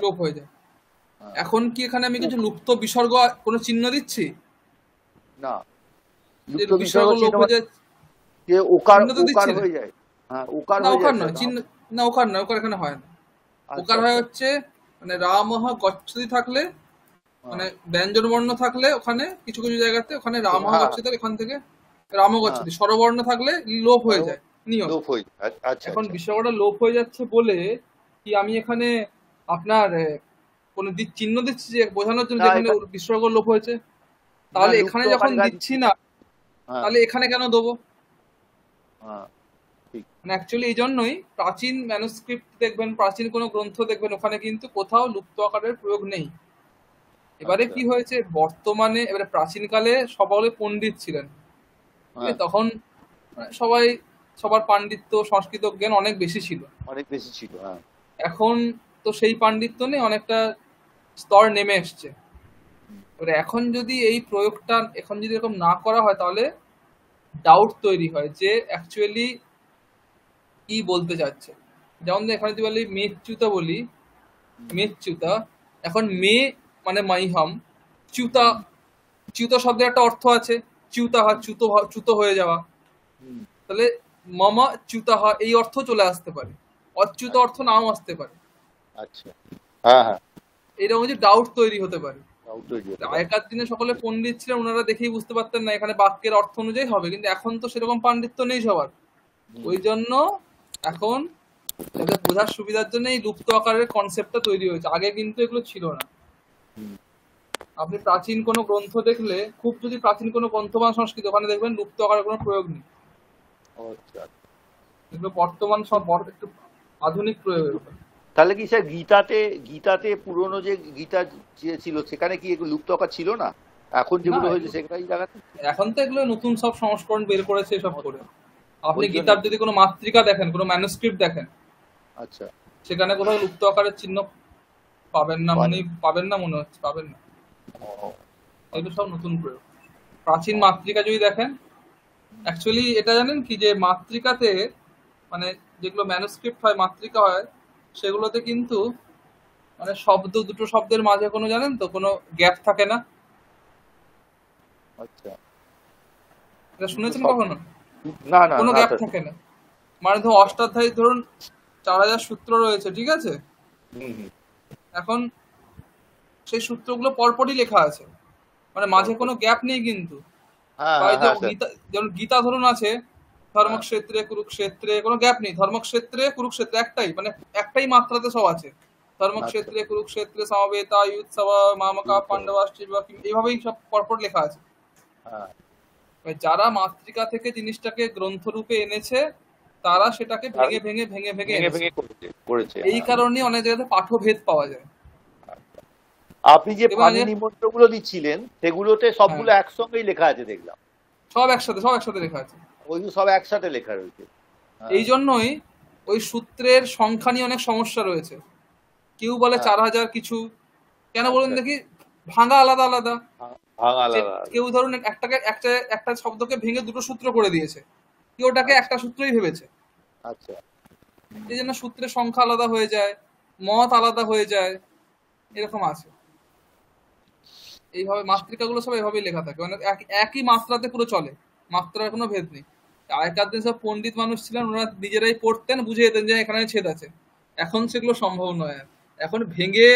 লোপ হয়ে যায়। এখন কি এখানে আমি কিছু লুপ্ত বিসর্গ কোনো চিহ্ন দিচ্ছি না? বিসর্গ লোপ হয়ে যায়, চিহ্ন তো দিচ্ছি না। না ওকার নয়, চিহ্ন না, ওকার নয়, ওকার এখানে হয় না। ওকার হয় হচ্ছে মানে রামঃ গচ্ছতি থাকলে, মানে ব্যঞ্জন বর্ণ থাকলে ওখানে কিছু কিছু জায়গাতে ওখানে রামঃ গচ্ছতি, এখান থেকে রাম গচ্ছতি, স্বরবর্ণ থাকলে লোপ হয়ে যায়, নিয়ম। এখন বিসর্গটা লোপ হয়ে যাচ্ছে বলে কি আমি এখানে আপনার কোন চিহ্ন দিচ্ছি যে বোঝানোর জন্য যেখানে বিসর্গ লোপ হয়েছে? তাহলে এখানে যখন দিচ্ছি না, তাহলে এখানে কেন দেবো? মানে অ্যাকচুয়ালি এই জন্যই প্রাচীন ম্যানুস্ক্রিপ্ট দেখবেন, প্রাচীন কোনো গ্রন্থ দেখবেন, ওখানে কিন্তু কোথাও লুপ্ত আকারের প্রয়োগ নেই। এবারে কি হয়েছে, বর্তমানে এবারে প্রাচীন কালে সকলে পণ্ডিত ছিলেন, তখন সবাই সবার পাণ্ডিত্য সংস্কৃত জ্ঞান অনেক বেশি ছিল। এখন তো সেই পাণ্ডিত্য নেই, অনেকটা স্তর নেমে এসছে। এবারে এখন যদি এই প্রয়োগটা এখন যদি এরকম না করা হয়, তাহলে ডাউট তৈরি হয় যে অ্যাকচুয়ালি কি বলতে চাচ্ছে। যেমন এখানে যদি বলি মেচ্যুতা, বলি মেচ্যুতা, এখন মে মানে মাইহাম, চ্যুতা, চ্যুত শব্দের একটা অর্থ আছে, চ্যুতা হয় চ্যুত হয়ে যাওয়া, তাহলে মামা চ্যুতা হয় এই অর্থ চলে আসতে পারে, অচ্যুত অর্থ নাও আসতে পারে। এরকম যে ডাউট তৈরি হতে পারে। আগেকার দিনে সকলে পণ্ডিত ছিলেন, ওনারা দেখেই বুঝতে পারতেন না এখানে বাক্যের অর্থ অনুযায়ী হবে, কিন্তু এখন তো সেরকম পাণ্ডিত্য নেই সবার। ওই জন্য এখন যাদের বোঝার সুবিধার জন্য এই লুপ্ত আকারের কনসেপ্টটা তৈরি হয়েছে, আগে কিন্তু এগুলো ছিল না। আপনি প্রাচীন কোনো গ্রন্থ দেখলে, খুব যদি প্রাচীন কোনো গ্রন্থমান সংস্কৃত, ওখানে দেখবেন লুপ্ত আকারের কোনো প্রয়োগ নেই। এগুলো বর্তমান সব একটু আধুনিক প্রয়োগ। তাহলে কি স্যার গীতাতে পুরনো যে গীতা ছিল সেখানে কি এগুলো লুপ্ত আকার ছিল না? এখন যেগুলো হয়েছে সেখানেই দেখাচ্ছে। এখন তো এগুলো নতুন সব সংস্করণ বের করেছে সব করে। আপনি গীতার যদি কোনো মাতৃকা দেখেন, কোনো ম্যানুস্ক্রিপ্ট দেখেন, আচ্ছা, সেখানে কোথাও লুপ্ত আকারের চিহ্ন পাবেন না, মনে হচ্ছে পাবেন না। এগুলো সব নতুন প্রয়োগ। প্রাচীন মাতৃকা যদি দেখেন, অ্যাকচুয়ালি এটা জানেন কি, যে মাতৃকাতে মানে যেগুলো ম্যানুস্ক্রিপ্ট হয়, মাতৃকা হয়, সেগুলোতে কিন্তু মানে দুটো শব্দের মাঝে কোনো, জানেন তো, কোনো গ্যাপ থাকে না। আচ্ছা, এটা শুনেছেন কখনো? না, কোনো গ্যাপ থাকে না। মানে ধরুন অষ্টাধ্যায়ী, ধরুন 4000 সূত্র রয়েছে, ঠিক আছে? এখন সেই সূত্রগুলো পরপরই লেখা আছে, মানে মাঝে কোনো গ্যাপ নেই কিন্তু। যেমন গীতা ধরুন আছে, ধর্মক্ষেত্রে কুরুক্ষেত্রে কোনো গ্যাপ নেই, ধর্মক্ষেত্রে কুরুক্ষেত্রে একটাই, মানে একটাই মাত্রাতে সব আছে, ধর্মক্ষেত্রে কুরুক্ষেত্রে সমবেতা ইউৎসবা মামকা পাণ্ডবাশ্চি, এইভাবেই সব পরপর লেখা আছে। যারা মাতৃকা থেকে জিনিসটাকে গ্রন্থ রূপে এনেছে, তারা সেটাকে ভেঙে ভেঙে ভেঙে ভেঙে করেছে। এই কারণে অনেক জায়গাতে পাঠভেদ পাওয়া যায়। আপনি যে পাণিনি মন্ত্রগুলো দিচ্ছিলেন সেগুলোতে সবগুলো একসঙ্গেই লেখা আছে দেখলাম, সব একসাথে লেখা আছে, ওই সব একসাথে লেখা রয়েছে। এই জন্যই ওই সূত্রের সংখ্যা নিয়ে অনেক সমস্যা রয়েছে। কেউ বলে 4000 কিছু, কেন বলুন দেখি, ভাঙা আলাদা আলাদা। কেউ ধরুন একটা শব্দকে ভেঙে দুটো সূত্র করে দিয়েছে, কেউ ওটাকে একটা সূত্রই ভেবেছে। আচ্ছা, এই জন্য সূত্রের সংখ্যা আলাদা হয়ে যায়, মত আলাদা হয়ে যায়, এরকম আছে। এইভাবে মাতৃকাগুলো সব এইভাবেই লেখা থাকে, মানে একই মাত্রাতে পুরো চলে, মাত্রার কোনো ভেদ নেই। আগেকার দিন সব পণ্ডিত মানুষ ছিলেন, ওনারা নিজেরাই পড়তেন, বুঝে যেতেন যে এখানে ছেদ আছে। এখন সেগুলো সম্ভব নয়, এখন ভেঙে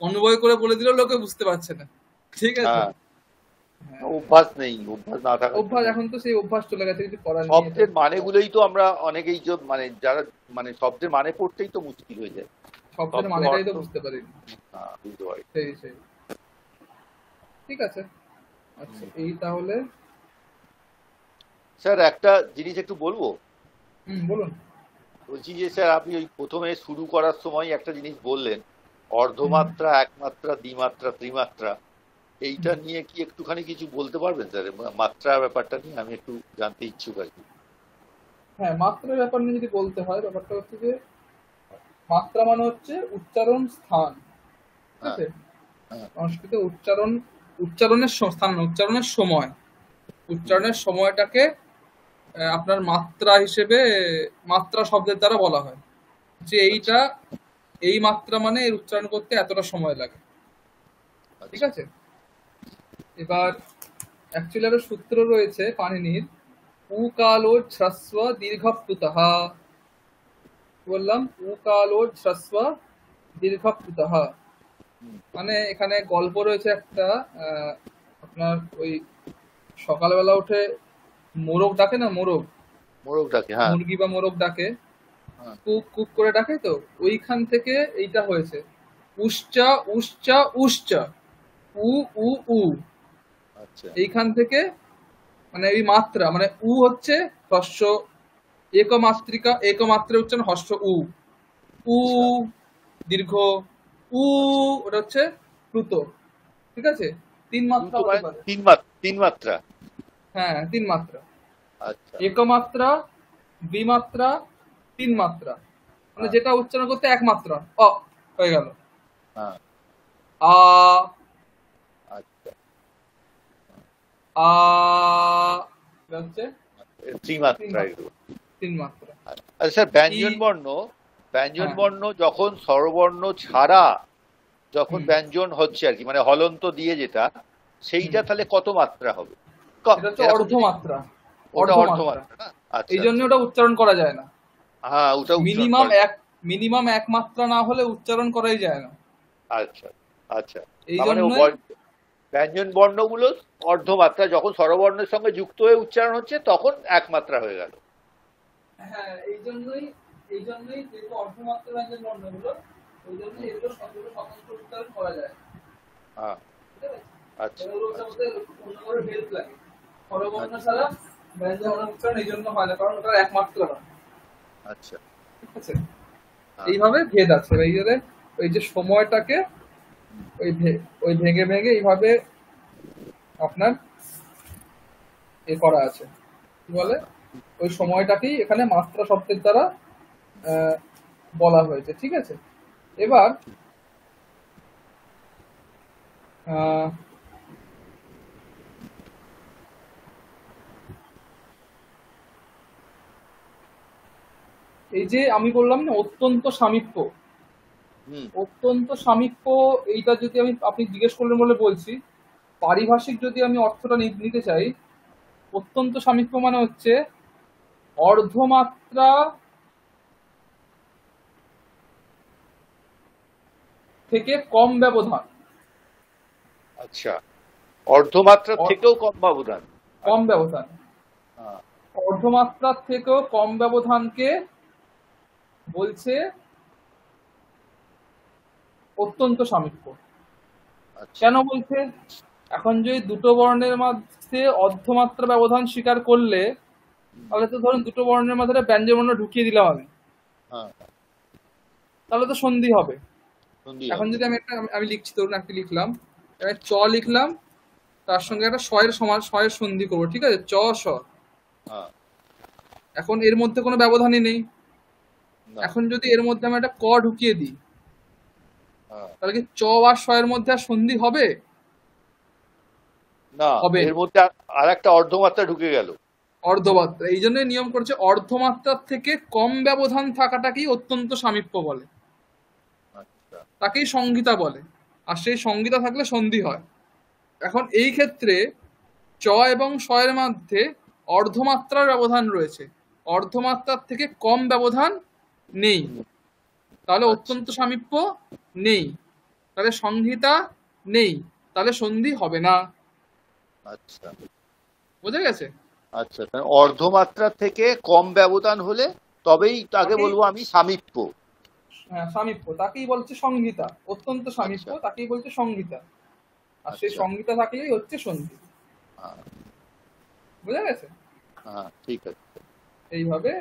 অনুবয় করে বলে দিলেও লোকে বুঝতে পারছে না, ঠিক আছে? অভ্যাস নেই, অভ্যাস না থাকা, অভ্যাস এখন তো সেই অভ্যাস চলে গেছে, কিছু করার নেই। শব্দের মানেগুলোই তো আমরা অনেকেই মানে যারা মানে শব্দের মানে পড়তেই তো মুশকিল হয়ে যায়, শব্দের মানেটাই তো বুঝতে পারি না। সেই ঠিক আছে। আচ্ছা, এই তাহলে স্যার একটা জিনিস একটু বলবো। বলুন। বলছি যে স্যার আপনি ওই প্রথমে শুরু করার সময় একটা জিনিস বললেন অর্ধমাত্রা, একমাত্রা, দ্বিমাত্রা, ত্রিমাত্রা, এইটা নিয়ে কি একটুখানি কিছু বলতে পারবেন স্যার? মাত্রা ব্যাপারটা নিয়ে আমি একটু জানতে ইচ্ছুক আর কি। হ্যাঁ, মাত্রার ব্যাপার নিয়ে যদি বলতে হয়, ব্যাপারটা হচ্ছে যে মাত্রা মানে হচ্ছে উচ্চারণ স্থান, ঠিক আছে? সংস্কৃতে উচ্চারণের স্থান না, উচ্চারণের সময়। উচ্চারণের সময়টাকে আপনার মাত্রা হিসেবে, মাত্রা শব্দের দ্বারা বলা হয় যে এইটা, এই মাত্রা মানে এর উচ্চারণ করতে এতটা সময় লাগে, ঠিক আছে? এবার অ্যাকচুয়ালি একটা সূত্র রয়েছে পাণিনির, উকালো হ্রস্ব দীর্ঘপ্লুতঃ। বললাম উকালো হ্রস্ব দীর্ঘপ্লুতঃ, মানে এখানে গল্প রয়েছে একটা। আপনার ওই সকালবেলা উঠে মোরগ ডাকে না, মোরগ ডাকে, হ্যাঁ, মুরগি বা মোরগ ডাকে, কুক কুক করে ডাকে, তো ওইখান থেকে এইটা হয়েছে উশ্চা উশ্চা উশ্চা, উ উ উ। এইখান থেকে মানে এই মাত্রা, মানে উ হচ্ছে হ্রস্ব একমাত্রিকা, একমাত্রা উচ্চারণ হ্রস্ব উ, উ দীর্ঘ উ, ওটা হচ্ছে প্লুত, ঠিক আছে? তিন মাত্রা হতে পারে। তিন মাত্রা, হ্যাঁ, তিন মাত্রা। একমাত্রা, দ্বিমাত্রা, তিন মাত্রা, মানে যেটা উচ্চারণ করতে এক মাত্রা অ হয়ে গেল। আ, আ হচ্ছে তিন মাত্রা। আচ্ছা স্যার, ব্যঞ্জন বর্ণ যখন স্বরবর্ণ ছাড়া যখন ব্যঞ্জন হচ্ছে আর কি, মানে হলন্ত দিয়ে যেটা, সেইটা তাহলে কত মাত্রা হবে? অর্ধমাত্রা। এই জন্য ওটা উচ্চারণ করা যায় না। হ্যাঁ, ওটা মিনিমাম এক মাত্রা না হলে উচ্চারণ করাই যায় না। আচ্ছা আচ্ছা, এই জন্য ব্যঞ্জন বর্ণগুলো অর্ধমাত্রা, যখন স্বরবর্ণের সঙ্গে যুক্ত হয়ে উচ্চারণ হচ্ছে তখন এক মাত্রা হয়ে গেল। হ্যাঁ, এই জন্যই যেহেতু অর্ধমাত্রা ব্যঞ্জন বর্ণগুলো, ওই জন্য এগুলো সবগুলো স্বতন্ত্র উচ্চারণ করা যায়। হ্যাঁ, আচ্ছা, অন্য হেল্প লাগে। স্বরবর্ণ ছাড়া ব্যঞ্জন বর্ণ উচ্চারণ এই জন্য হয় না, কারণ ওটা এক মাত্রা না। আচ্ছা, ঠিক আছে? এইভাবে ভেদ আছে। ওই যে সময়টাকে ওই ভেঙে ভেঙে এইভাবে আপনার এ করা আছে, কি বলে, ওই সময়টাকেই এখানে মাত্রা শব্দের দ্বারা বলা হয়েছে, ঠিক আছে? এবার এই যে আমি বললাম না অত্যন্ত সামীপ্য, অত্যন্ত সামীপ্য, এইটা যদি আপনি জিজ্ঞেস করলেন বলে বলছি, পারিভাষিক যদি আমি অর্থটা নিতে চাই, অত্যন্ত সামীপ্য মানে হচ্ছে অর্ধমাত্রা থেকে কম ব্যবধান। আচ্ছা, অর্ধমাত্রা থেকেও কম ব্যবধান। অর্ধমাত্রা থেকেও কম ব্যবধানকে বলছে অত্যন্ত সামীপ্য। কেন বলছে? এখন যদি দুটো বর্ণের মধ্যে অর্ধমাত্রা ব্যবধান স্বীকার করলে, তাহলে তো ধরুন দুটো বর্ণের মধ্যে ব্যঞ্জন বর্ণ ঢুকিয়ে দিলাম আমি, তাহলে তো সন্ধি হবে। এখন যদি আমি লিখছি, ধরুন একটা লিখলাম, চ লিখলাম, তার সঙ্গে একটা শয়ের সন্ধি করবো, ঠিক আছে? চ স। এখন এর মধ্যে কোনো ব্যবধানই নেই। এখন যদি এর মধ্যে আমি একটা ক ঢুকিয়ে দিই, তাহলে কি চ আর শয়ের মধ্যে আর সন্ধি হবে? না, এর মধ্যে আরেকটা অর্ধমাত্রা ঢুকে গেল। অর্ধমাত্রা, এই জন্য নিয়ম করেছে অর্ধমাত্রার থেকে কম ব্যবধান থাকাটাকেই অত্যন্ত সামীপ্য বলে, তাকেই সংহিতা বলে। আর সেই সংহিতা থাকলে সন্ধি হয়। এখন এই ক্ষেত্রে চ এবং শয়ের মধ্যে অর্ধমাত্রার ব্যবধান রয়েছে, অর্ধমাত্রার থেকে কম ব্যবধান নেই, তাহলে অত্যন্ত সামীপ্য নেই, তাহলে সংহিতা নেই, তাহলে সন্ধি হবে না। আচ্ছা, বোঝা গেছে? আচ্ছা, অর্ধমাত্রা থেকে কম ব্যবধান হলে তবেই তাকে বলবো আমি সামীপ্য। হ্যাঁ, সামীপ্য, তাকেই বলছে সংহিতা। অত্যন্ত সামীপ্য, তাকেই বলছে সংহিতা। আর সেই সংহিতা থাকলেই হচ্ছে সন্ধি। বুঝা গেছে? হ্যাঁ, ঠিক আছে। এইভাবে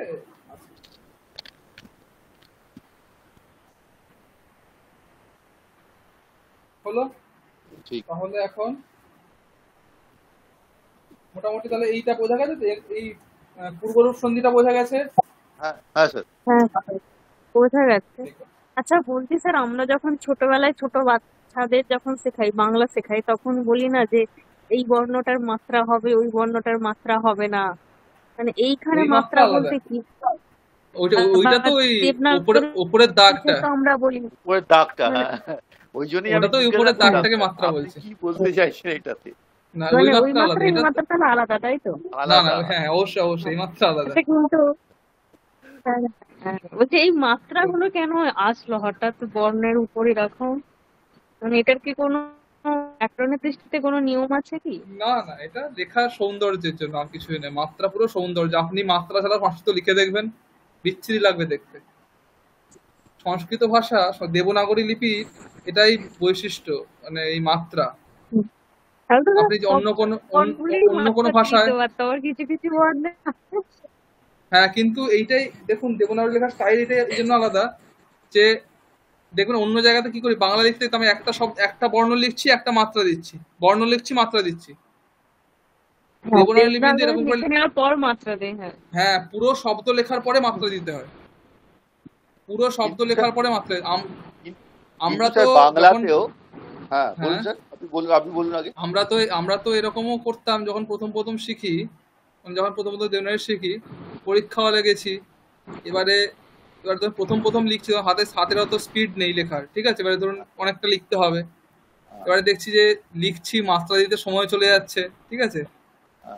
হলো। ঠিক। তাহলে এখন মোটামুটি তাহলে এইটা বোঝা গেছে, এই পূর্বরূপ সন্ধিটা বোঝা গেছে। হ্যাঁ হ্যাঁ স্যার, হ্যাঁ বোঝা গেছে। আচ্ছা বলছি স্যার, আমরা যখন ছোটবেলায় ছোট বাচ্চাদের যখন শেখাই, বাংলা শেখাই, তখন বলি না যে এই বর্ণটার মাত্রা হবে, ওই বর্ণটার মাত্রা হবে না, মানে এইখানে ওই মাত্রা মাত্রা আলাদা, বলতে কি? ওইটা তো ওই উপরের দাগটা, তো আমরা বলি উপরের দাগটা, মানে হ্যাঁ ওই জন্যই ওটা আমি তো উপরের দাগটাকে মাত্রা আপনি বলছে। কি বলতে চাইছেন এটাতে? না ওই মানে ওই মাত্রা মাত্রা আলাদা, এই এটা মাত্রাটা আলাদা, তাই তো? না না, আলাদা। হ্যাঁ অবশ্যই অবশ্যই এই মাত্রা আলাদা। এটা কিন্তু বলছি এই মাত্রাগুলো কেন আসলো হঠাৎ বর্ণের উপরে রাখো? মানে এটার কি কোনো ব্যাকরণের দৃষ্টিতে কোনো নিয়ম আছে কি? না না, এটা লেখার সৌন্দর্যের জন্য, আর কিছুই নেই। মাত্রা পুরো সৌন্দর্য। আপনি মাত্রা ছাড়া সংস্কৃত লিখে দেখবেন, বিচ্ছিরি লাগবে দেখতে। সংস্কৃত ভাষা দেবনাগরী লিপি, এটাই বৈশিষ্ট্য, মানে এই মাত্রা। তাহলে তো আপনি যে অন্য কোনো মাত্রা ভাষায়, দিতে পারতো, আবার কিছু কিছু বর্ণে হ্যাঁ কিন্তু এইটাই দেখুন, দেবনাগরী লেখার স্টাইল এটাই এই জন্য আলাদা যে দেখবেন অন্য জায়গাতে কি করি, বাংলা লিখতে তো আমি একটা বর্ণ লিখছি, একটা মাত্রা দিচ্ছি, বর্ণ লিখছি, মাত্রা দিচ্ছি। দেবনাগরী লিপি কিন্তু এরকম করে, লিখে নেওয়ার পর মাত্রা দেয়। হ্যাঁ হ্যাঁ পুরো শব্দ লেখার পরে মাত্রা দিতে হয়, পুরো শব্দ লেখার পরে মাত্রা। আমরা তো বাংলাতেও, হ্যাঁ হ্যাঁ বলুন স্যার, আপনি বলুন আগে। আমরা তো এরকমও করতাম যখন প্রথম শিখি, যখন প্রথম দেবনাগরী শিখি, পরীক্ষা হলে গেছি। এবার ধরুন প্রথম লিখছি, হাতের অত স্পিড নেই লেখার, ঠিক আছে, এবারে ধরুন অনেকটা লিখতে হবে। এবারে দেখছি যে লিখছি, মাত্রা দিতে সময় চলে যাচ্ছে, ঠিক আছে।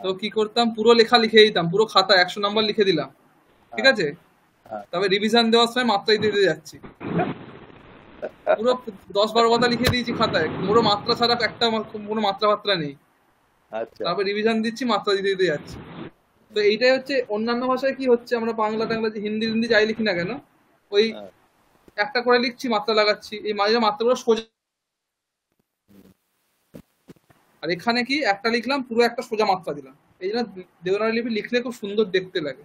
তো কি করতাম, পুরো লেখা লিখে দিতাম, পুরো খাতা 100 নম্বর লিখে দিলাম, ঠিক আছে। তবে রিভিশন দেওয়ার সময় মাত্রা দিতে যাচ্ছি, পুরো 10-12 কথা লিখে দিয়েছি খাতায়, পুরো মাত্রা ছাড়া একটা কোনো মাত্রা নেই। তারপর রিভিশন দিচ্ছি, মাত্রা দিতে যাচ্ছি। তো এইটাই হচ্ছে অন্যান্য ভাষায় কি হচ্ছে, আমরা বাংলা টাংলা হিন্দি যাই লিখি না কেন, ওই একটা করে লিখছি, মাত্রা লাগাচ্ছি, এই মাঝে মাত্রাগুলো সোজা। আর এখানে কি একটা লিখলাম, পুরো একটা সোজা মাত্রা দিলাম, এই জন্য দেবনাগরী লিপি লিখলে খুব সুন্দর দেখতে লাগে।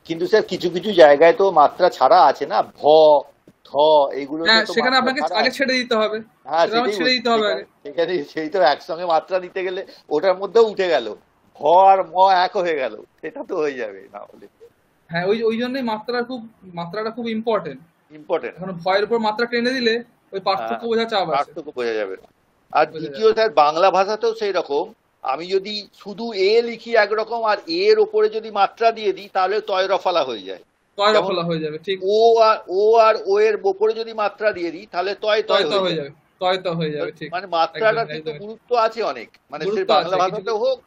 কিন্তু স্যার কিছু কিছু জায়গায় তো মাত্রা ছাড়া আছে না, ভ থ এইগুলো, হ্যাঁ সেখানে আপনাকে আগে ছেড়ে দিতে হবে। হ্যাঁ ছেড়ে দিতে হবে আগে, সেখানে সেই তো একসঙ্গে মাত্রা দিতে গেলে ওটার মধ্যেও উঠে গেল, ভ আর ম এক হয়ে গেল, সেটা তো হয়ে যাবে না হলে। হ্যাঁ ওই জন্যই মাত্রাটা খুব ইম্পর্টেন্ট। এখন ইম্পর্টেন্ট। ভয়ের উপর মাত্রা টেনে দিলে ওই পার্থক্য বোঝা চাপ আছে, পার্থক্য বোঝা যাবে না। আর দ্বিতীয় স্যার, বাংলা ভাষাতেও সেই রকম, আমি যদি শুধু এ লিখি একরকম, আর এর ওপরে যদি মাত্রা দিয়ে দিই, তাহলে তয় রফালা হয়ে যায়, হয়ে যাবে, ঠিক। ও আর ও এর ওপরে যদি মাত্রা দিয়ে দিই, তাহলে তয় হয়ে যাবে, ঠিক। মানে মাত্রাটা কিন্তু গুরুত্ব আছে অনেক, মানে সে বাংলা ভাষাতেও হোক,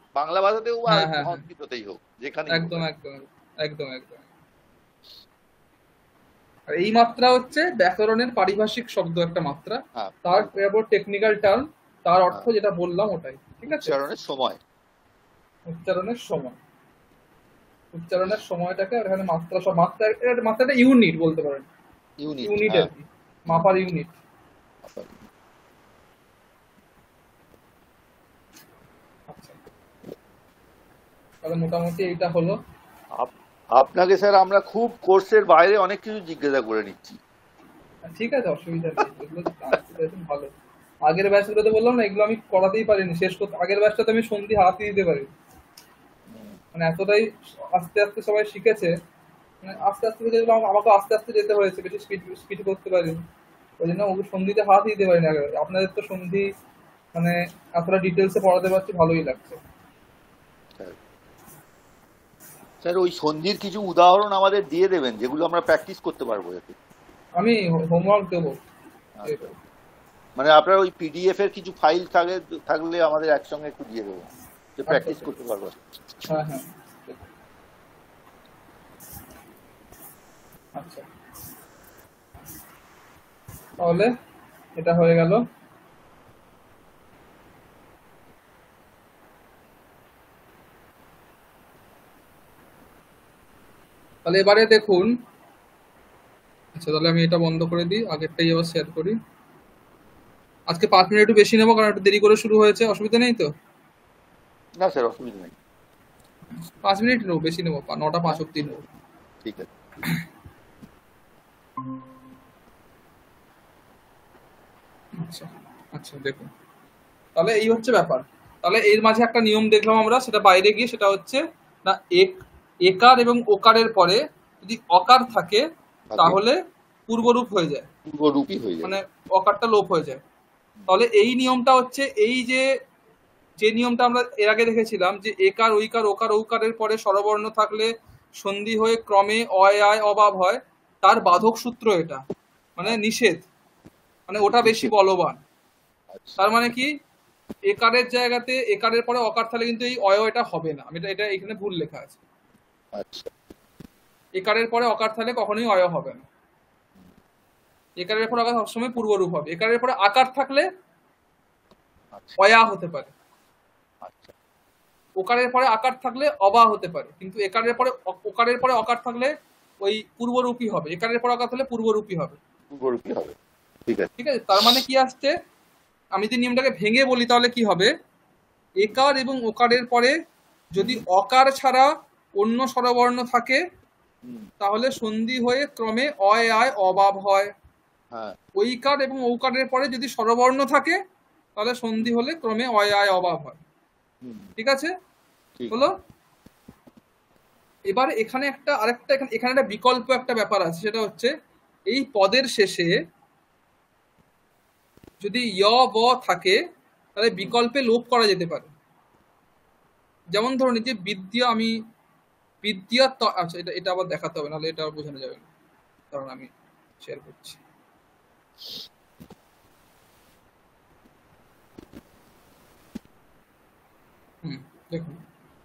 আর সংস্কৃততেই হোক, যেখানে। একদম একদম একদম একদম। আর এই মাত্রা হচ্ছে ব্যাকরণের পারিভাষিক শব্দ, একটা মাত্রা, তার টেকনিক্যাল টার্ম, তার অর্থ যেটা বললাম ওটাই, ঠিক আছে। উচ্চারণের সময়টাকে এখানে মাত্রা, সব মাত্রাটা ইউনিট বলতে পারেন, ইউনিট আর কি, মাপার ইউনিট। আচ্ছা তাহলে মোটামুটি এইটা হলো। আপনাকে স্যার আমরা খুব কোর্সের বাইরে অনেক কিছু জিজ্ঞাসা করে নিচ্ছি। ঠিক আছে, অসুবিধা নেই, ভালো। আগের ব্যাচগুলোতে বললাম না, এগুলো আমি করাতেই পারিনি, শেষ করতে আগের ব্যাচটাতে আমি সন্ধি হাতই দিতে পারি, মানে এতটাই আস্তে আস্তে সবাই শিখেছে, মানে আস্তে আস্তে আমাকে আস্তে আস্তে যেতে হয়েছে, বেশি স্পিড করতে পারিনি, ওই জন্য সন্ধিতে হাত দিতে পারিনি আগে। আপনাদের তো সন্ধি মানে এতটা ডিটেলসে পড়াতে পারছি, ভালোই লাগছে। স্যার ওই সন্ধির কিছু উদাহরণ আমাদের দিয়ে দেবেন, যেগুলো আমরা প্র্যাকটিস করতে পারবো এতে। আমি হোমওয়ার্ক দেবো, মানে আপনার ওই পিডিএফ এর কিছু ফাইল থাকলে আমাদের একসঙ্গে একটু দিয়ে দেবো, যে প্র্যাকটিস করতে পারবো। হ্যাঁ হ্যাঁ আচ্ছা, তাহলে এটা হয়ে গেল। তাহলে এবারে দেখুন, আচ্ছা তাহলে আমি এটা বন্ধ করে দিই, আগেরটাই আবার শেয়ার করি। আজকে 5 মিনিট একটু বেশি নেবো, কারণ একটু দেরি করে শুরু হয়েছে, অসুবিধা নেই তো? না স্যার অসুবিধা নেই, 5 মিনিট নেবো, বেশি নেবো, 9টা 5 অব্দি নেবো। ঠিক আছে। আচ্ছা আচ্ছা, দেখুন তাহলে এই হচ্ছে ব্যাপার। তাহলে এর মাঝে একটা নিয়ম দেখলাম আমরা, সেটা বাইরে গিয়ে, সেটা হচ্ছে না একার এবং ওকারের পরে যদি অকার থাকে তাহলে পূর্বরূপ হয়ে যায়, পূর্বরূপী হয়ে যায়, মানে অকারটা লোপ হয়ে যায়। তাহলে এই নিয়মটা হচ্ছে এই যে নিয়মটা আমরা এর আগে দেখেছিলাম যে একার ঐকার ওকার ঔকারের পরে স্বরবর্ণ থাকলে সন্ধি হয়ে ক্রমে অয় আয় অভাব হয়, তার বাধক সূত্র এটা, মানে নিষেধ, মানে ওটা বেশি বলবান। তার মানে কি, একারের জায়গাতে একারের পরে অকার থাকলে কিন্তু এই অয় এটা হবে না, এটা এটা এখানে ভুল লেখা আছে। একারের পরে অকার থাকলে কখনোই অয় হবে না, একারের পরে অকার সবসময় পূর্বরূপ হবে। একারের পরে আকার থাকলে অয়া হতে পারে, ওকারের পরে আকার থাকলে অবা হতে পারে, কিন্তু একারের পরে ওকারের পরে অকার থাকলে ওই পূর্বরূপী হবে, একারের পরে অকার থাকলে পূর্বরূপী হবে। পূর্বরূপী হবে, ঠিক আছে। ঠিক আছে, তার মানে কি আসছে, আমি যদি নিয়মটাকে ভেঙে বলি তাহলে কি হবে, একার এবং ওকারের পরে যদি অকার ছাড়া অন্য স্বরবর্ণ থাকে তাহলে সন্ধি হয়ে ক্রমে অয় আয় অভাব হয়। ঐকার এবং ঔকারের পরে যদি স্বরবর্ণ থাকে তাহলে সন্ধি হলে ক্রমে অয় আয় অভাব হয়। ঠিক আছে, হলো। এবার এখানে একটা আরেকটা এখানে একটা বিকল্প একটা ব্যাপার আছে, সেটা হচ্ছে এই পদের শেষে যদি য় ব থাকে তাহলে বিকল্পে লোপ করা যেতে পারে। যেমন ধরুন যে বিদ্যা, আমি বিদ্যা, আচ্ছা এটা এটা আবার দেখাতে হবে, নাহলে এটা বোঝানো যাবে না, কারণ আমি শেয়ার করছি। দেখুন,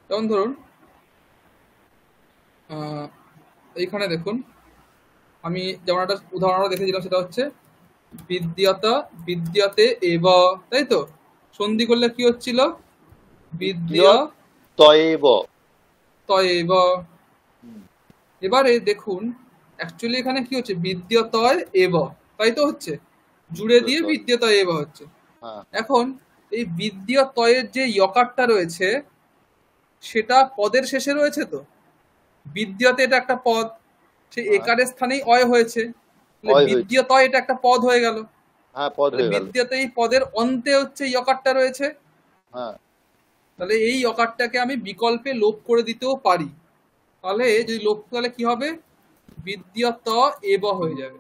যেমন ধরুন এইখানে দেখুন, আমি যেমন একটা উদাহরণ দেখেছিলাম, সেটা হচ্ছে বিদ্যাতা বিদ্যাতে এব, তাই তো, সন্ধি করলে কি হচ্ছিল, বিদ্যা তয়েব তয়েব। এবারে দেখুন অ্যাকচুয়ালি এখানে কি হচ্ছে, বিদ্যতয় এব, তাই তো হচ্ছে, জুড়ে দিয়ে বিদ্যতয় এব হচ্ছে। এখন এই বিদ্যতয়ের যে ইকারটা রয়েছে সেটা পদের শেষে রয়েছে, তো বিদ্যতে এটা একটা পদ, সে একারের স্থানেই অয় হয়েছে, বিদ্যতয় এটা একটা পদ হয়ে গেল। বিদ্যতে এই পদের অন্তে হচ্ছে ইকারটা রয়েছে, তাহলে এই ইকারটাকে আমি বিকল্পে লোপ করে দিতেও পারি। তাহলে যদি লোপ করলে কি হবে, বিদ্যত এব হয়ে যাবে।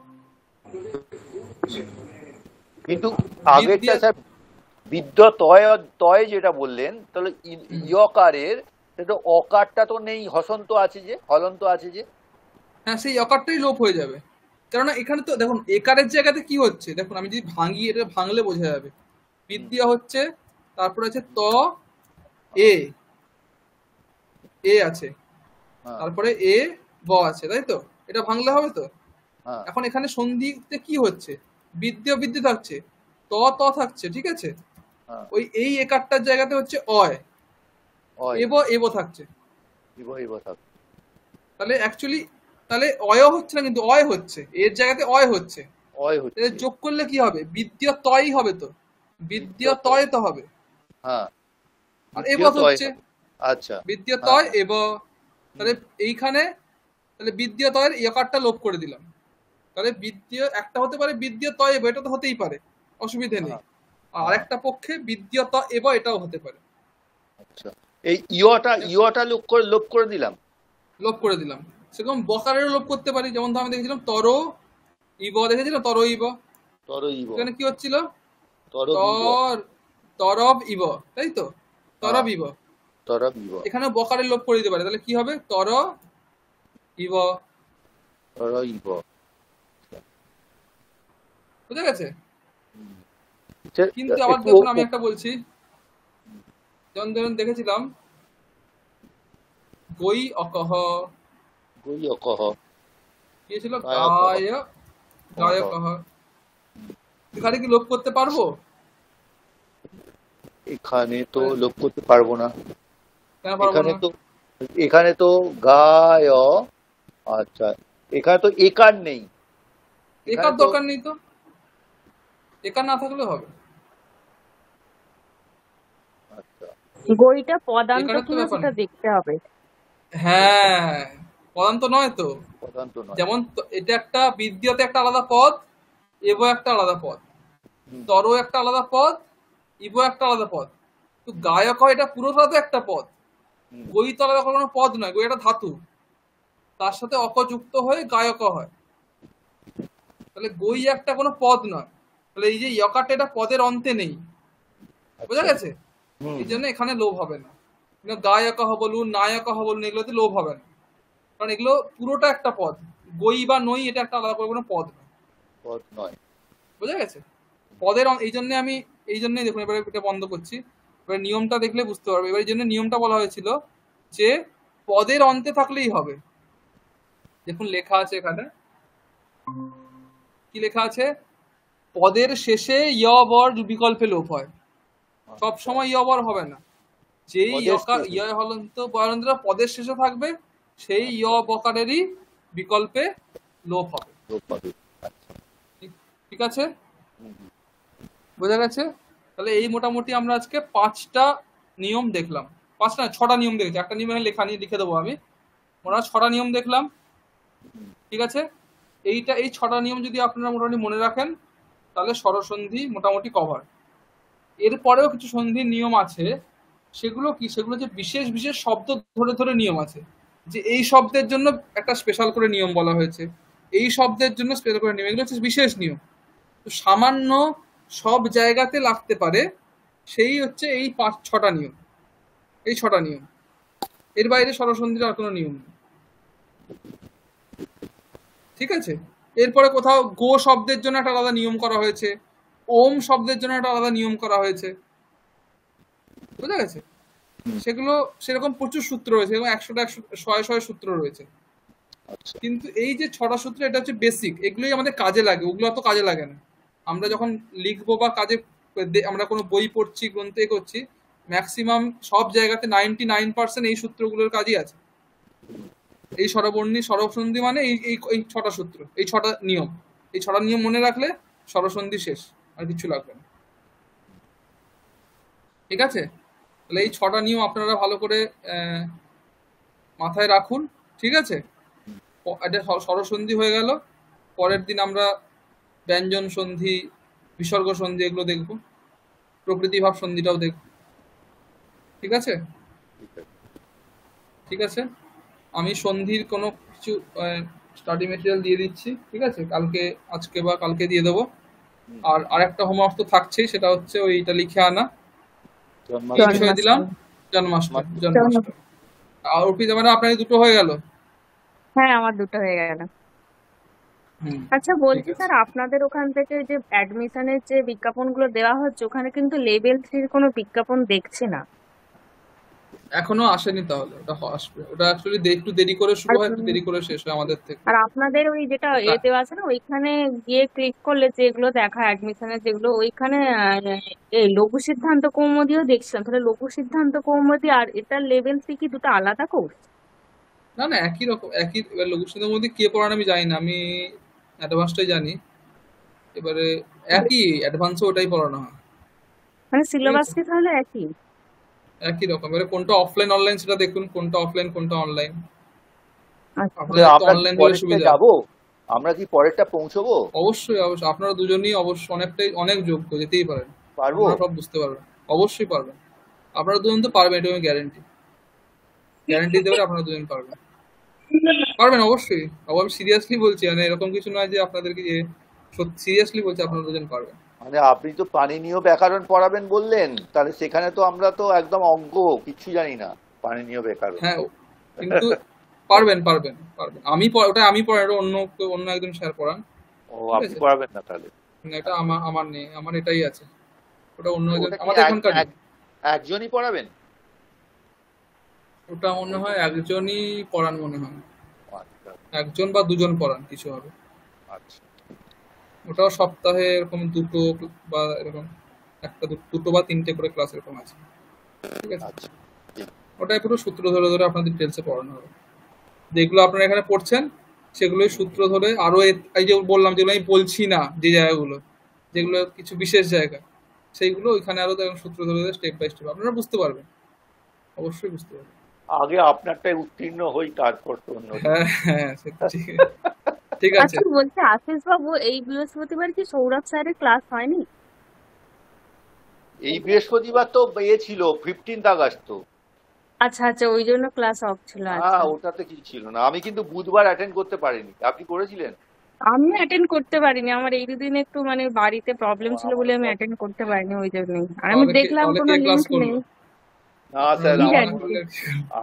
কিন্তু আগেরটা স্যার বিদ্যতয় তয় যেটা বললেন, তাহলে ইকারের সেটা অকারটা তো নেই, হসন্ত আছে যে, হলন্ত আছে যে, হ্যাঁ সেই অকারটাই লোপ হয়ে যাবে। কেননা এখানে তো দেখুন একারের জায়গাতে কি হচ্ছে, দেখুন আমি যদি ভাঙি, এটা ভাঙলে বোঝা যাবে, বিদ্যা হচ্ছে, তারপরে আছে ত এ এ আছে, তারপরে এ ব আছে, তাই তো, এটা ভাঙলে হবে তো। এখন এখানে সন্ধিতে কি হচ্ছে, বিদ্যা বিদ্যা থাকছে, ত ত থাকছে, ঠিক আছে, ওই এই একারটার জায়গাতে হচ্ছে অয়, এব এব থাকছে, তাহলে অ্যাকচুয়ালি তাহলে অয় হচ্ছে না, কিন্তু অয় হচ্ছে, এর জায়গাতে অয় হচ্ছে, যোগ করলে কি হবে, বিদ্যা তয়ই হবে, তো বিদ্যা তয় তো হবে, আর এব হচ্ছে, আচ্ছা বিদ্যা তয় এব। তাহলে এইখানে তাহলে বিদ্যা তয়ের ইকারটা লোপ করে দিলাম, তাহলে বিদ্যা একটা হতে পারে বিদ্যা তয় এব, এটা তো হতেই পারে, অসুবিধা নেই, আর একটা পক্ষে বিদ্যা ত এব এটাও হতে পারে। আচ্ছা, এই ইটা লোপ করে দিলাম, সেরকম বকারেরও লোপ করতে পারি, যেমন আমি দেখেছিলাম তর ইব, দেখেছিলাম তর ইব, এখানে কি হচ্ছিল, তরব ইব, তাই তো, তরব ইব, এখানে বকারের লোপ করে দিতে পারে, তাহলে কি হবে, তর ইব, বুঝা গেছে। কিন্তু আবার দেখুন আমি একটা বলছি, যেমন ধরুন দেখেছিলাম গই অকহ, কি ছিল, গায় গায়কহ, এখানে কি লোপ করতে পারবো, এখানে তো লোপ করতে পারবো না, এখানে তো গায়, আচ্ছা এখানে তো একার নেই, একার দরকার নেই, তো একার না থাকলে হবে। গইটা পদান্ত কিনা সেটা দেখতে হবে। হ্যাঁ পদান্ত নয় তো, যেমন এটা একটা বিদ্যাতে একটা আলাদা পদ, এব একটা আলাদা পদ, তর একটা আলাদা পদ, ইব একটা আলাদা পদ, তো গায়ক এটা পুরোটা তো একটা পদ। গই তো আলাদা কোনো পদ নয়, গই একটা ধাতু, তার সাথে অক যুক্ত হয়ে গায়ক হয়। তাহলে গই একটা কোনো পদ নয়। তাহলে এই যে ইয়কারটা এটা পদের অন্তে নেই, বোঝা গেছে? এই জন্য এখানে লোভ হবে না। গায়ক বলুন, নায়ক বলুন, এগুলোতে লোভ হবে না, কারণ এগুলো পুরোটা একটা পদ। গই বা নই এটা একটা আলাদা করে কোনো পদ নয়, বোঝা গেছে? পদের এই জন্যই দেখুন, এবারে এটা বন্ধ করছি, এবার নিয়মটা দেখলে বুঝতে পারবে। এবার এই জন্য নিয়মটা বলা হয়েছিল যে পদের অন্তে থাকলেই হবে। দেখুন লেখা আছে এখানে, কি লেখা আছে? পদের শেষে ইয় বর বিকল্পে লোপ হয়। সব সময় ইয় বর হবে না, যেই ইয় হলন্ত বয়রন্ত্র পদের শেষে থাকবে সেই ইয় বকারেরই বিকল্পে লোপ হবে। ঠিক আছে, বোঝা গেছে? তাহলে এই মোটামুটি আমরা আজকে 5টা নিয়ম দেখলাম, 5টা 6টা নিয়ম দেখছি। একটা নিয়ম লেখা নিয়ে লিখে দেবো আমি, ওরা 6টা নিয়ম দেখলাম। ঠিক আছে, এই 6টা নিয়ম যদি আপনারা মোটামুটি মনে রাখেন তাহলে স্বরসন্ধি মোটামুটি কভার। এরপরেও কিছু সন্ধির নিয়ম আছে, সেগুলো কি? সেগুলো যে বিশেষ বিশেষ শব্দ ধরে ধরে নিয়ম আছে, যে এই শব্দের জন্য একটা স্পেশাল করে নিয়ম বলা হয়েছে, এই শব্দের জন্য স্পেশাল করে নিয়ম, এগুলো হচ্ছে বিশেষ নিয়ম। তো সামান্য সব জায়গাতে লাগতে পারে, সেই হচ্ছে এই 6টা নিয়ম। এই 6টা নিয়ম, এর বাইরে স্বরসন্ধির আর কোনো নিয়ম নেই। ঠিক আছে, এরপরে কোথাও গো শব্দের জন্য একটা আলাদা নিয়ম করা হয়েছে, ওম শব্দের জন্য একটা আলাদা নিয়ম করা হয়েছে, বুঝা গেছে? সেগুলো সেরকম প্রচুর সূত্র রয়েছে, এবং 100টা 100 সূত্র রয়েছে। কিন্তু এই যে 6টা সূত্র, এটা হচ্ছে বেসিক, এগুলোই আমাদের কাজে লাগে, ওগুলো অত কাজে লাগে না। আমরা যখন লিখবো বা কাজে আমরা কোনো বই পড়ছি, গ্রন্থে করছি, ম্যাক্সিমাম সব জায়গাতে 99% এই সূত্রগুলোর কাজই আছে। এই স্বরবর্ণী স্বরসন্ধি মানে এই 6টা সূত্র, এই 6টা নিয়ম, এই 6টা নিয়ম মনে রাখলে স্বরসন্ধি শেষ, আর কিছু লাগবে না। ঠিক আছে, তাহলে এই 6টা নিয়ম আপনারা ভালো করে মাথায় রাখুন। ঠিক আছে, এটা স্বরসন্ধি হয়ে গেল। পরের দিন আমরা ব্যঞ্জন সন্ধি, বিসর্গ সন্ধি এগুলো দেখব, প্রকৃতি ভাব সন্ধিটাও দেখব। ঠিক আছে, ঠিক আছে, আমি সন্ধির কোনো কিছু স্টাডি মেটেরিয়াল দিয়ে দিচ্ছি। ঠিক আছে, আজকে বা কালকে দিয়ে দেবো। আর আরেকটা হোমওয়ার্ক তো থাকছেই, সেটা হচ্ছে ওইটা লিখে আনা। কি বিষয় দিলাম? জন্মাষ্টমী। আর অর্পিতা মানে আপনার দুটো হয়ে গেল? হ্যাঁ, আমার দুটো হয়ে গেল। আচ্ছা, বলছি স্যার, আপনাদের ওখান থেকে যে অ্যাডমিশনের যে বিজ্ঞাপনগুলো দেওয়া হচ্ছে, ওখানে কিন্তু লেভেল 3 কোনো বিজ্ঞাপন দেখছি না। এখনো আসেনি, তাহলে ওটা আসবে। ওটা অ্যাকচুয়ালি একটু দেরি করে শুরু হয়, একটু দেরি করে শেষ হয় আমাদের থেকে। আর আপনাদের ওই যেটা দেওয়া আছে না, ওইখানে গিয়ে ক্লিক করলে যেগুলো দেখায় অ্যাডমিশনের, যেগুলো ওইখানে এই লঘু সিদ্ধান্ত কৌমুদিও দেখছিলাম। তাহলে লঘু সিদ্ধান্ত কৌমুদি আর এটার লেভেল 3 কি দুটো আলাদা কোর্স? না না, একই রকম, একই। লঘু সিদ্ধান্তের মধ্যে কে পড়ান আমি জানি না, আমি অ্যাডভান্সটাই জানি। এবারে একই অ্যাডভান্সও ওটাই পড়ানো হয়, মানে সিলেবাস কি তাহলে একই রকম। এবারে কোনটা অফলাইন অনলাইন সেটা দেখুন, কোনটা অফলাইন কোনটা অনলাইন। অনলাইন হলে সুবিধা। যাবো আমরা, কি পরেরটা পৌঁছবো? অবশ্যই অবশ্যই, আপনারা দুজনেই অবশ্যই অনেক যোগ্য, যেতেই পারেন, পারবো, সব বুঝতে পারবেন, অবশ্যই পারবেন। আপনারা দুজন তো পারবেন, এটা আমি গ্যারান্টি দেবো, আপনারা দুজন পারবেন, অবশ্যই। আমি সিরিয়াসলি বলছি, মানে এরকম কিছু নয় যে আপনাদেরকে, যে সত্যি সিরিয়াসলি বলছি, আপনারা দুজন পারবেন। মানে আপনি তো পাণিনীয় ব্যাকরণ পড়াবেন বললেন, তাহলে সেখানে তো আমরা তো একদম অঙ্ক কিছু জানি না, পাণিনীয় ব্যাকরণ। হ্যাঁ, কিন্তু পারবেন। আমি পড়াই, অন্য একজন স্যার পড়ান। ও, আপনি পড়াবেন না তাহলে? এটা আমার নেই, আমার এটাই আছে। ওটা অন্য একজন, আমাদের এখানকার একজনই পড়াবেন? ওটা মনে হয় একজনই পড়ান, মনে হয় একজন বা দুজন পড়ান, কিছু হবে। ওটাও সপ্তাহে এরকম দুটো বা এরকম দুটো বা 3টে করে ক্লাস এরকম আছে। ঠিক আছে, ওটাই পুরো সূত্র ধরে ধরে আপনাদের ডিটেলসে পড়ানো হবে। যেগুলো আপনারা এখানে পড়ছেন সেগুলোই সূত্র ধরে, আরো এই যে বললাম, যেগুলো আমি বলছি না, যে জায়গাগুলো, যেগুলো কিছু বিশেষ জায়গা, সেইগুলো ওইখানে আরো সূত্র ধরে ধরে স্টেপ বাই স্টেপ আপনারা বুঝতে পারবেন, অবশ্যই বুঝতে পারবেন। আগে আপনারটাই উত্তীর্ণ হই, তারপর তো অন্য। হ্যাঁ, ঠিক আছে। বলছি, আশিস বাবু, এই বৃহস্পতিবার কি সৌরভ স্যারের ক্লাস হয়নি? এই বৃহস্পতিবার তো ছিল 15 আগস্ট তো। আচ্ছা আচ্ছা, ওই জন্য ক্লাস অফ ছিল। আচ্ছা, হ্যাঁ, ওটাতে কিছু ছিল না। আমি কিন্তু বুধবার অ্যাটেন্ড করতে পারিনি, আপনি করেছিলেন? আমি অ্যাটেন্ড করতে পারিনি, আমার এই দুদিন একটু মানে বাড়িতে প্রবলেম ছিল বলে আমি অ্যাটেন্ড করতে পারিনি, ওই জন্যই। আর আমি দেখলাম তাহলে কোনো কে ক্লাস লিংক নেই। করলো? না স্যার, কি আপনারা না জানি। করলে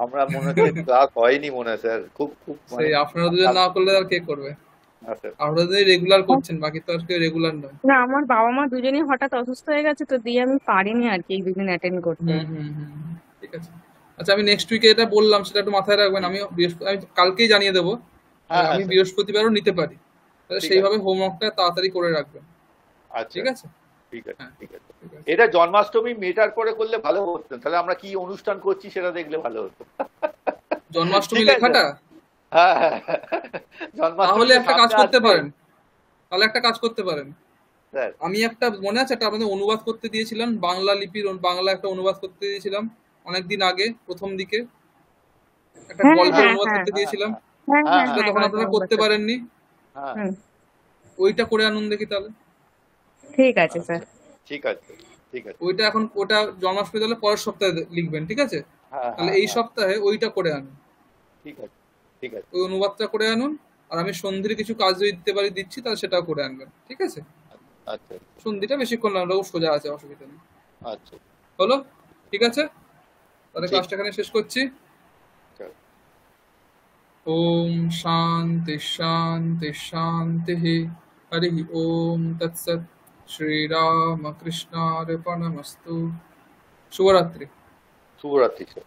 আমরা মনে হচ্ছে ক্লাস হয়নি মনে হয় স্যার, খুব খুব মানে সেই আপনারা দুজন না করলে আর কে করবে? না স্যার। আপনারা দুজন রেগুলার করছেন, বাকি তো আর কেউ রেগুলার নয়। না, আমার বাবা মা দুজনেই হঠাৎ অসুস্থ হয়ে গেছে তো, দিয়ে আমি পারিনি আর কি এই দুদিন অ্যাটেন্ড করতে। ঠিক আছে। আচ্ছা, আমি নেক্সট উইকে এটা বললাম, সেটা একটু মাথায় রাখবেন। আমি কালকেই জানিয়ে দেবো। হ্যাঁ আমি স্যার, বৃহস্পতিবারও নিতে পারি, তাহলে ঠিক আছে, সেইভাবে হোমওয়ার্কটা তাড়াতাড়ি করে রাখবেন। আচ্ছা ঠিক আছে? ঠিক আছে হ্যাঁ, ঠিক আছে। ঠিক আছে। এটা জন্মাষ্টমী মেটার পরে করলে ভালো হতো, তাহলে আমরা কি অনুষ্ঠান করছি সেটা দেখলে ভালো হতো। জন্মাষ্টমী ঠিক আছে। লেখাটা হ্যাঁ হ্যাঁ, জন্মাষ্টমী তাহলে একটা কাজ করতে আসবে। পারেন। তাহলে একটা কাজ করতে পারেন। স্যার, আমি একটা মনে আছে, একটা আপনাদের অনুবাদ করতে দিয়েছিলাম, বাংলা লিপির বাংলা একটা অনুবাদ করতে দিয়েছিলাম অনেকদিন আগে, প্রথম দিকে একটা হ্যাঁ গল্পের হ্যাঁ অনুবাদ হ্যাঁ করতে দিয়েছিলাম। হ্যাঁ হ্যাঁ হ্যাঁ সেটা হ্যাঁ, তখন গল্পের আপনারা করতে অনুবাদটা। পারেননি। হ্যাঁ, হুম, ওইটা করে আনুন দেখি তাহলে। ঠিক আছে আচ্ছা, স্যার। ঠিক আছে ঠিক আছে। ওইটা এখন, ওটা জন্মাষ্টমী তাহলে পরের সপ্তাহে লিখবেন, ঠিক আছে? হ্যাঁ তাহলে হ্যাঁ এই হ্যাঁ, সপ্তাহে ওইটা করে আনুন, ঠিক আছে ঠিক আছে। ওই অনুবাদটা করে আনুন। আর আমি সন্ধির কিছু কাজ যদি দিতে পারি দিচ্ছি, তাহলে সেটাও করে আনবেন, ঠিক আছে? আচ্টা সন্ধিটা বেশিক্ষণ না, ওটাও সোজা আছে, অসুবিধা নেই। আচ্ছা, হলো? ঠিক আছে, তাহলে ঠিক ক্লাসটা এখানে শেষ করছি। আছে। ওম শান্তি শান্তি শান্তি। হরি ওম তৎসৎ। শ্রীরামকৃষ্ণার্পণমস্তু। শুভরাত্রি। শুভরাত্রি স্যার।